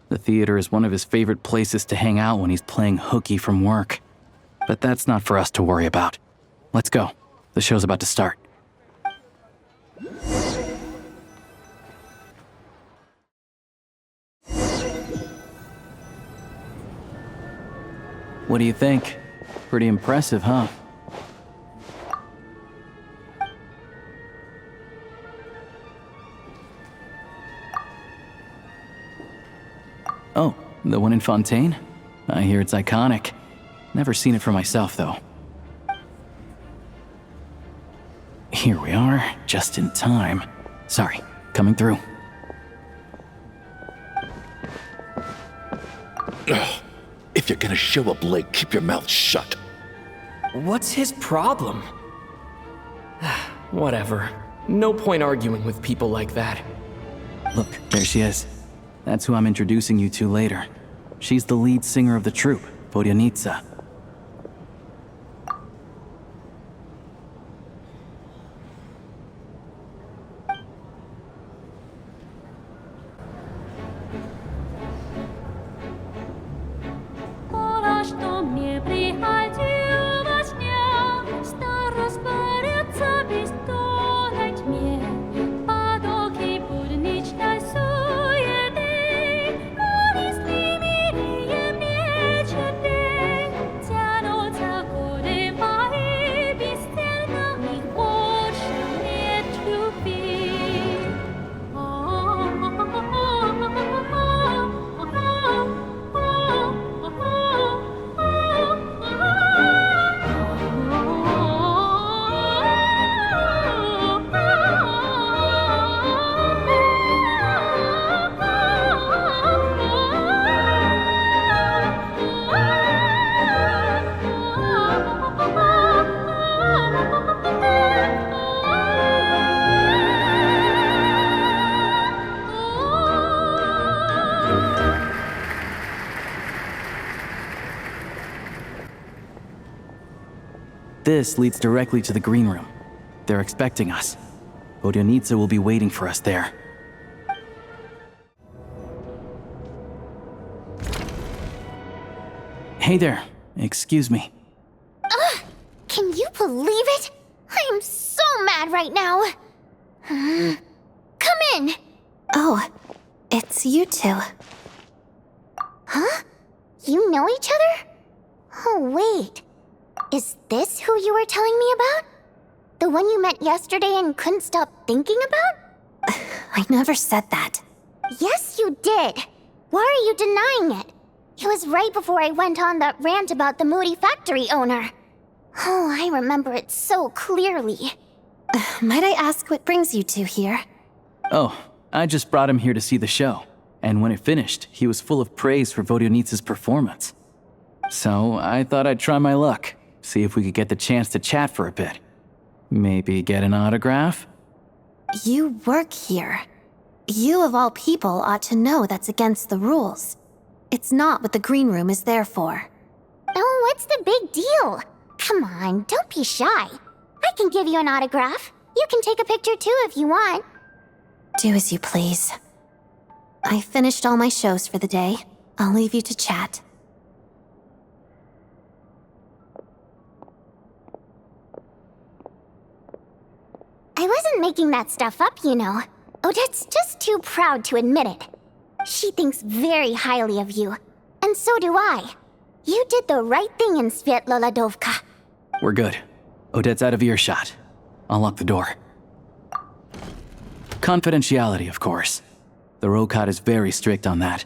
The theater is one of his favorite places to hang out when he's playing hooky from work. But that's not for us to worry about. Let's go. The show's about to start. What do you think? Pretty impressive, huh? Oh, the one in Fontaine? I hear it's iconic. Never seen it for myself, though. Here we are, just in time. Sorry, coming through. Ugh. If you're gonna show up late, keep your mouth shut. What's his problem? Whatever. No point arguing with people like that. Look, there she is. That's who I'm introducing you to later. She's the lead singer of the troupe, Vodyanitsa. This leads directly to the green room. They're expecting us. Vodyanitsa will be waiting for us there. Hey there. Excuse me. Can you believe it? I am so mad right now. Come in. Oh, it's you two. Huh? You know each other? Oh, wait. Is this who you were telling me about? The one you met yesterday and couldn't stop thinking about? I never said that. Yes, you did. Why are you denying it? It was right before I went on that rant about the moody factory owner. Oh, I remember it so clearly. Might I ask what brings you two here? Oh, I just brought him here to see the show. And when it finished, he was full of praise for Vodyanitsa's performance. So I thought I'd try my luck, see if we could get the chance to chat for a bit. Maybe get an autograph? You work here. You of all people ought to know that's against the rules. It's not what the green room is there for. Oh, what's the big deal? Come on, don't be shy. I can give you an autograph. You can take a picture too if you want. Do as you please. I finished all my shows for the day. I'll leave you to chat. I wasn't making that stuff up, you know. Odette's just too proud to admit it. She thinks very highly of you. And so do I. You did the right thing in Svietloladovka. We're good. Odette's out of earshot. I'll lock the door. Confidentiality, of course. The Rokat is very strict on that.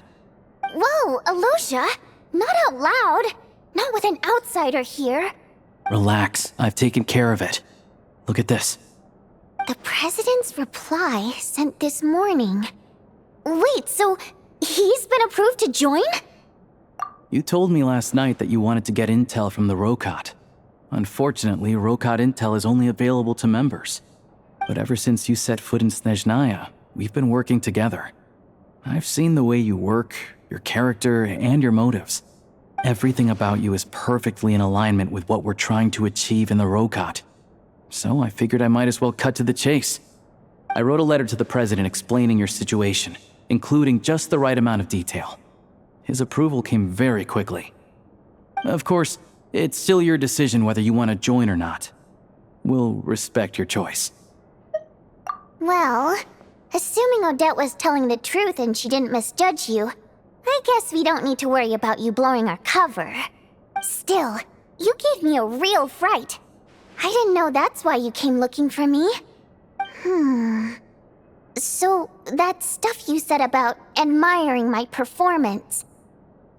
Whoa, Alosia! Not out loud! Not with an outsider here! Relax, I've taken care of it. Look at this. The President's reply sent this morning. Wait, so he's been approved to join? You told me last night that you wanted to get intel from the Rokat. Unfortunately, Rokat intel is only available to members. But ever since you set foot in Snezhnaya, we've been working together. I've seen the way you work, your character, and your motives. Everything about you is perfectly in alignment with what we're trying to achieve in the Rokat. So I figured I might as well cut to the chase. I wrote a letter to the President explaining your situation, including just the right amount of detail. His approval came very quickly. Of course, it's still your decision whether you want to join or not. We'll respect your choice. Well, assuming Odette was telling the truth and she didn't misjudge you, I guess we don't need to worry about you blowing our cover. Still, you gave me a real fright. I didn't know that's why you came looking for me. So, that stuff you said about admiring my performance,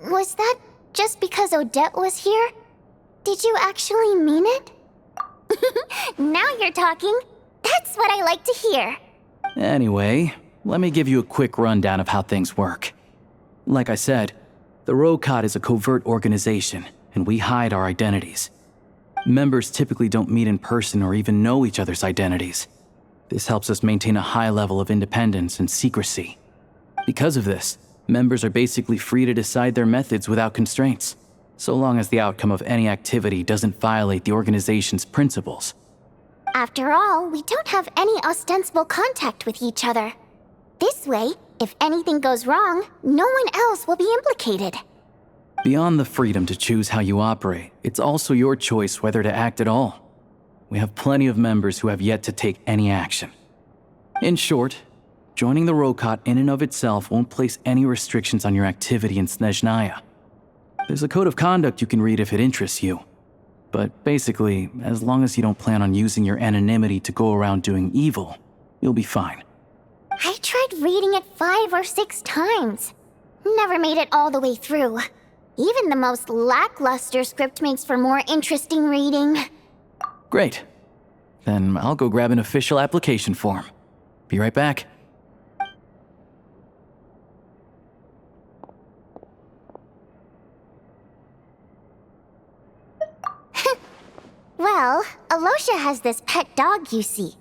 was that just because Odette was here? Did you actually mean it? Now you're talking. That's what I like to hear. Anyway, let me give you a quick rundown of how things work. Like I said, the Rokot is a covert organization, and we hide our identities. Members typically don't meet in person or even know each other's identities. This helps us maintain a high level of independence and secrecy. Because of this, members are basically free to decide their methods without constraints, so long as the outcome of any activity doesn't violate the organization's principles. After all, we don't have any ostensible contact with each other. This way, if anything goes wrong, no one else will be implicated. Beyond the freedom to choose how you operate, it's also your choice whether to act at all. We have plenty of members who have yet to take any action. In short, joining the Rokot in and of itself won't place any restrictions on your activity in Snezhnaya. There's a code of conduct you can read if it interests you. But basically, as long as you don't plan on using your anonymity to go around doing evil, you'll be fine. I tried reading it 5 or 6 times. Never made it all the way through. Even the most lackluster script makes for more interesting reading. Great. Then I'll go grab an official application form. Be right back. Well, Alosha has this pet dog, you see.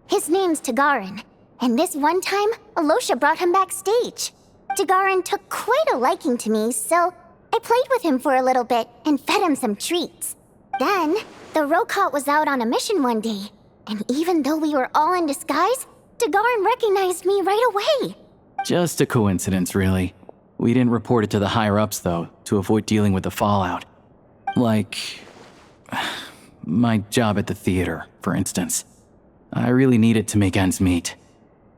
His name's Tagarin, and this one time, Alosha brought him backstage. Tagarin took quite a liking to me, so I played with him for a little bit and fed him some treats. Then, the Rokot was out on a mission one day, and even though we were all in disguise, Tagarin recognized me right away. Just a coincidence, really. We didn't report it to the higher-ups, though, to avoid dealing with the fallout. Like my job at the theater, for instance. I really needed to make ends meet.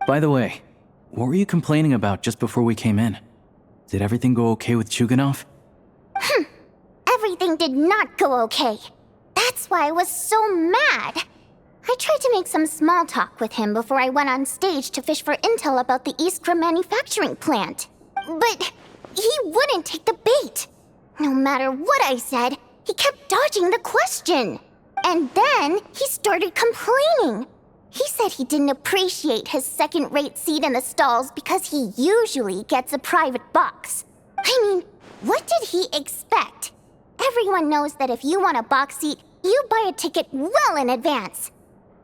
By the way, what were you complaining about just before we came in? Did everything go okay with Chuganov? Everything did not go okay. That's why I was so mad. I tried to make some small talk with him before I went on stage to fish for intel about the Iskra manufacturing plant. But he wouldn't take the bait. No matter what I said, he kept dodging the question. And then he started complaining. He said he didn't appreciate his second-rate seat in the stalls because he usually gets a private box. I mean, what did he expect? Everyone knows that if you want a box seat, you buy a ticket well in advance.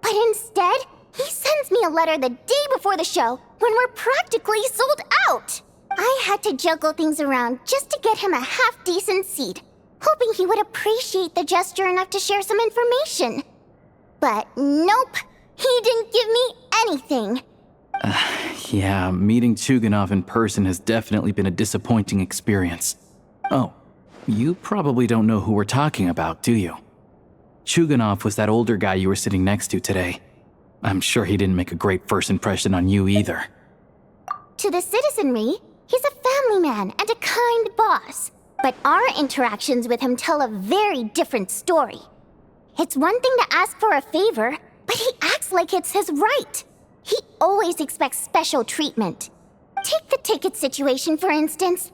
But instead, he sends me a letter the day before the show when we're practically sold out. I had to juggle things around just to get him a half-decent seat, hoping he would appreciate the gesture enough to share some information. But nope, he didn't give me anything. Yeah, meeting Chuganov in person has definitely been a disappointing experience. Oh, you probably don't know who we're talking about, do you? Chuganov was that older guy you were sitting next to today. I'm sure he didn't make a great first impression on you either. To the citizenry, he's a family man and a kind boss. But our interactions with him tell a very different story. It's one thing to ask for a favor, but he acts like it's his right. He always expects special treatment. Take the ticket situation, for instance.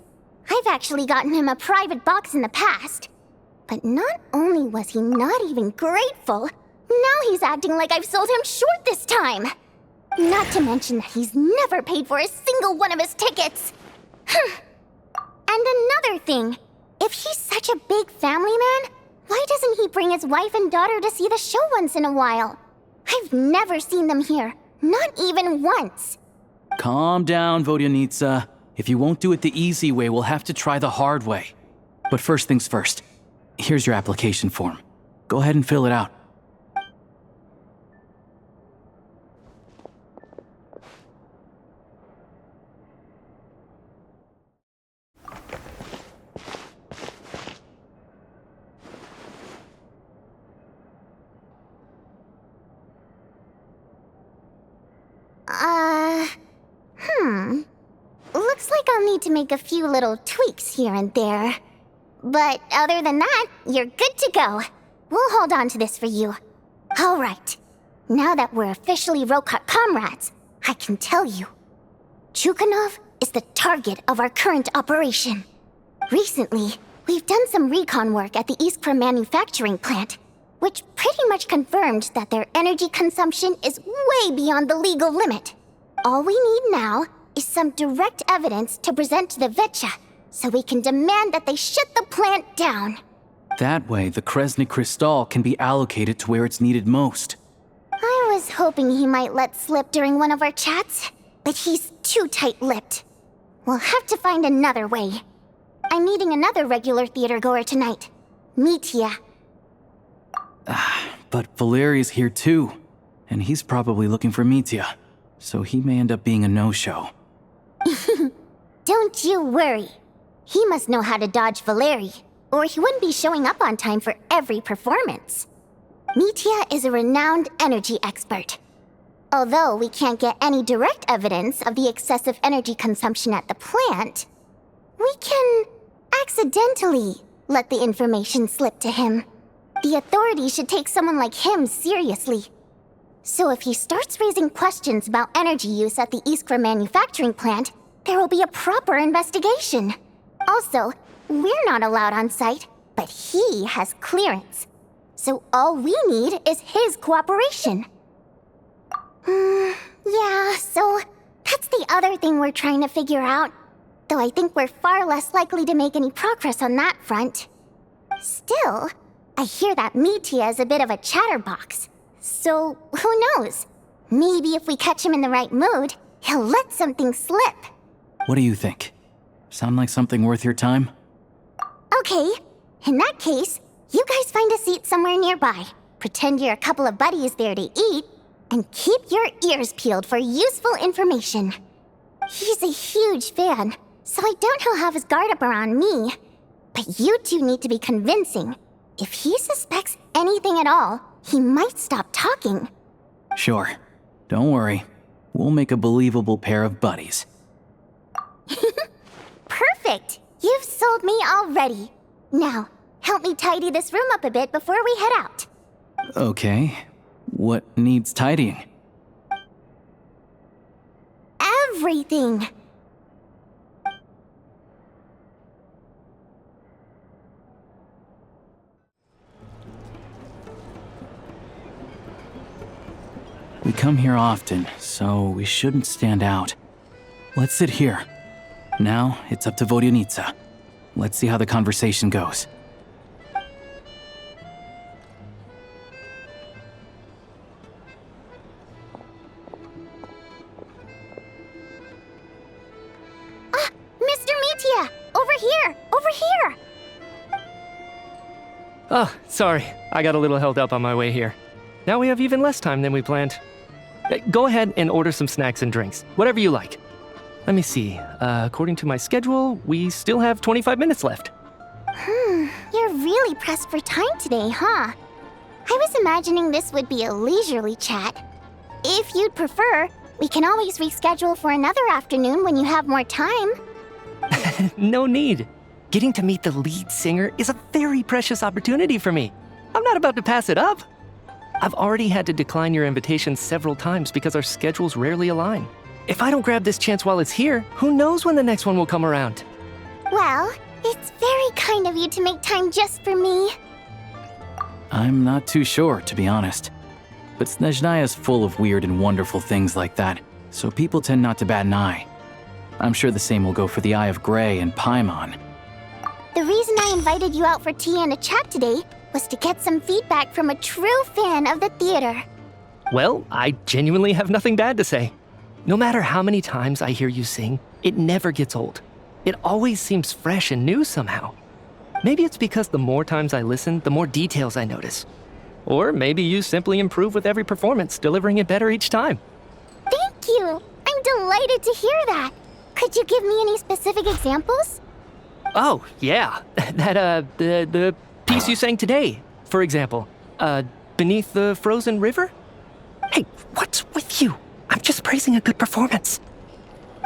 I've actually gotten him a private box in the past. But not only was he not even grateful, now he's acting like I've sold him short this time. Not to mention that he's never paid for a single one of his tickets. And another thing, if he's such a big family man, why doesn't he bring his wife and daughter to see the show once in a while? I've never seen them here, not even once. Calm down, Vodyanitsa. If you won't do it the easy way, we'll have to try the hard way. But first things first, here's your application form. Go ahead and fill it out. Looks like I'll need to make a few little tweaks here and there. But other than that, you're good to go. We'll hold on to this for you. All right. Now that we're officially Rokot comrades, I can tell you. Chukhanov is the target of our current operation. Recently, we've done some recon work at the Iskra manufacturing plant, which pretty much confirmed that their energy consumption is way beyond the legal limit. All we need now is some direct evidence to present to the VII, so we can demand that they shut the plant down. That way, the Kresnik Crystal can be allocated to where it's needed most. I was hoping he might let slip during one of our chats, but he's too tight-lipped. We'll have to find another way. I'm meeting another regular theater goer tonight, Mitya. But Valeri's here too, and he's probably looking for Mitya, so he may end up being a no-show. Don't you worry. He must know how to dodge Valeri, or he wouldn't be showing up on time for every performance. Mitya is a renowned energy expert. Although we can't get any direct evidence of the excessive energy consumption at the plant, we can accidentally let the information slip to him. The authorities should take someone like him seriously. So if he starts raising questions about energy use at the Iskra manufacturing plant, there will be a proper investigation. Also, we're not allowed on site, but he has clearance. So all we need is his cooperation. Yeah, so that's the other thing we're trying to figure out. Though I think we're far less likely to make any progress on that front. Still, I hear that Mitya is a bit of a chatterbox. So, who knows? Maybe if we catch him in the right mood, he'll let something slip. What do you think? Sound like something worth your time? Okay, in that case, you guys find a seat somewhere nearby. Pretend you're a couple of buddies there to eat, and keep your ears peeled for useful information. He's a huge fan, so I doubt he'll have his guard up around me. But you two need to be convincing. If he suspects anything at all, he might stop talking. Sure. Don't worry. We'll make a believable pair of buddies. Perfect! You've sold me already. Now, help me tidy this room up a bit before we head out. Okay. What needs tidying? Everything! We come here often, so we shouldn't stand out. Let's sit here. Now, it's up to Vodyanitsa. Let's see how the conversation goes. Mr. Mitya! Over here! Over here! Oh, sorry. I got a little held up on my way here. Now we have even less time than we planned. Go ahead and order some snacks and drinks, whatever you like. Let me see. According to my schedule, we still have 25 minutes left. You're really pressed for time today, huh? I was imagining this would be a leisurely chat. If you'd prefer, we can always reschedule for another afternoon when you have more time. No need. Getting to meet the lead singer is a very precious opportunity for me. I'm not about to pass it up. I've already had to decline your invitation several times because our schedules rarely align. If I don't grab this chance while it's here, who knows when the next one will come around? Well, it's very kind of you to make time just for me. I'm not too sure, to be honest. But Snezhnaya's full of weird and wonderful things like that, so people tend not to bat an eye. I'm sure the same will go for the Eye of Grey and Paimon. The reason I invited you out for tea and a chat today was to get some feedback from a true fan of the theater. Well, I genuinely have nothing bad to say. No matter how many times I hear you sing, it never gets old. It always seems fresh and new somehow. Maybe it's because the more times I listen, the more details I notice. Or maybe you simply improve with every performance, delivering it better each time. Thank you! I'm delighted to hear that! Could you give me any specific examples? Oh, yeah. The piece you sang today, for example. Beneath the Frozen River? Hey, what's with you? I'm just praising a good performance.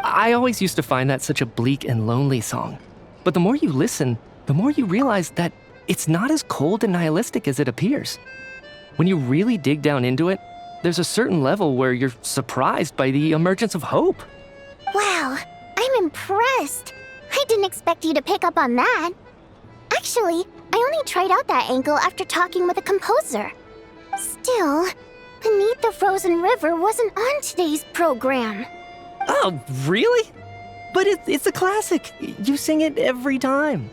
I always used to find that such a bleak and lonely song. But the more you listen, the more you realize that it's not as cold and nihilistic as it appears. When you really dig down into it, there's a certain level where you're surprised by the emergence of hope. Wow, I'm impressed. I didn't expect you to pick up on that. Actually, I only tried out that angle after talking with a composer. Still, Beneath the Frozen River wasn't on today's program. Oh, really? But it's a classic. You sing it every time.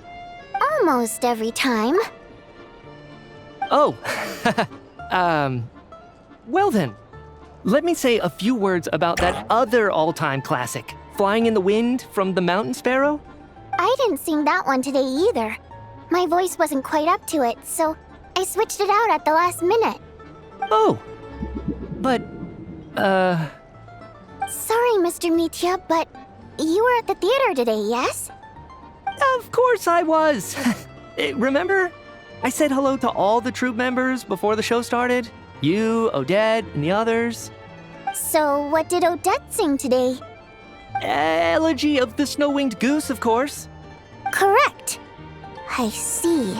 Almost every time. Oh, well then, let me say a few words about that other all-time classic, Flying in the Wind from the Mountain Sparrow. I didn't sing that one today either. My voice wasn't quite up to it, so I switched it out at the last minute. Oh, but, Sorry, Mr. Mitya, but you were at the theater today, yes? Of course I was. Remember? I said hello to all the troupe members before the show started. You, Odette, and the others. So what did Odette sing today? Elegy of the Snow-Winged Goose, of course. Correct. I see.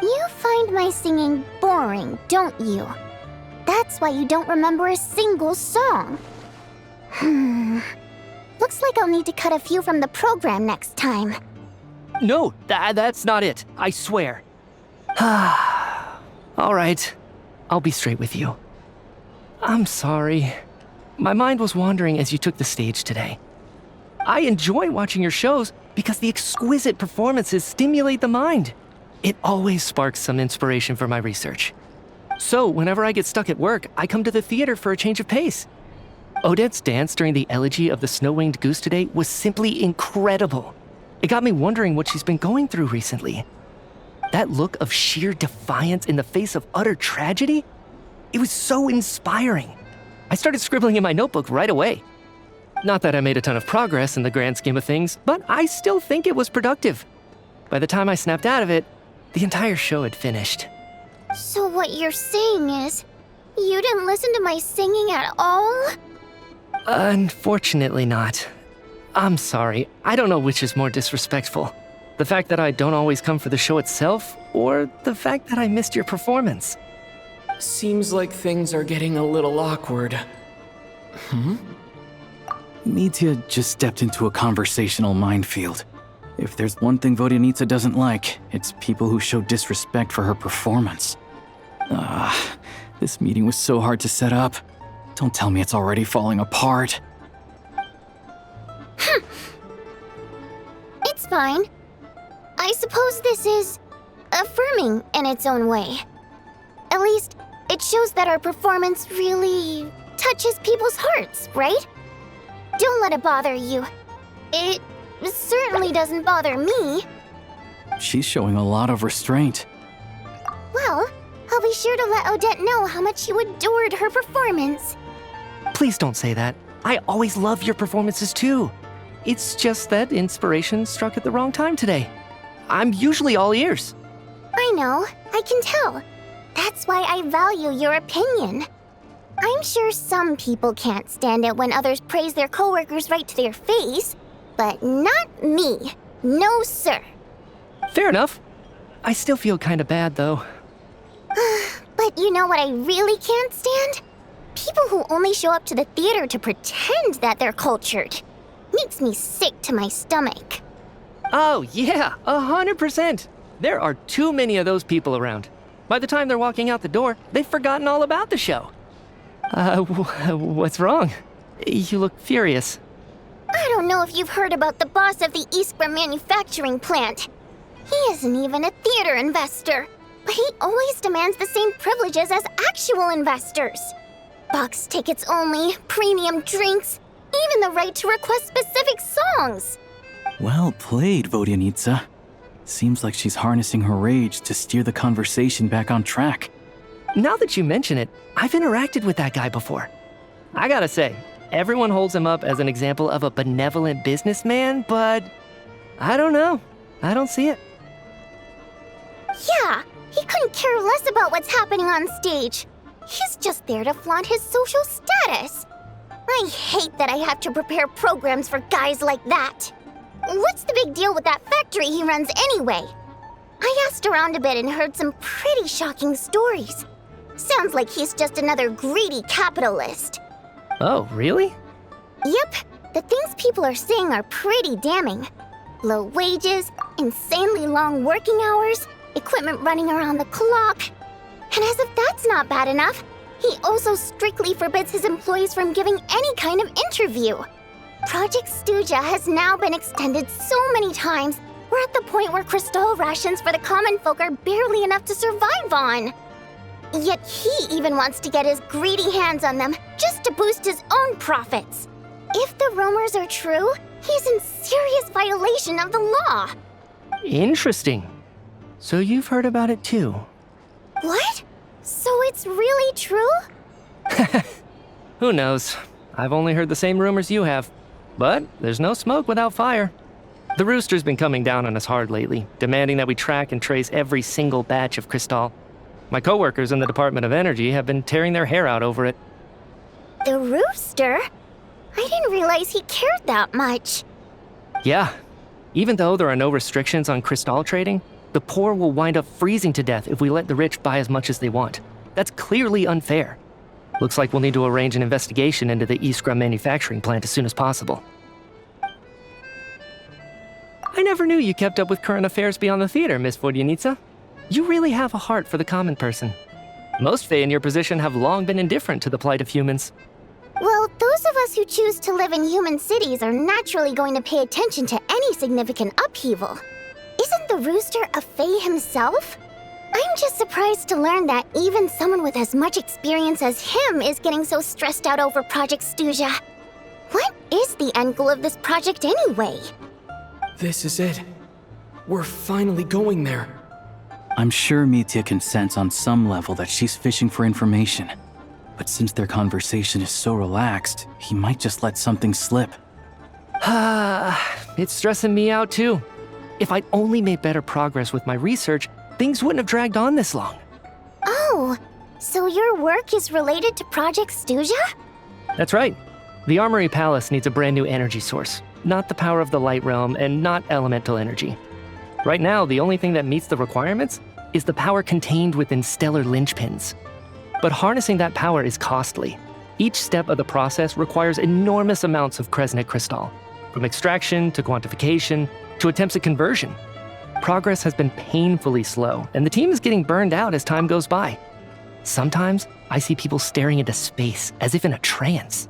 You find my singing boring, don't you? That's why you don't remember a single song. Looks like I'll need to cut a few from the program next time. No, that's not it. I swear. All right. I'll be straight with you. I'm sorry. My mind was wandering as you took the stage today. I enjoy watching your shows because the exquisite performances stimulate the mind. It always sparks some inspiration for my research. So, whenever I get stuck at work, I come to the theater for a change of pace. Odette's dance during the Elegy of the Snow-Winged Goose today was simply incredible. It got me wondering what she's been going through recently. That look of sheer defiance in the face of utter tragedy? It was so inspiring. I started scribbling in my notebook right away. Not that I made a ton of progress in the grand scheme of things, but I still think it was productive. By the time I snapped out of it, the entire show had finished. So what you're saying is, you didn't listen to my singing at all? Unfortunately not. I'm sorry. I don't know which is more disrespectful. The fact that I don't always come for the show itself, or the fact that I missed your performance. Seems like things are getting a little awkward. Mitya just stepped into a conversational minefield. If there's one thing Vodyanitsa doesn't like, it's people who show disrespect for her performance. This meeting was so hard to set up. Don't tell me it's already falling apart. It's fine. I suppose this is affirming in its own way. At least, it shows that our performance really touches people's hearts, right? Don't let it bother you. It certainly doesn't bother me. She's showing a lot of restraint. Well, I'll be sure to let Odette know how much you adored her performance. Please don't say that. I always love your performances too. It's just that inspiration struck at the wrong time today. I'm usually all ears. I know, I can tell. That's why I value your opinion. I'm sure some people can't stand it when others praise their coworkers right to their face, but not me. No, sir. Fair enough. I still feel kinda bad though. But you know what I really can't stand? People who only show up to the theater to pretend that they're cultured. Makes me sick to my stomach. Oh yeah, 100%. There are too many of those people around. By the time they're walking out the door, they've forgotten all about the show. What's wrong? You look furious. I don't know if you've heard about the boss of the Eastborough manufacturing plant. He isn't even a theater investor, but he always demands the same privileges as actual investors. Box tickets only, premium drinks, even the right to request specific songs. Well played, Vodyanitsa. Seems like she's harnessing her rage to steer the conversation back on track. Now that you mention it, I've interacted with that guy before. I gotta say, everyone holds him up as an example of a benevolent businessman, but I don't know. I don't see it. Yeah, he couldn't care less about what's happening on stage. He's just there to flaunt his social status. I hate that I have to prepare programs for guys like that. What's the big deal with that factory he runs anyway? I asked around a bit and heard some pretty shocking stories. Sounds like he's just another greedy capitalist. Oh, really? Yep, the things people are saying are pretty damning. Low wages, insanely long working hours, equipment running around the clock. And as if that's not bad enough, he also strictly forbids his employees from giving any kind of interview. Project Stuja has now been extended so many times, we're at the point where crystal rations for the common folk are barely enough to survive on. Yet he even wants to get his greedy hands on them just to boost his own profits. If the rumors are true, he's in serious violation of the law. Interesting. So you've heard about it too? What? So it's really true? Who knows? I've only heard the same rumors you have. But there's no smoke without fire. The Rooster's been coming down on us hard lately, demanding that we track and trace every single batch of Crystal. My coworkers in the Department of Energy have been tearing their hair out over it. The Rooster? I didn't realize he cared that much. Yeah. Even though there are no restrictions on Crystal trading, the poor will wind up freezing to death if we let the rich buy as much as they want. That's clearly unfair. Looks like we'll need to arrange an investigation into the Iskra manufacturing plant as soon as possible. I never knew you kept up with current affairs beyond the theater, Miss Vodyanica. You really have a heart for the common person. Most Fae in your position have long been indifferent to the plight of humans. Well, those of us who choose to live in human cities are naturally going to pay attention to any significant upheaval. Isn't the Rooster a Fae himself? I'm just surprised to learn that even someone with as much experience as him is getting so stressed out over Project Stuja. What is the end goal of this project anyway? This is it. We're finally going there. I'm sure Mitya can sense on some level that she's fishing for information. But since their conversation is so relaxed, he might just let something slip. It's stressing me out too. If I'd only made better progress with my research, things wouldn't have dragged on this long. Oh, so your work is related to Project Stuja? That's right. The Armory Palace needs a brand new energy source. Not the power of the Light Realm and not elemental energy. Right now, the only thing that meets the requirements is the power contained within stellar linchpins. But harnessing that power is costly. Each step of the process requires enormous amounts of Kresnik crystal, from extraction to quantification to attempts at conversion. Progress has been painfully slow, and the team is getting burned out as time goes by. Sometimes, I see people staring into space as if in a trance.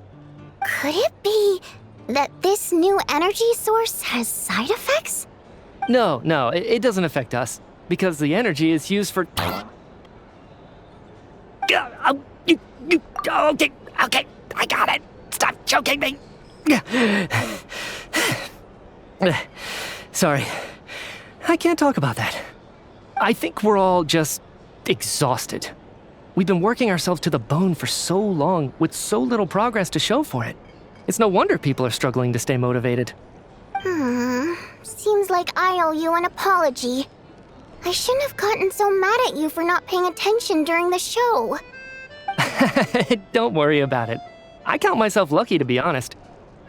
Could it be that this new energy source has side effects? No, it doesn't affect us, because the energy is used for... Okay, I got it. Stop choking me. Sorry, I can't talk about that. I think we're all just exhausted. We've been working ourselves to the bone for so long with so little progress to show for it. It's no wonder people are struggling to stay motivated. Seems like I owe you an apology. I shouldn't have gotten so mad at you for not paying attention during the show. Don't worry about it. I count myself lucky, to be honest.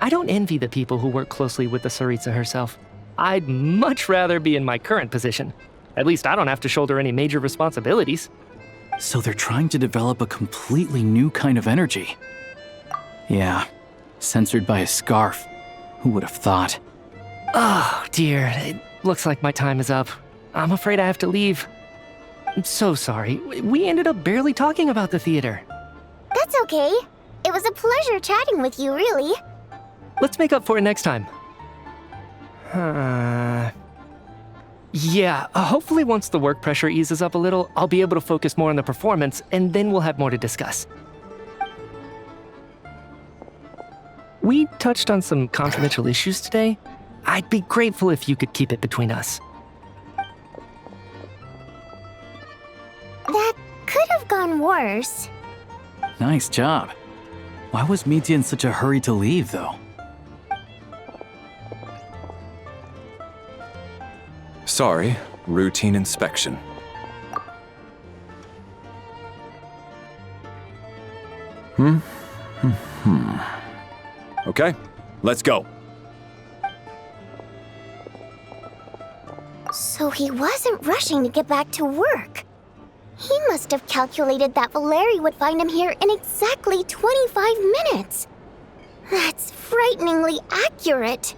I don't envy the people who work closely with the Tsaritsa herself. I'd much rather be in my current position. At least I don't have to shoulder any major responsibilities. So they're trying to develop a completely new kind of energy. Yeah, censored by a scarf. Who would have thought? Oh, dear. It looks like my time is up. I'm afraid I have to leave. I'm so sorry. We ended up barely talking about the theater. That's okay. It was a pleasure chatting with you, really. Let's make up for it next time. Yeah, hopefully once the work pressure eases up a little, I'll be able to focus more on the performance, and then we'll have more to discuss. We touched on some confidential issues today. I'd be grateful if you could keep it between us. That could have gone worse. Nice job. Why was Mitya in such a hurry to leave, though? Sorry, routine inspection. Okay, let's go. So he wasn't rushing to get back to work. He must have calculated that Valeri would find him here in exactly 25 minutes. That's frighteningly accurate.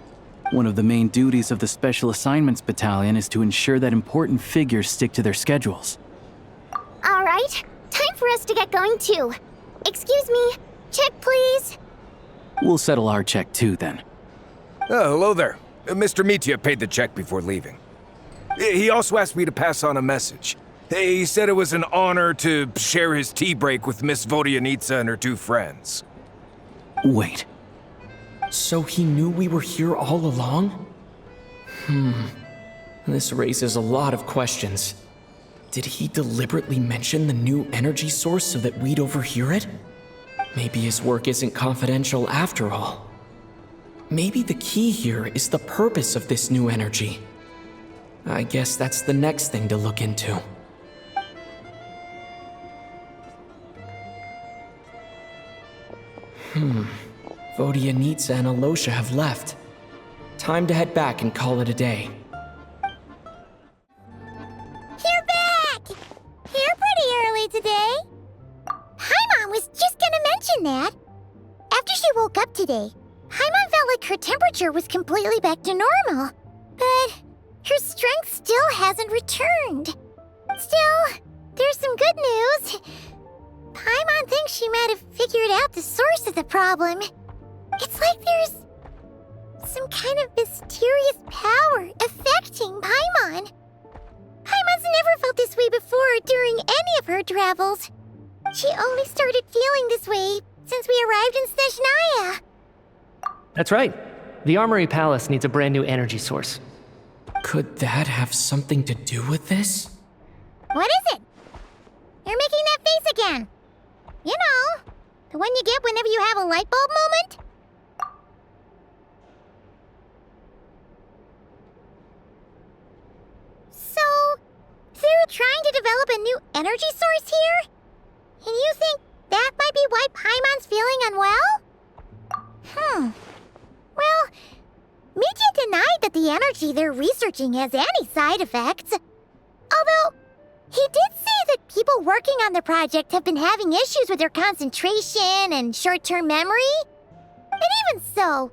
One of the main duties of the Special Assignments Battalion is to ensure that important figures stick to their schedules. All right, time for us to get going too. Excuse me, check please. We'll settle our check too, then. Oh, hello there. Mr. Mitya paid the check before leaving. He also asked me to pass on a message. He said it was an honor to share his tea break with Miss Vodyanitsa and her two friends. Wait. So he knew we were here all along? This raises a lot of questions. Did he deliberately mention the new energy source so that we'd overhear it? Maybe his work isn't confidential after all. Maybe the key here is the purpose of this new energy. I guess that's the next thing to look into. Vodyanitsa and Alosha have left. Time to head back and call it a day. You're back! Here pretty early today. Paimon was just gonna mention that. After she woke up today, Paimon felt like her temperature was completely back to normal. But her strength still hasn't returned. Still, there's some good news. Paimon thinks she might have figured out the source of the problem. It's like there's some kind of mysterious power affecting Paimon. Paimon's never felt this way before during any of her travels. She only started feeling this way since we arrived in Snezhnaya. That's right. The Armory Palace needs a brand new energy source. Could that have something to do with this? What is it? You're making that face again. You know, the one you get whenever you have a light bulb moment? So, they're trying to develop a new energy source here? And you think that might be why Paimon's feeling unwell? Well, Mitya denied that the energy they're researching has any side effects. Although, he did say that people working on the project have been having issues with their concentration and short-term memory. And even so,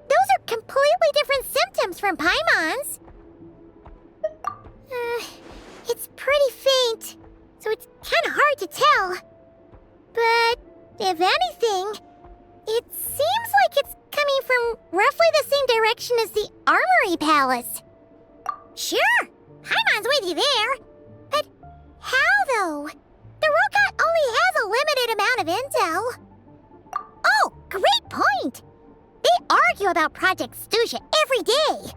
those are completely different symptoms from Paimon's. It's pretty faint, so it's kind of hard to tell. But if anything, it seems like it's coming from roughly the same direction as the Armory Palace. Sure, Paimon's with you there. But how, though? The Rokat only has a limited amount of intel. Oh, great point! They argue about Project Stuzha every day.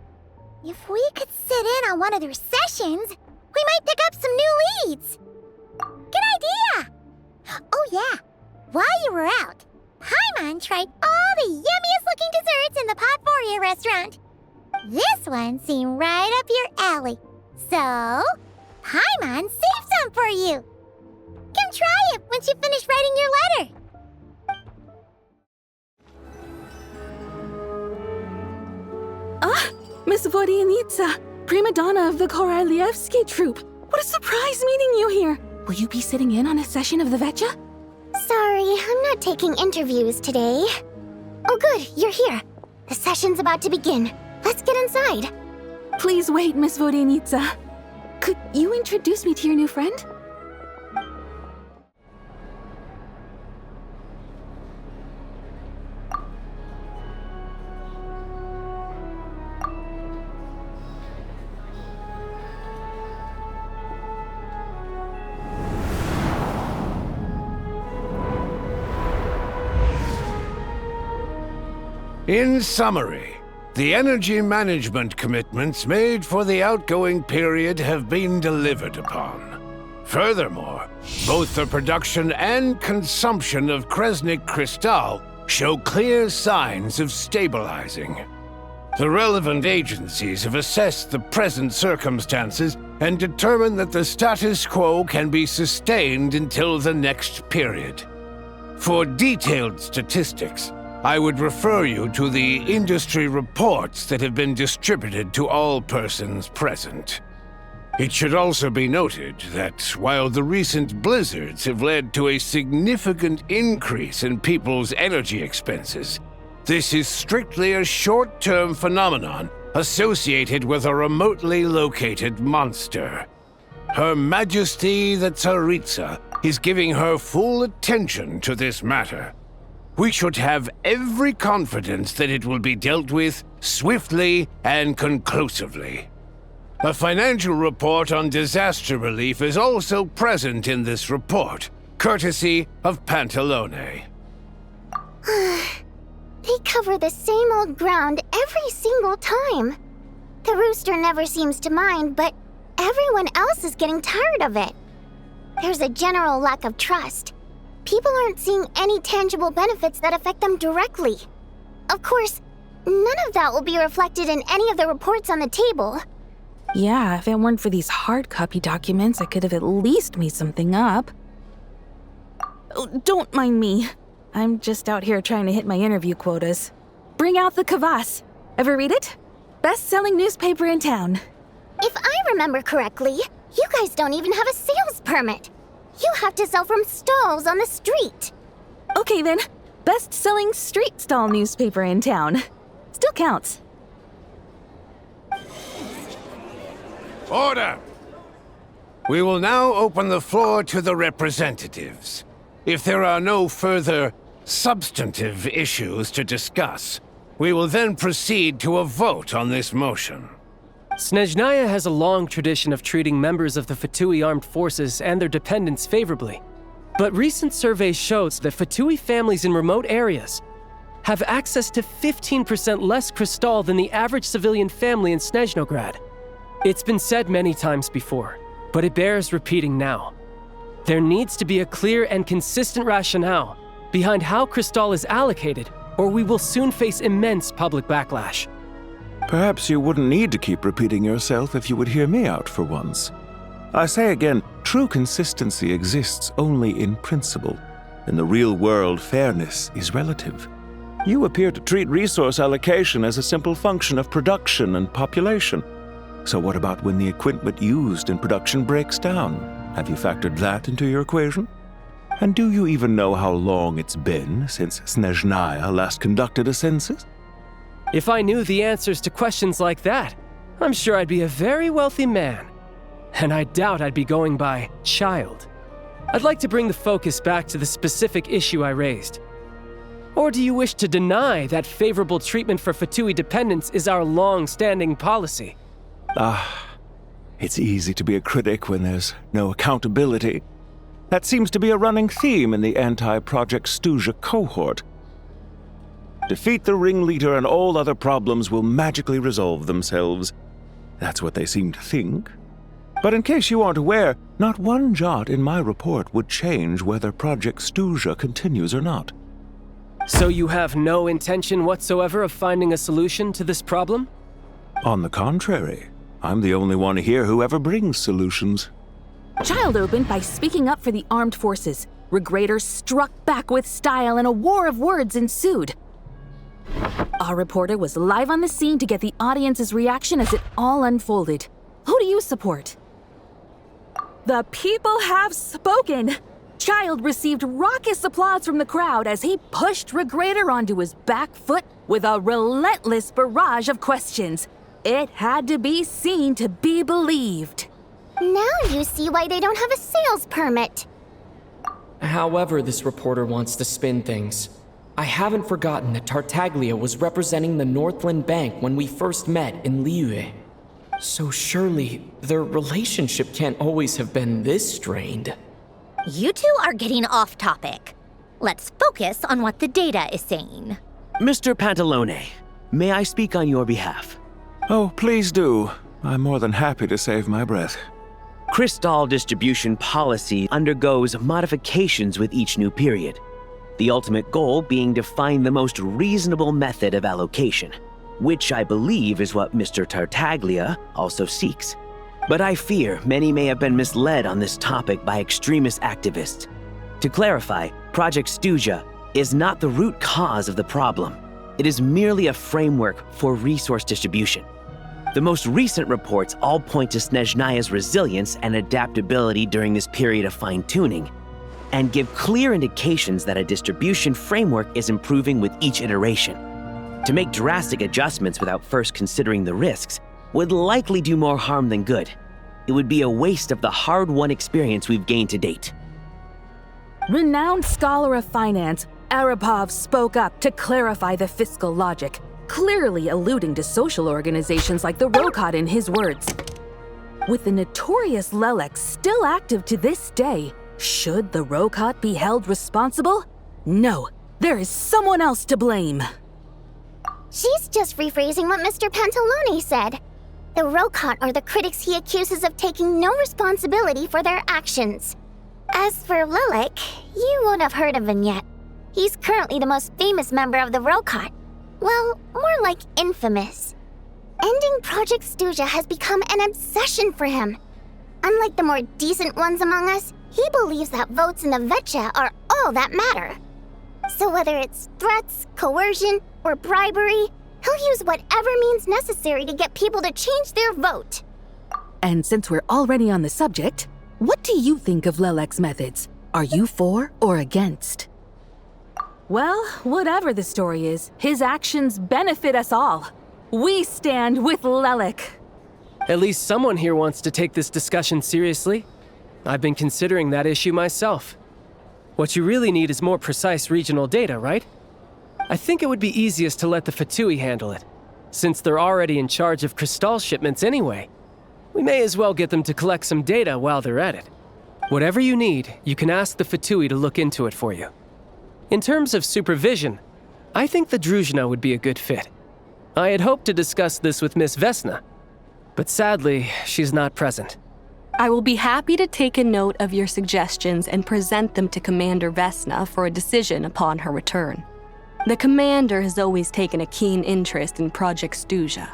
If we could sit in on one of their sessions, we might pick up some new leads. Good idea! Oh yeah, while you were out, Paimon tried all the yummiest looking desserts in the Potvoria restaurant. This one seemed right up your alley. So, Paimon saved some for you. Come try it once you finish writing your letter. Ah, Miss Vodyanitsa, prima donna of the Korolievsky troupe. What a surprise meeting you here. Will you be sitting in on a session of the Vetcha? Sorry, I'm not taking interviews today. Oh good, you're here. The session's about to begin. Let's get inside. Please wait, Miss Vodyanitsa. Could you introduce me to your new friend? In summary, the energy management commitments made for the outgoing period have been delivered upon. Furthermore, both the production and consumption of Kresnik Crystal show clear signs of stabilizing. The relevant agencies have assessed the present circumstances and determined that the status quo can be sustained until the next period. For detailed statistics, I would refer you to the industry reports that have been distributed to all persons present. It should also be noted that while the recent blizzards have led to a significant increase in people's energy expenses, this is strictly a short-term phenomenon associated with a remotely located monster. Her Majesty the Tsaritsa is giving her full attention to this matter. We should have every confidence that it will be dealt with swiftly and conclusively. A financial report on disaster relief is also present in this report, courtesy of Pantalone. They cover the same old ground every single time. The rooster never seems to mind, but everyone else is getting tired of it. There's a general lack of trust. People aren't seeing any tangible benefits that affect them directly. Of course, none of that will be reflected in any of the reports on the table. Yeah, if it weren't for these hard copy documents, I could have at least made something up. Oh, don't mind me. I'm just out here trying to hit my interview quotas. Bring out the kvass. Ever read it? Best-selling newspaper in town. If I remember correctly, you guys don't even have a sales permit. You have to sell from stalls on the street. Okay then, best-selling street stall newspaper in town. Still counts. Order! We will now open the floor to the representatives. If there are no further substantive issues to discuss, we will then proceed to a vote on this motion. Snezhnaya has a long tradition of treating members of the Fatui armed forces and their dependents favorably. But recent surveys shows that Fatui families in remote areas have access to 15% less crystal than the average civilian family in Snezhnograd. It's been said many times before, but it bears repeating now. There needs to be a clear and consistent rationale behind how crystal is allocated, or we will soon face immense public backlash. Perhaps you wouldn't need to keep repeating yourself if you would hear me out for once. I say again, true consistency exists only in principle. In the real world, fairness is relative. You appear to treat resource allocation as a simple function of production and population. So what about when the equipment used in production breaks down? Have you factored that into your equation? And do you even know how long it's been since Snezhnaya last conducted a census? If I knew the answers to questions like that, I'm sure I'd be a very wealthy man. And I doubt I'd be going by child. I'd like to bring the focus back to the specific issue I raised. Or do you wish to deny that favorable treatment for Fatui dependents is our long-standing policy? It's easy to be a critic when there's no accountability. That seems to be a running theme in the anti-Project Stuzha cohort. Defeat the ringleader and all other problems will magically resolve themselves. That's what they seem to think. But in case you aren't aware, not one jot in my report would change whether Project Stuzha continues or not. So you have no intention whatsoever of finding a solution to this problem? On the contrary, I'm the only one here who ever brings solutions. Child opened by speaking up for the armed forces. Regrator struck back with style and a war of words ensued. Our reporter was live on the scene to get the audience's reaction as it all unfolded. Who do you support? The people have spoken! Child received raucous applause from the crowd as he pushed Regrator onto his back foot with a relentless barrage of questions. It had to be seen to be believed. Now you see why they don't have a sales permit. However this reporter wants to spin things, I haven't forgotten that Tartaglia was representing the Northland Bank when we first met in Liyue. So surely their relationship can't always have been this strained. You two are getting off topic. Let's focus on what the data is saying. Mr. Pantalone, may I speak on your behalf? Oh, please do. I'm more than happy to save my breath. Crystal distribution policy undergoes modifications with each new period. The ultimate goal being to find the most reasonable method of allocation, which I believe is what Mr. Tartaglia also seeks. But I fear many may have been misled on this topic by extremist activists. To clarify, Project Stuzha is not the root cause of the problem. It is merely a framework for resource distribution. The most recent reports all point to Snezhnaya's resilience and adaptability during this period of fine-tuning, and give clear indications that a distribution framework is improving with each iteration. To make drastic adjustments without first considering the risks would likely do more harm than good. It would be a waste of the hard-won experience we've gained to date. Renowned scholar of finance, Arapov spoke up to clarify the fiscal logic, clearly alluding to social organizations like the Rokot in his words. With the notorious Lelek still active to this day, should the Rokot be held responsible? No, there is someone else to blame. She's just rephrasing what Mr. Pantalone said. The Rokot are the critics he accuses of taking no responsibility for their actions. As for Lelek, you won't have heard of him yet. He's currently the most famous member of the Rokot. Well, more like infamous. Ending Project Stuzha has become an obsession for him. Unlike the more decent ones among us, he believes that votes in the Vetcha are all that matter. So whether it's threats, coercion, or bribery, he'll use whatever means necessary to get people to change their vote. And since we're already on the subject, what do you think of Lelek's methods? Are you for or against? Well, whatever the story is, his actions benefit us all. We stand with Lelek. At least someone here wants to take this discussion seriously. I've been considering that issue myself. What you really need is more precise regional data, right? I think it would be easiest to let the Fatui handle it, since they're already in charge of Crystal shipments anyway. We may as well get them to collect some data while they're at it. Whatever you need, you can ask the Fatui to look into it for you. In terms of supervision, I think the Druzhna would be a good fit. I had hoped to discuss this with Miss Vesna, but sadly, she's not present. I will be happy to take a note of your suggestions and present them to Commander Vesna for a decision upon her return. The Commander has always taken a keen interest in Project Stuzha.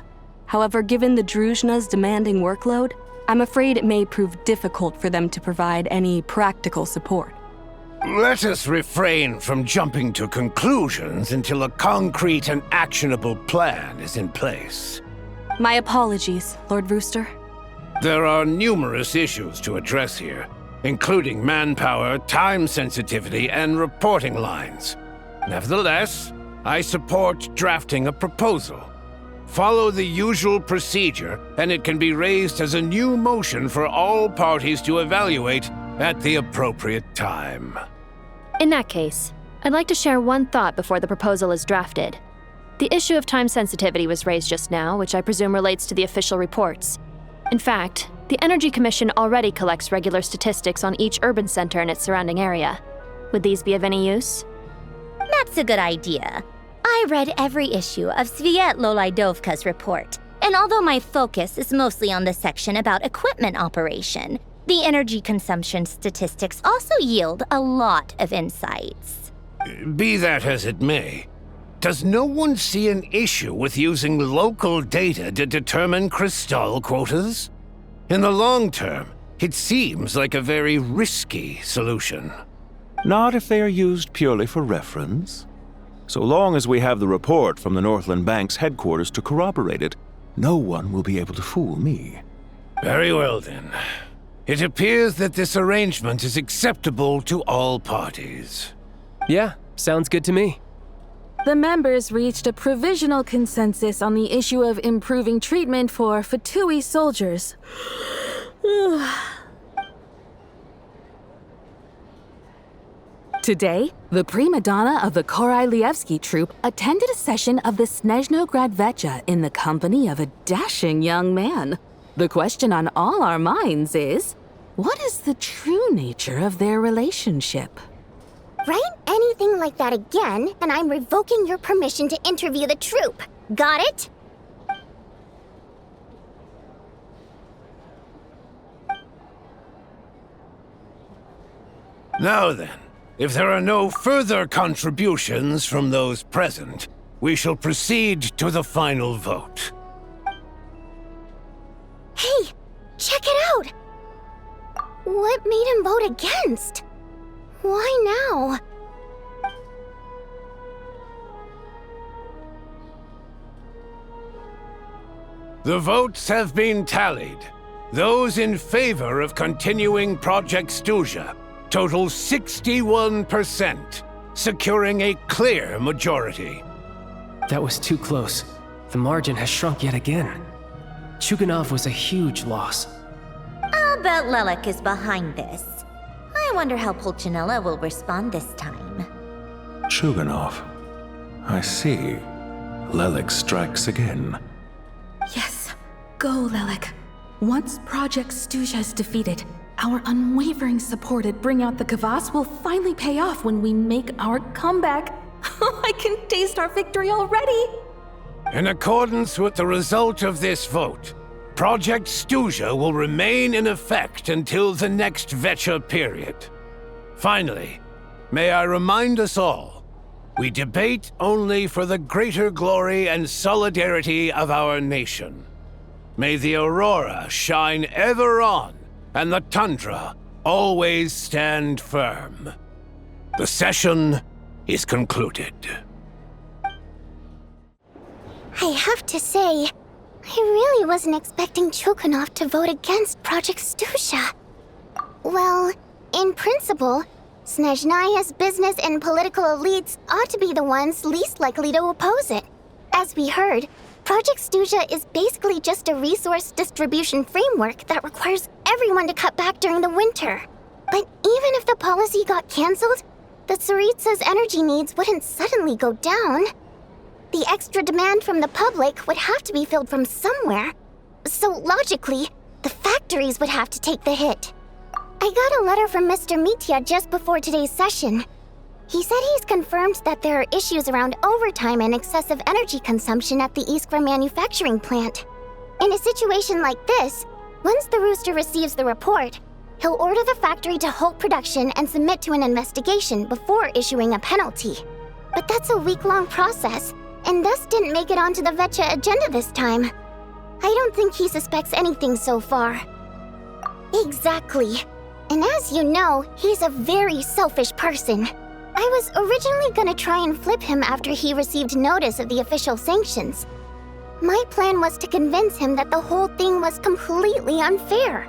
However, given the Druzhna's demanding workload, I'm afraid it may prove difficult for them to provide any practical support. Let us refrain from jumping to conclusions until a concrete and actionable plan is in place. My apologies, Lord Rooster. There are numerous issues to address here, including manpower, time sensitivity, and reporting lines. Nevertheless, I support drafting a proposal. Follow the usual procedure, and it can be raised as a new motion for all parties to evaluate at the appropriate time. In that case, I'd like to share one thought before the proposal is drafted. The issue of time sensitivity was raised just now, which I presume relates to the official reports. In fact, the Energy Commission already collects regular statistics on each urban center and its surrounding area. Would these be of any use? That's a good idea. I read every issue of Sviet Lolaidovka's report, and although my focus is mostly on the section about equipment operation, the energy consumption statistics also yield a lot of insights. Be that as it may, does no one see an issue with using local data to determine Crystal quotas? In the long term, it seems like a very risky solution. Not if they are used purely for reference. So long as we have the report from the Northland Bank's headquarters to corroborate it, no one will be able to fool me. Very well then. It appears that this arrangement is acceptable to all parties. Yeah, sounds good to me. The members reached a provisional consensus on the issue of improving treatment for Fatui soldiers. Today, the prima donna of the Korailievsky troupe attended a session of the Snezhnograd Vetcha in the company of a dashing young man. The question on all our minds is, what is the true nature of their relationship? Write anything like that again, and I'm revoking your permission to interview the troupe. Got it? Now then, if there are no further contributions from those present, we shall proceed to the final vote. Hey, check it out! What made him vote against? Why now? The votes have been tallied. Those in favor of continuing Project Stuzha total 61%, securing a clear majority. That was too close. The margin has shrunk yet again. Chuganov was a huge loss. I'll bet Lelik is behind this. I wonder how Pulcinella will respond this time. Chuganov. I see. Lelik strikes again. Yes, go, Lelik. Once Project Stuzha is defeated, our unwavering support at Bring Out the Kvass will finally pay off when we make our comeback. I can taste our victory already! In accordance with the result of this vote, Project Stuzha will remain in effect until the next VII period. Finally, may I remind us all, we debate only for the greater glory and solidarity of our nation. May the Aurora shine ever on, and the Tundra always stand firm. The session is concluded. I have to say, I really wasn't expecting Chuganov to vote against Project Stuzha. Well, in principle, Snezhnaya's business and political elites ought to be the ones least likely to oppose it. As we heard, Project Stuzha is basically just a resource distribution framework that requires everyone to cut back during the winter. But even if the policy got cancelled, the Tsaritsa's energy needs wouldn't suddenly go down. The extra demand from the public would have to be filled from somewhere. So logically, the factories would have to take the hit. I got a letter from Mr. Mitya just before today's session. He said he's confirmed that there are issues around overtime and excessive energy consumption at the Iskra manufacturing plant. In a situation like this, once the Rooster receives the report, he'll order the factory to halt production and submit to an investigation before issuing a penalty. But that's a week-long process, and thus didn't make it onto the VII agenda this time. I don't think he suspects anything so far. Exactly. And as you know, he's a very selfish person. I was originally gonna try and flip him after he received notice of the official sanctions. My plan was to convince him that the whole thing was completely unfair.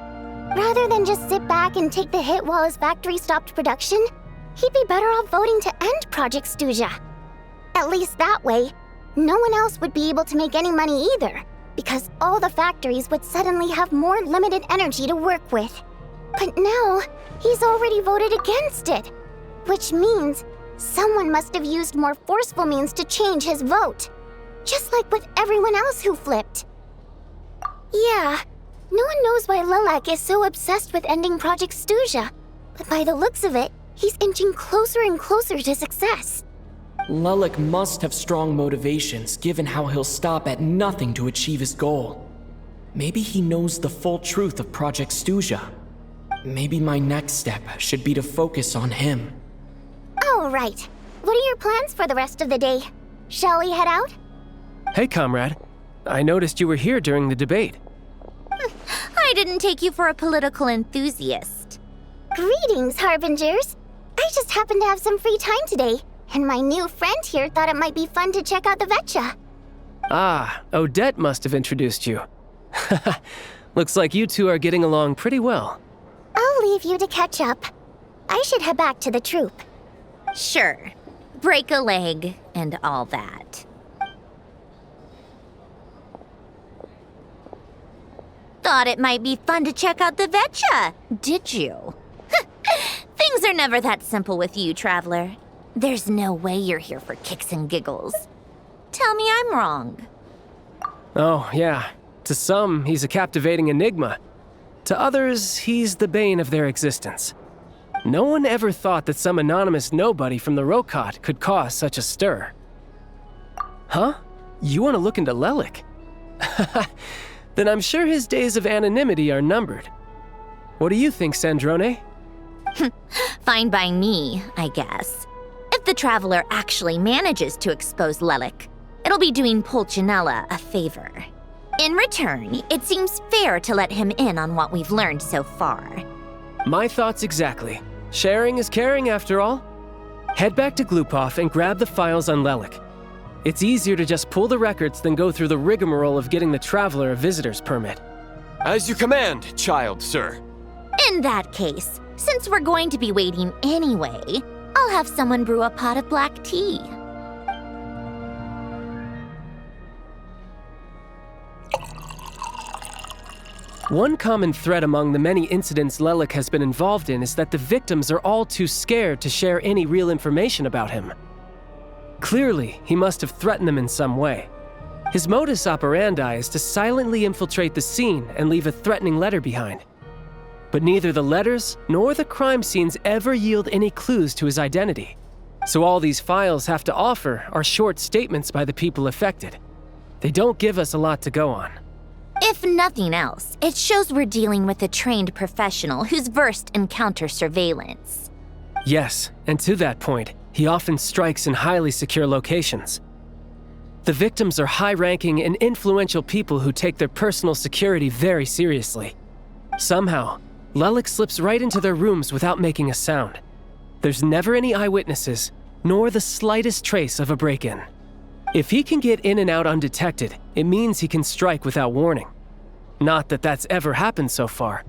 Rather than just sit back and take the hit while his factory stopped production, he'd be better off voting to end Project Stuzha. At least that way, no one else would be able to make any money either, because all the factories would suddenly have more limited energy to work with. But now, he's already voted against it. Which means someone must have used more forceful means to change his vote. Just like with everyone else who flipped. Yeah, no one knows why Lelik is so obsessed with ending Project Stuzha. But by the looks of it, he's inching closer and closer to success. Lelik must have strong motivations, given how he'll stop at nothing to achieve his goal. Maybe he knows the full truth of Project Stuzha. Maybe my next step should be to focus on him. Oh, right. What are your plans for the rest of the day? Shall we head out? Hey, comrade. I noticed you were here during the debate. I didn't take you for a political enthusiast. Greetings, Harbingers. I just happened to have some free time today, and my new friend here thought it might be fun to check out the VII. Ah, Odette must have introduced you. Looks like you two are getting along pretty well. I'll leave you to catch up. I should head back to the troop. Sure. Break a leg and all that. Thought it might be fun to check out the VII, did you? Things are never that simple with you, Traveler. There's no way you're here for kicks and giggles. Tell me I'm wrong. Oh, yeah. To some, he's a captivating enigma. To others, he's the bane of their existence. No one ever thought that some anonymous nobody from the Rokot could cause such a stir. Huh? You want to look into Lelik? Then I'm sure his days of anonymity are numbered. What do you think, Sandrone? Fine by me, I guess. If the Traveler actually manages to expose Lelik, it'll be doing Pulcinella a favor. In return, it seems fair to let him in on what we've learned so far. My thoughts exactly. Sharing is caring, after all. Head back to Glupov and grab the files on Lelik. It's easier to just pull the records than go through the rigmarole of getting the traveler a visitor's permit. As you command, child, sir. In that case, since we're going to be waiting anyway, I'll have someone brew a pot of black tea. One common thread among the many incidents Lelik has been involved in is that the victims are all too scared to share any real information about him. Clearly, he must have threatened them in some way. His modus operandi is to silently infiltrate the scene and leave a threatening letter behind. But neither the letters nor the crime scenes ever yield any clues to his identity. So all these files have to offer are short statements by the people affected. They don't give us a lot to go on. If nothing else, it shows we're dealing with a trained professional who's versed in counter-surveillance. Yes, and to that point, he often strikes in highly secure locations. The victims are high-ranking and influential people who take their personal security very seriously. Somehow, Lelik slips right into their rooms without making a sound. There's never any eyewitnesses, nor the slightest trace of a break-in. If he can get in and out undetected, it means he can strike without warning. Not that that's ever happened so far,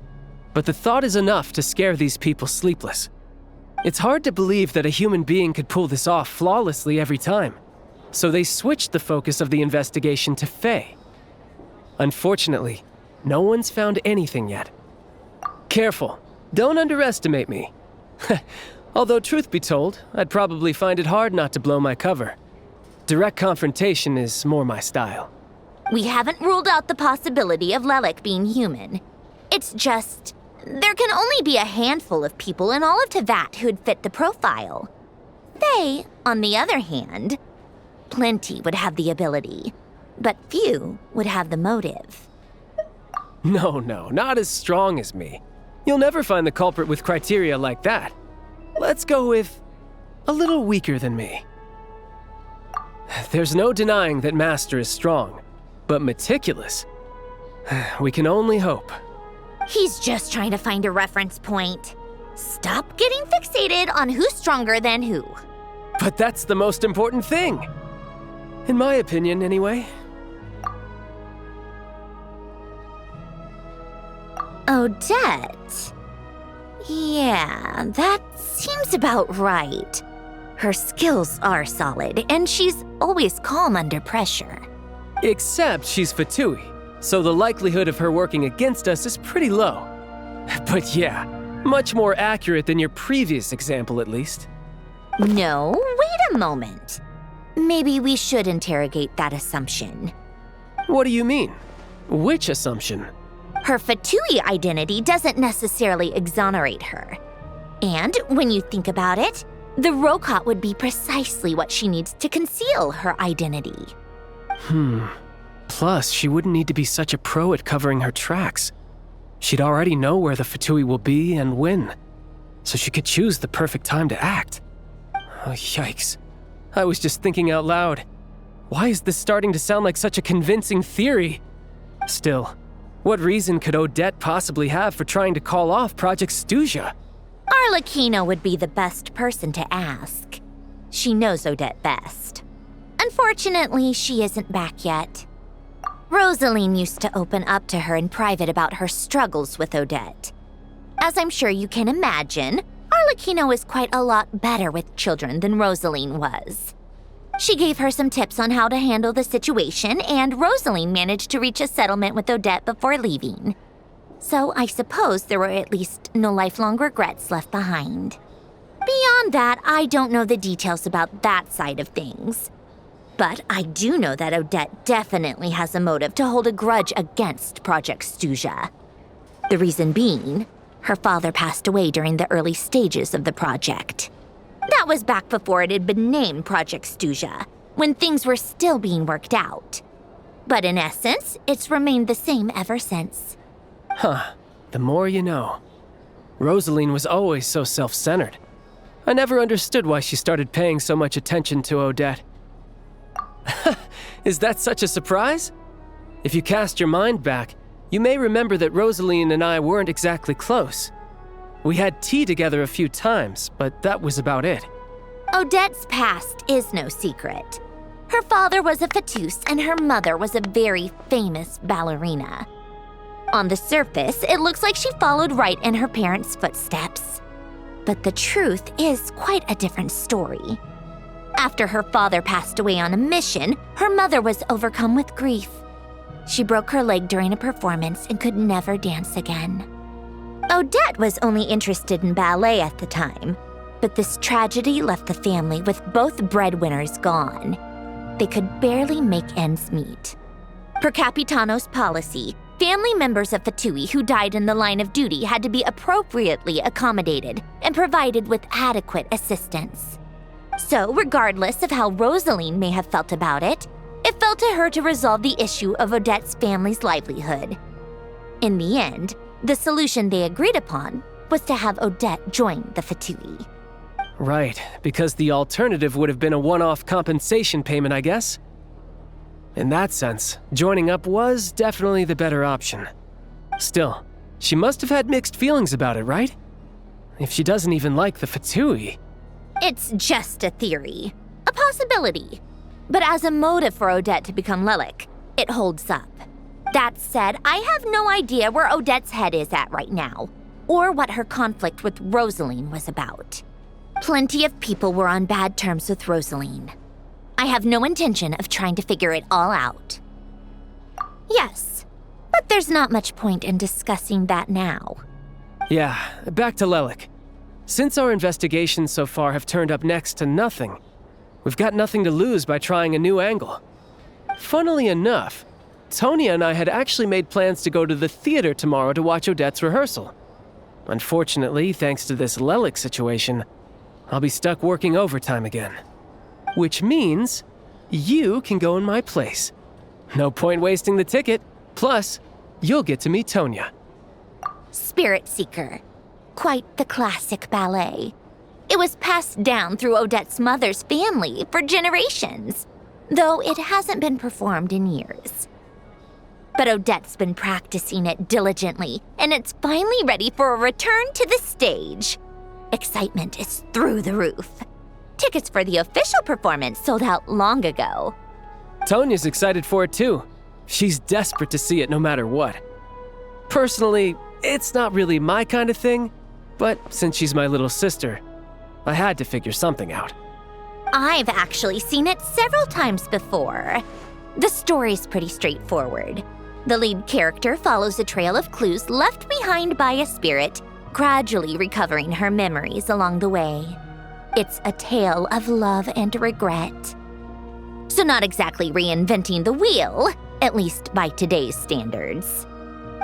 but the thought is enough to scare these people sleepless. It's hard to believe that a human being could pull this off flawlessly every time, so they switched the focus of the investigation to Faye. Unfortunately, no one's found anything yet. Careful, don't underestimate me. Although truth be told, I'd probably find it hard not to blow my cover. Direct confrontation is more my style. We haven't ruled out the possibility of Lelik being human. It's just, there can only be a handful of people in all of Teyvat who'd fit the profile. Faye, on the other hand, plenty would have the ability, but few would have the motive. No, not as strong as me. You'll never find the culprit with criteria like that. Let's go with a little weaker than me. There's no denying that Master is strong, but meticulous. We can only hope. He's just trying to find a reference point. Stop getting fixated on who's stronger than who. But that's the most important thing. In my opinion, anyway. Odette? Yeah, that seems about right. Her skills are solid, and she's always calm under pressure. Except she's Fatui, so the likelihood of her working against us is pretty low. But yeah, much more accurate than your previous example, at least. No, wait a moment. Maybe we should interrogate that assumption. What do you mean? Which assumption? Her Fatui identity doesn't necessarily exonerate her. And when you think about it, the Rokot would be precisely what she needs to conceal her identity. Plus, she wouldn't need to be such a pro at covering her tracks. She'd already know where the Fatui will be and when, so she could choose the perfect time to act. Oh, yikes. I was just thinking out loud. Why is this starting to sound like such a convincing theory? Still, what reason could Odette possibly have for trying to call off Project Stuzha? Arlecchino would be the best person to ask. She knows Odette best. Unfortunately, she isn't back yet. Rosaline used to open up to her in private about her struggles with Odette. As I'm sure you can imagine, Arlecchino is quite a lot better with children than Rosaline was. She gave her some tips on how to handle the situation, and Rosaline managed to reach a settlement with Odette before leaving. So I suppose there were at least no lifelong regrets left behind. Beyond that, I don't know the details about that side of things. But I do know that Odette definitely has a motive to hold a grudge against Project Stuzha. The reason being, her father passed away during the early stages of the project. That was back before it had been named Project Stuzha, when things were still being worked out. But in essence, it's remained the same ever since. The more you know. Rosaline was always so self-centered. I never understood why she started paying so much attention to Odette. Is that such a surprise? If you cast your mind back, you may remember that Rosaline and I weren't exactly close. We had tea together a few times, but that was about it. Odette's past is no secret. Her father was a fatus and her mother was a very famous ballerina. On the surface, it looks like she followed right in her parents' footsteps. But the truth is quite a different story. After her father passed away on a mission, her mother was overcome with grief. She broke her leg during a performance and could never dance again. Odette was only interested in ballet at the time, but this tragedy left the family with both breadwinners gone. They could barely make ends meet. Per Capitano's policy, family members of Fatui who died in the line of duty had to be appropriately accommodated and provided with adequate assistance. So, regardless of how Rosaline may have felt about it, it fell to her to resolve the issue of Odette's family's livelihood. In the end, the solution they agreed upon was to have Odette join the Fatui. Right, because the alternative would have been a one-off compensation payment, I guess. In that sense, joining up was definitely the better option. Still, she must have had mixed feelings about it, right? If she doesn't even like the Fatui. It's just a theory, a possibility. But as a motive for Odette to become Lelik, it holds up. That said, I have no idea where Odette's head is at right now, or what her conflict with Rosaline was about. Plenty of people were on bad terms with Rosaline. I have no intention of trying to figure it all out. Yes, but there's not much point in discussing that now. Yeah, back to Lelik. Since our investigations so far have turned up next to nothing, we've got nothing to lose by trying a new angle. Funnily enough, Tonya and I had actually made plans to go to the theater tomorrow to watch Odette's rehearsal. Unfortunately, thanks to this Lelik situation, I'll be stuck working overtime again. Which means you can go in my place. No point wasting the ticket. Plus, you'll get to meet Tonya. Spirit Seeker. Quite the classic ballet. It was passed down through Odette's mother's family for generations, though it hasn't been performed in years. But Odette's been practicing it diligently, and it's finally ready for a return to the stage. Excitement is through the roof. Tickets for the official performance sold out long ago. Tonya's excited for it too. She's desperate to see it no matter what. Personally, it's not really my kind of thing, but since she's my little sister, I had to figure something out. I've actually seen it several times before. The story's pretty straightforward. The lead character follows a trail of clues left behind by a spirit, gradually recovering her memories along the way. It's a tale of love and regret. So not exactly reinventing the wheel, at least by today's standards.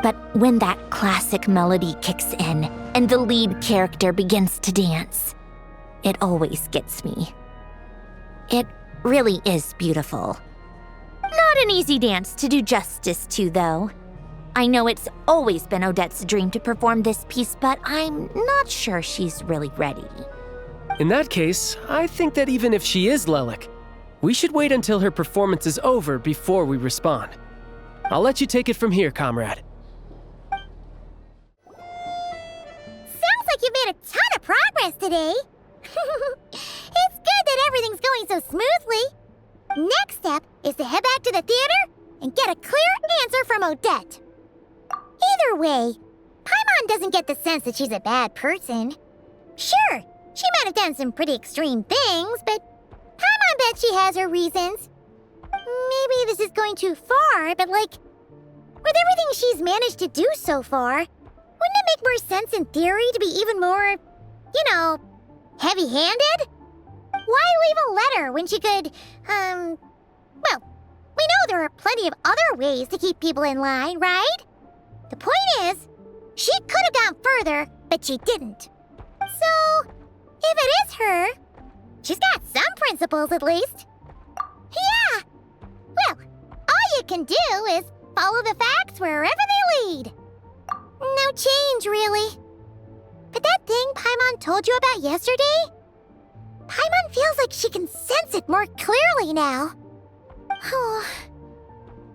But when that classic melody kicks in and the lead character begins to dance, it always gets me. It really is beautiful. Not an easy dance to do justice to, though. I know it's always been Odette's dream to perform this piece, but I'm not sure she's really ready. In that case, I think that even if she is Lelik, we should wait until her performance is over before we respond. I'll let you take it from here, comrade. Sounds like you've made a ton of progress today. It's good that everything's going so smoothly. Next step is to head back to the theater and get a clear answer from Odette. Either way, Paimon doesn't get the sense that she's a bad person. Sure, she might have done some pretty extreme things, but Paimon bet she has her reasons. Maybe this is going too far, but with everything she's managed to do so far, wouldn't it make more sense in theory to be even more, heavy-handed? Why leave a letter when she could, we know there are plenty of other ways to keep people in line, right? The point is, she could have gone further, but she didn't. So, if it is her, she's got some principles at least. Yeah! Well, all you can do is follow the facts wherever they lead. No change, really. But that thing Paimon told you about yesterday? Paimon feels like she can sense it more clearly now.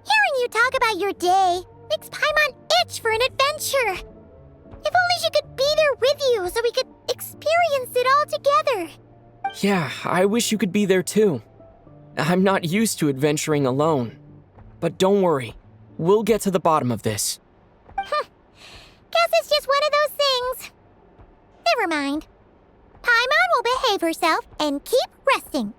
Hearing you talk about your day makes Paimon itch for an adventure. If only she could be there with you so we could experience it all together. Yeah, I wish you could be there too. I'm not used to adventuring alone. But don't worry, we'll get to the bottom of this. Guess it's just one of those things. Never mind. Paimon will behave herself and keep resting.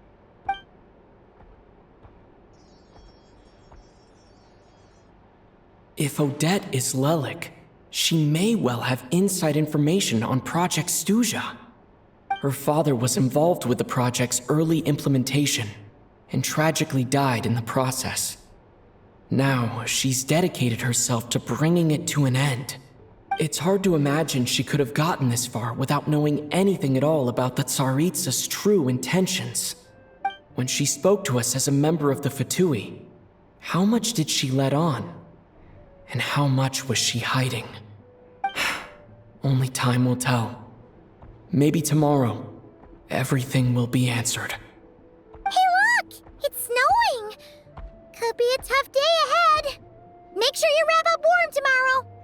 If Odette is Lelik, she may well have inside information on Project Stuzha. Her father was involved with the project's early implementation and tragically died in the process. Now, she's dedicated herself to bringing it to an end. It's hard to imagine she could have gotten this far without knowing anything at all about the Tsaritsa's true intentions. When she spoke to us as a member of the Fatui, how much did she let on? And how much was she hiding? Only time will tell. Maybe tomorrow, everything will be answered. Hey look! It's snowing! Could be a tough day ahead. Make sure you wrap up warm tomorrow.